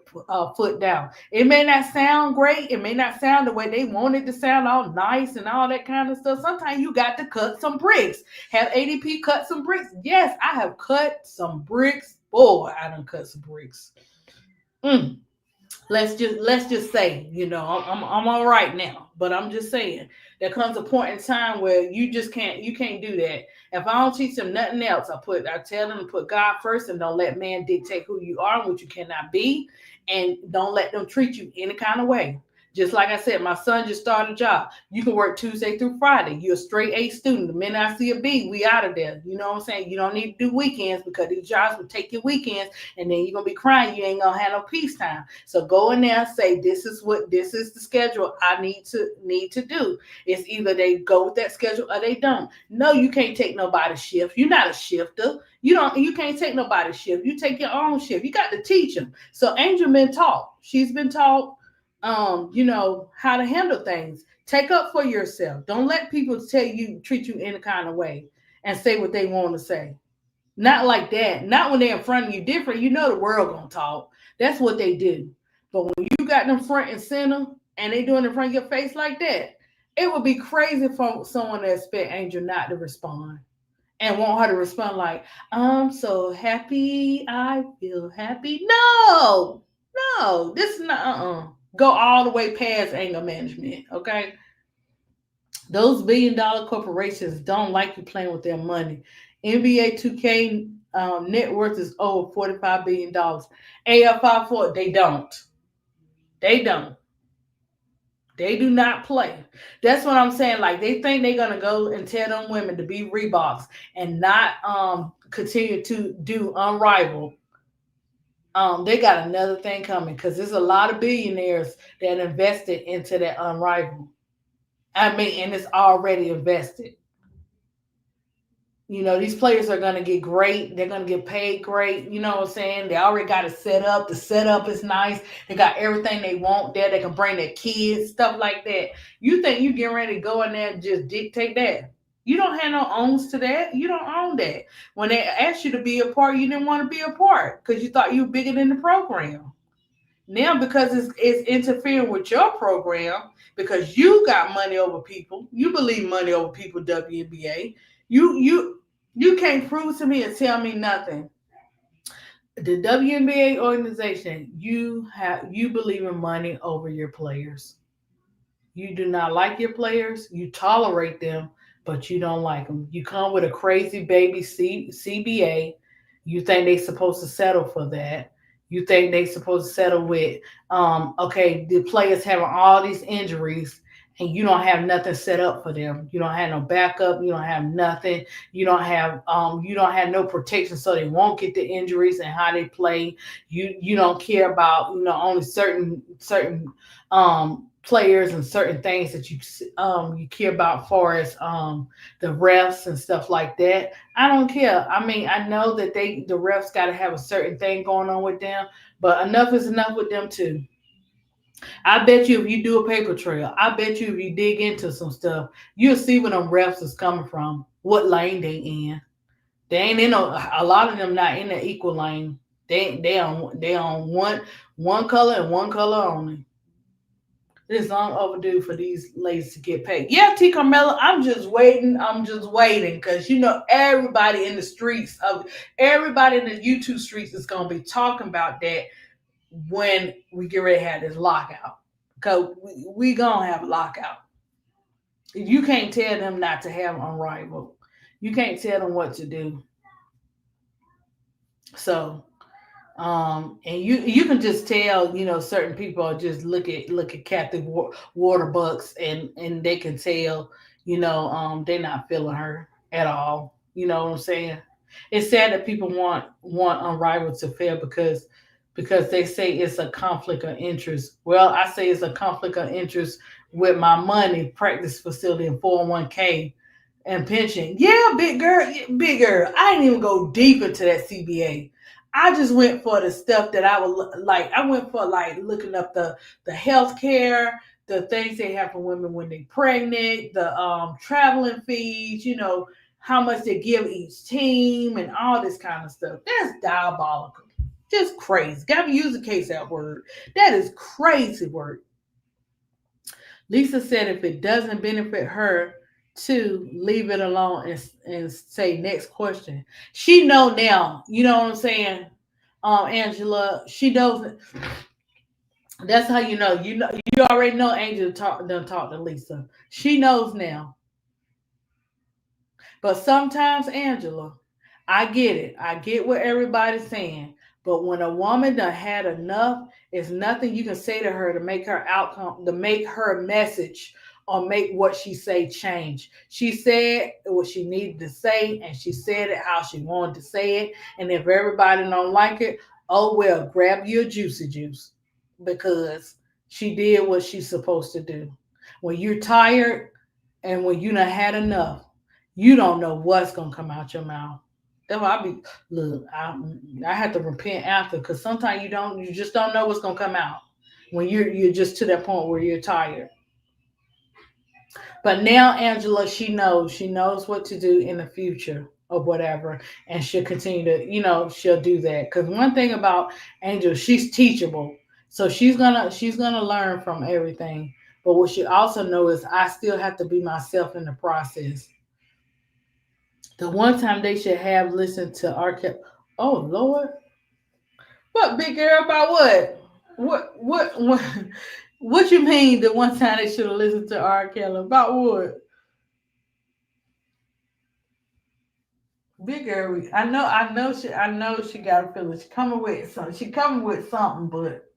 foot down. It may not sound great. It may not sound the way they want it to sound, all nice and all that kind of stuff. Sometimes you got to cut some bricks. Have ADP cut some bricks? Yes, I have cut some bricks. Boy, I done cut some bricks. Mm. Let's just say, I'm all right now, but I'm just saying there comes a point in time where you can't do that. If I don't teach them nothing else, I tell them to put God first and don't let man dictate who you are and what you cannot be, and don't let them treat you any kind of way. Just like I said, my son just started a job. You can work Tuesday through Friday. You're a straight A student. The minute I see a B, we out of there. You know what I'm saying? You don't need to do weekends because these jobs will take your weekends, and then you're gonna be crying. You ain't gonna have no peace time. So go in there and say, this is the schedule I need to do. It's either they go with that schedule or they don't. No, you can't take nobody's shift. You're not a shifter. You can't take nobody's shift. You take your own shift. You got to teach them. So Angel been taught. She's been taught how to handle things. Take up for yourself. Don't let people treat you any kind of way and say what they want to say. Not like that. Not when they're in front of you different. You know the world gonna talk. That's what they do. But when you got them front and center and they doing it in front of your face like that, it would be crazy for someone to expect Angel not to respond and want her to respond like, "I'm so happy, I feel happy." No, no, this is not. Go all the way past anger management. Okay, those billion-dollar corporations don't like you playing with their money. NBA 2K net worth is over $45 billion. AF54, they don't. They don't. They do not play. That's what I'm saying. Like they think they're gonna go and tell them women to be Reeboks and not continue to do unrivaled. They got another thing coming because there's a lot of billionaires that invested into that Unrivaled. I mean, and it's already invested. You know, these players are going to get great. They're going to get paid great. You know what I'm saying? They already got it set up. The setup is nice. They got everything they want there. They can bring their kids, stuff like that. You think you getting ready to go in there and just dictate that? You don't have no owns to that. You don't own that. When they asked you to be a part, you didn't want to be a part because you thought you were bigger than the program. Now, because it's interfering with your program, because you got money over people, you believe money over people, WNBA. You can't prove to me and tell me nothing. The WNBA organization, you believe in money over your players. You do not like your players. You tolerate them, but you don't like them. You come with a crazy baby CBA. You think they supposed to settle for that. You think they supposed to settle with, okay, the players having all these injuries and you don't have nothing set up for them. You don't have no backup. You don't have nothing. You don't have no protection so they won't get the injuries and how they play. You don't care about, only certain players and certain things that you care about, far as the refs and stuff like that. I don't care. I mean, I know that the refs got to have a certain thing going on with them, but enough is enough with them too. I bet you if you do a paper trail, I bet you if you dig into some stuff, you'll see where them refs is coming from, what lane they in. They ain't in a lot of them not in the equal lane. They on one color and one color only. It's long overdue for these ladies to get paid. Yeah, T. Carmella, I'm just waiting. I'm just waiting because everybody in the streets of everybody in the YouTube streets is gonna be talking about that when we get ready to have this lockout. Because we gonna have a lockout. You can't tell them not to have Unrivaled. You can't tell them what to do. So and you can just tell, certain people are just look at captive water bucks, and they can tell, they're not feeling her at all. You know what I'm saying? It's sad that people want Unrivaled to fail because they say it's a conflict of interest. Well, I say it's a conflict of interest with my money, practice facility, and 401k and pension. Yeah, big girl, yeah, big girl. I didn't even go deep into that CBA. I just went for the stuff that I would like. I went for like looking up the health care, the things they have for women when they're pregnant, the traveling fees, how much they give each team, and all this kind of stuff. That's diabolical. Just crazy. Got to use the case out word. That is crazy work. Lisa said if it doesn't benefit her, to leave it alone and say next question. She know now. You know what I'm saying? Angela, she knows. That's how you know. You already know Angela done talk to Lisa. She knows now. But sometimes, Angela, I get it. I get what everybody's saying. But when a woman done had enough, it's nothing you can say to her to make her outcome, to make her message or make what she say change. She said what she needed to say, and she said it how she wanted to say it. And if everybody don't like it, oh well, grab your juicy juice because she did what she's supposed to do. When you're tired and when you done had enough, you don't know what's gonna come out your mouth. That's why I be look. I have to repent after because sometimes you just don't know what's gonna come out when you're just to that point where you're tired. But now Angela, she knows what to do in the future or whatever, and she'll continue to she'll do that. Because one thing about Angel, she's teachable, so she's gonna learn from everything. But what she also knows is I still have to be myself in the process. The one time they should have listened to Oh Lord, what big girl about what? What? What you mean? The one time they should have listened to R. Kelly about what? Big girl, I know she got a feeling. She coming with something. She coming with something, but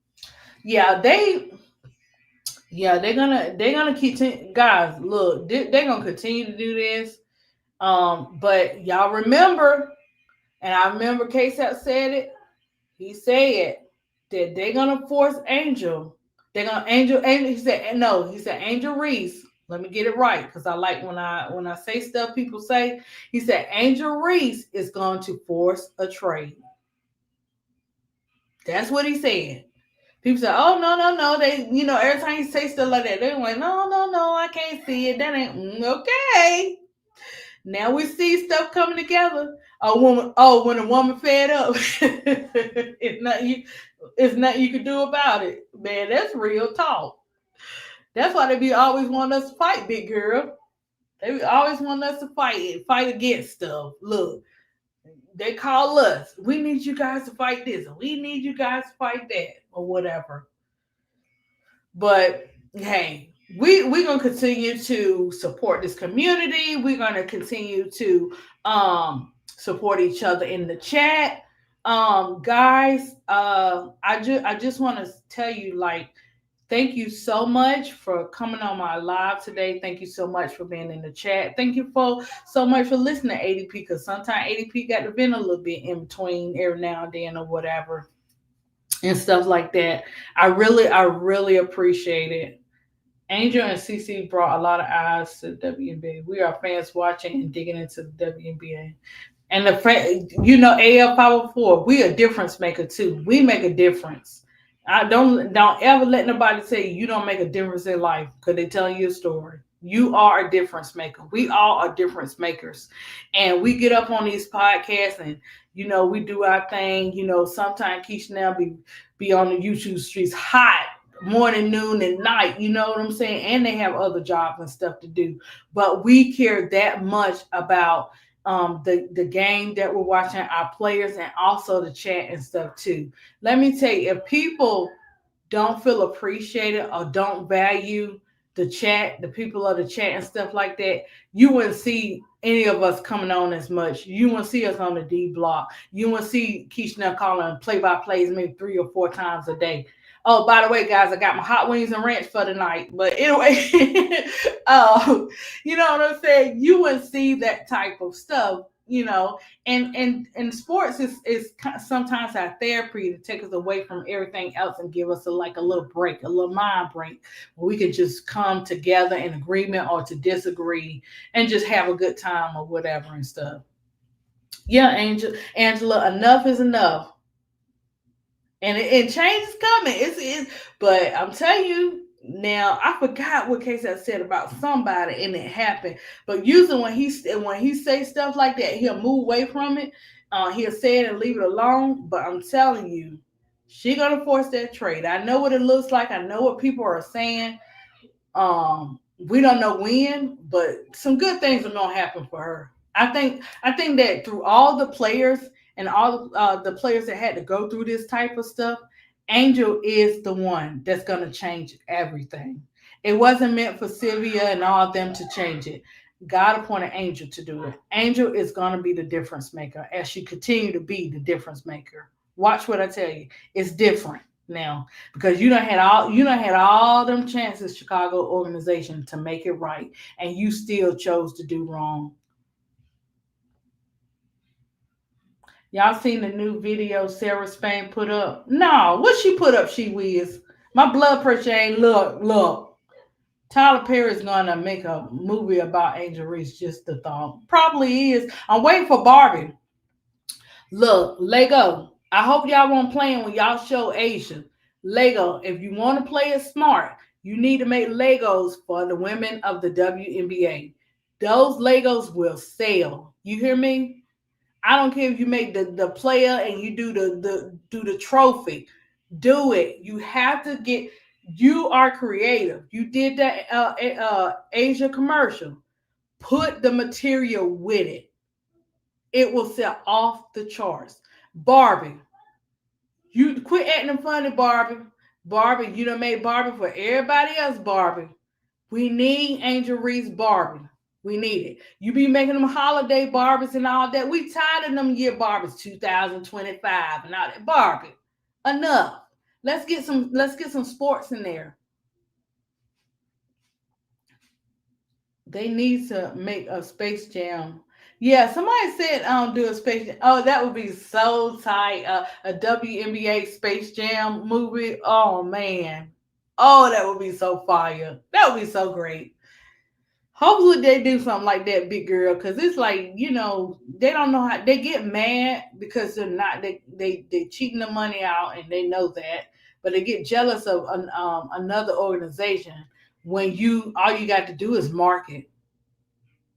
yeah, they're gonna keep guys. Look, they're gonna continue to do this. But y'all remember, and I remember K said it. He said that they're gonna force Angel. They're gonna Angel. He said no. He said Angel Reese. Let me get it right because I like when I say stuff people say. He said Angel Reese is going to force a trade. That's what he said. People say, "Oh no." They every time you say stuff like that, they're like, "No, I can't see it. That ain't okay." Now we see stuff coming together. A woman, oh, when a woman fed up, it's nothing you can do about it. Man, that's real talk. That's why they be always wanting us to fight, big girl. They be always want us to fight against stuff. Look, they call us. We need you guys to fight this. We need you guys to fight that, or whatever. But hey, we're gonna continue to support this community. We're gonna continue to support each other in the chat. Guys, I just want to tell you, like, thank you so much for coming on my live today. Thank you so much for being in the chat. Thank you for so much for listening to ADP, because sometimes ADP got to vent a little bit in between every now and then or whatever and stuff like that. I really appreciate it. Angel and CC brought a lot of eyes to the WNBA. We are fans watching and digging into the WNBA. And AL Power Four, we a difference maker too. We make a difference. I don't ever let nobody say you don't make a difference in life because they telling you a story. You are a difference maker. We all are difference makers, and we get up on these podcasts and we do our thing. Sometimes Keisha now be on the YouTube streets hot morning, noon, and night. You know what I'm saying? And they have other jobs and stuff to do, but we care that much about the game that we're watching, our players, and also the chat and stuff too. Let me tell you, if people don't feel appreciated or don't value the chat, the people of the chat and stuff like that, you wouldn't see any of us coming on as much. You wouldn't see us on the D block. You wouldn't see Keisha calling play by plays maybe 3 or 4 times a day. Oh, by the way, guys, I got my hot wings and ranch for tonight. But anyway, you know what I'm saying? You wouldn't see that type of stuff, and sports is sometimes our therapy to take us away from everything else and give us like a little break, a little mind break, where we can just come together in agreement or to disagree and just have a good time or whatever and stuff. Yeah, Angela, enough is enough. And change is coming. But I'm telling you now. I forgot what case I said about somebody, and it happened. But usually when he say stuff like that, he'll move away from it. He'll say it and leave it alone. But I'm telling you, she gonna force that trade. I know what it looks like. I know what people are saying. We don't know when, but some good things are gonna happen for her. I think that through all the players and all the players that had to go through this type of stuff, Angel is the one that's gonna change everything. It wasn't meant for Sylvia and all of them to change it. God appointed Angel to do it. Angel is gonna be the difference maker as she continue to be the difference maker. Watch what I tell you. It's different now because you don't had all them chances, Chicago organization, to make it right, and you still chose to do wrong. Y'all seen the new video Sarah Spain put up? No, what she put up? She whiz. My blood pressure ain't look. Tyler Perry's gonna make a movie about Angel Reese. Just the thought, probably is. I'm waiting for Barbie. Look, Lego. I hope y'all won't play when y'all show Asia. Lego, if you want to play it smart, you need to make Legos for the women of the WNBA. Those Legos will sell. You hear me? I don't care if you make the player and you do the trophy. Do it. You have to get. You are creative. You did that Asia commercial. Put the material with it. It will sell off the charts. Barbie, you quit acting funny, Barbie. Barbie, you done made Barbie for everybody else, Barbie. We need Angel Reese Barbie. We need it. You be making them holiday Barbies and all that. We tired of them year Barbies, 2025 and all that. Barbie, enough. Let's get some sports in there. They need to make a Space Jam. Yeah, somebody said do a Space Jam. Oh, that would be so tight. A WNBA Space Jam movie. Oh man. Oh, that would be so fire. That would be so great. Hopefully they do something like that, big girl, because it's like, they don't know how they get mad because they're not they cheating the money out and they know that, but they get jealous of another organization when you all you got to do is market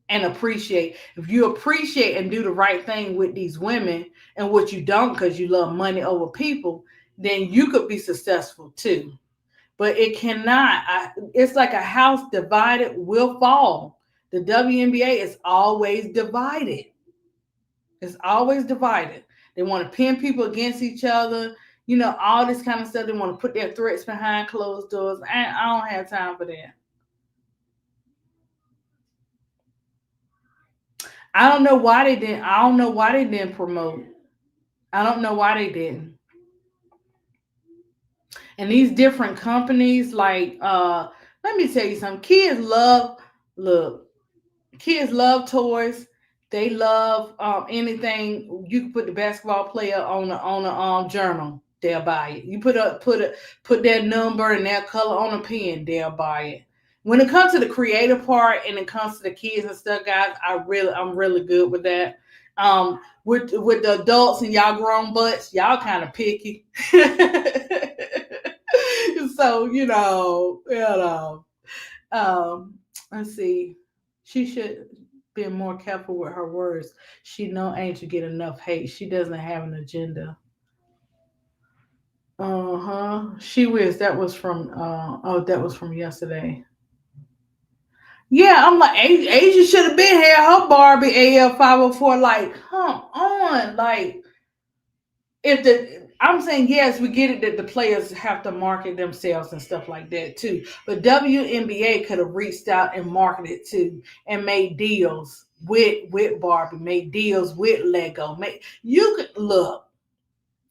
and appreciate. If you appreciate and do the right thing with these women, and what you don't because you love money over people, then you could be successful too. But it cannot. It's like a house divided will fall. The WNBA is always divided. It's always divided. They want to pin people against each other, all this kind of stuff. They want to put their threats behind closed doors. And I don't have time for that. I don't know why they didn't. I don't know why they didn't promote. I don't know why they didn't. And these different companies, like, let me tell you something. Look, kids love toys. They love anything. You can put the basketball player on a journal. They'll buy it. You put their number and their color on a pen. They'll buy it. When it comes to the creative part and it comes to the kids and stuff, guys, I'm really good with that. With the adults and y'all grown butts, y'all kind of picky. So let's see. She should be more careful with her words. She know Angel get enough hate. She doesn't have an agenda. Uh-huh. She wish that was from that was from yesterday. Yeah, I'm like Asia should have been here. Her Barbie AL 504. Like, come on. Like, if the I'm saying yes, we get it that the players have to market themselves and stuff like that too. But WNBA could have reached out and marketed too and made deals with Barbie, made deals with Lego. You could look,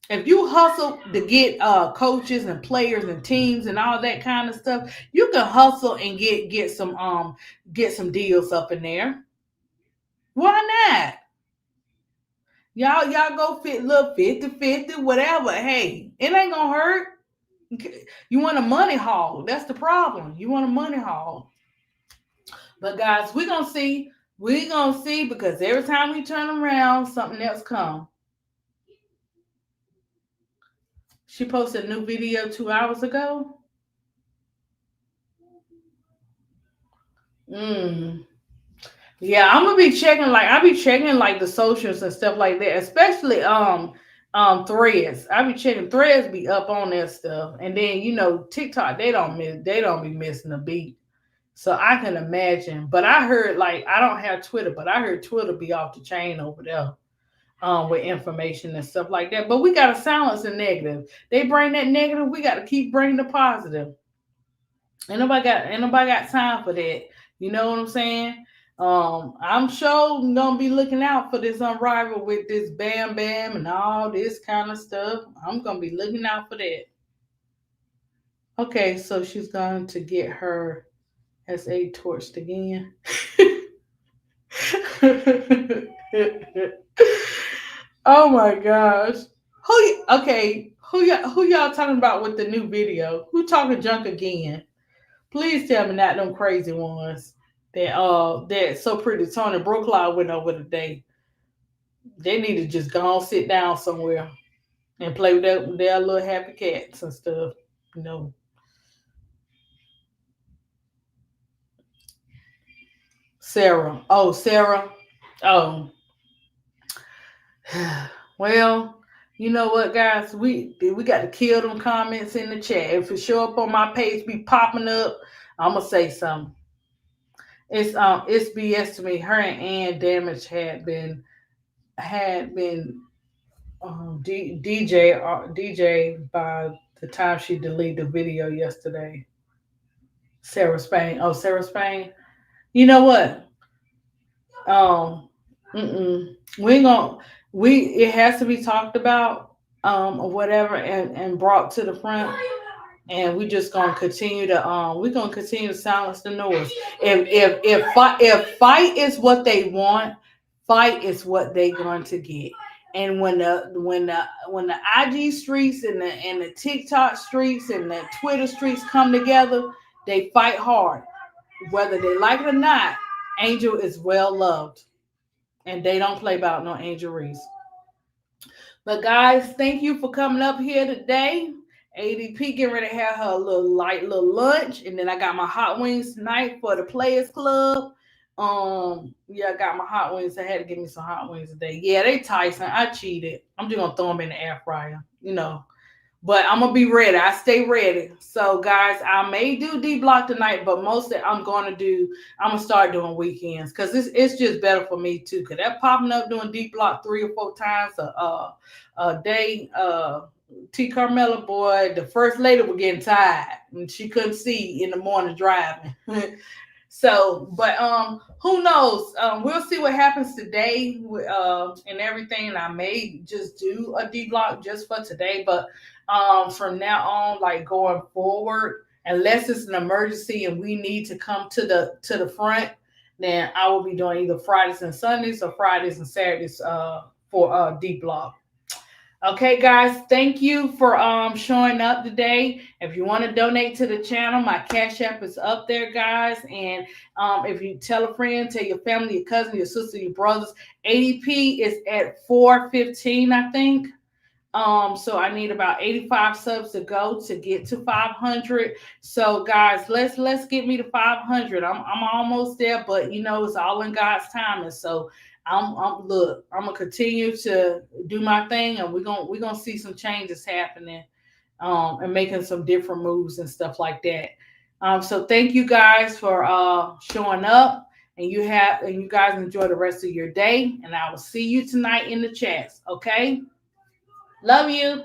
if you hustle to get coaches and players and teams and all that kind of stuff, you can hustle and get some deals up in there. Why not? Y'all go fit look 50-50, whatever. Hey, it ain't gonna hurt. You want a money haul. That's the problem. You want a money haul. But guys, we're gonna see. We're gonna see because every time we turn around, something else come. She posted a new video 2 hours ago. Mm. Yeah, I'm gonna be checking like I be checking like the socials and stuff like that, especially threads. I be checking threads be up on that stuff. And then TikTok, they don't be missing a beat. So I can imagine. But I heard like I don't have Twitter, but I heard Twitter be off the chain over there. With information and stuff like that. But we gotta silence the negative. They bring that negative, we gotta keep bringing the positive. Ain't nobody got time for that. You know what I'm saying? I'm sure gonna be looking out for this unrival with this Bam Bam and all this kind of stuff. I'm gonna be looking out for that. Okay, so she's going to get her SA torched again. Oh my gosh. Who y'all talking about with the new video? Who talking junk again? Please tell me not them crazy ones that so pretty Tony Brookline went over today. They need to just go on sit down somewhere and play with their little happy cats and stuff. No. Sarah. Oh, Sarah. Oh. Well, you know what, guys? We got to kill them comments in the chat. If it show up on my page, be popping up. I'm gonna say something. It's BS to me. Her and Ann Damage had been DJ by the time she deleted the video yesterday. Sarah Spain. Oh, Sarah Spain. You know what? Um, we ain't gonna we it has to be talked about or whatever and brought to the front, and we just gonna continue to we're gonna continue to silence the noise. If fight is what they want, fight is what they're going to get. And when the IG streets and the TikTok streets and the Twitter streets come together, they fight hard, whether they like it or not. Angel is well loved, and they don't play about no Angel Reese. But guys, thank you for coming up here today. ADP getting ready to have her little light little lunch, and then I got my hot wings tonight for the Players Club. Yeah, I got my hot wings. I had to give me some hot wings today. Yeah, they Tyson. I cheated. I'm just gonna throw them in the air fryer, But I'm gonna be ready. I stay ready. So guys, I may do D block tonight, but mostly I'm gonna start doing weekends because it's just better for me too. Cause that popping up doing D block 3 or 4 times a day. T Carmela boy, the first lady was getting tired and she couldn't see in the morning driving. So, but who knows? We'll see what happens today and everything. And I may just do a D block just for today, but from now on, like going forward, unless it's an emergency and we need to come to the front, then I will be doing either Fridays and Sundays or Fridays and Saturdays for D block. Okay, guys, thank you for showing up today. If you want to donate to the channel, my Cash App is up there, guys. And if you tell a friend, tell your family, your cousin, your sister, your brothers, ADP is at 415, I think. So I need about 85 subs to go to get to 500. So guys, let's get me to 500. I'm almost there, but it's all in God's timing. So I'm gonna continue to do my thing, and we're gonna see some changes happening, and making some different moves and stuff like that. So thank you guys for showing up, and you guys enjoy the rest of your day, and I will see you tonight in the chats. Okay, love you.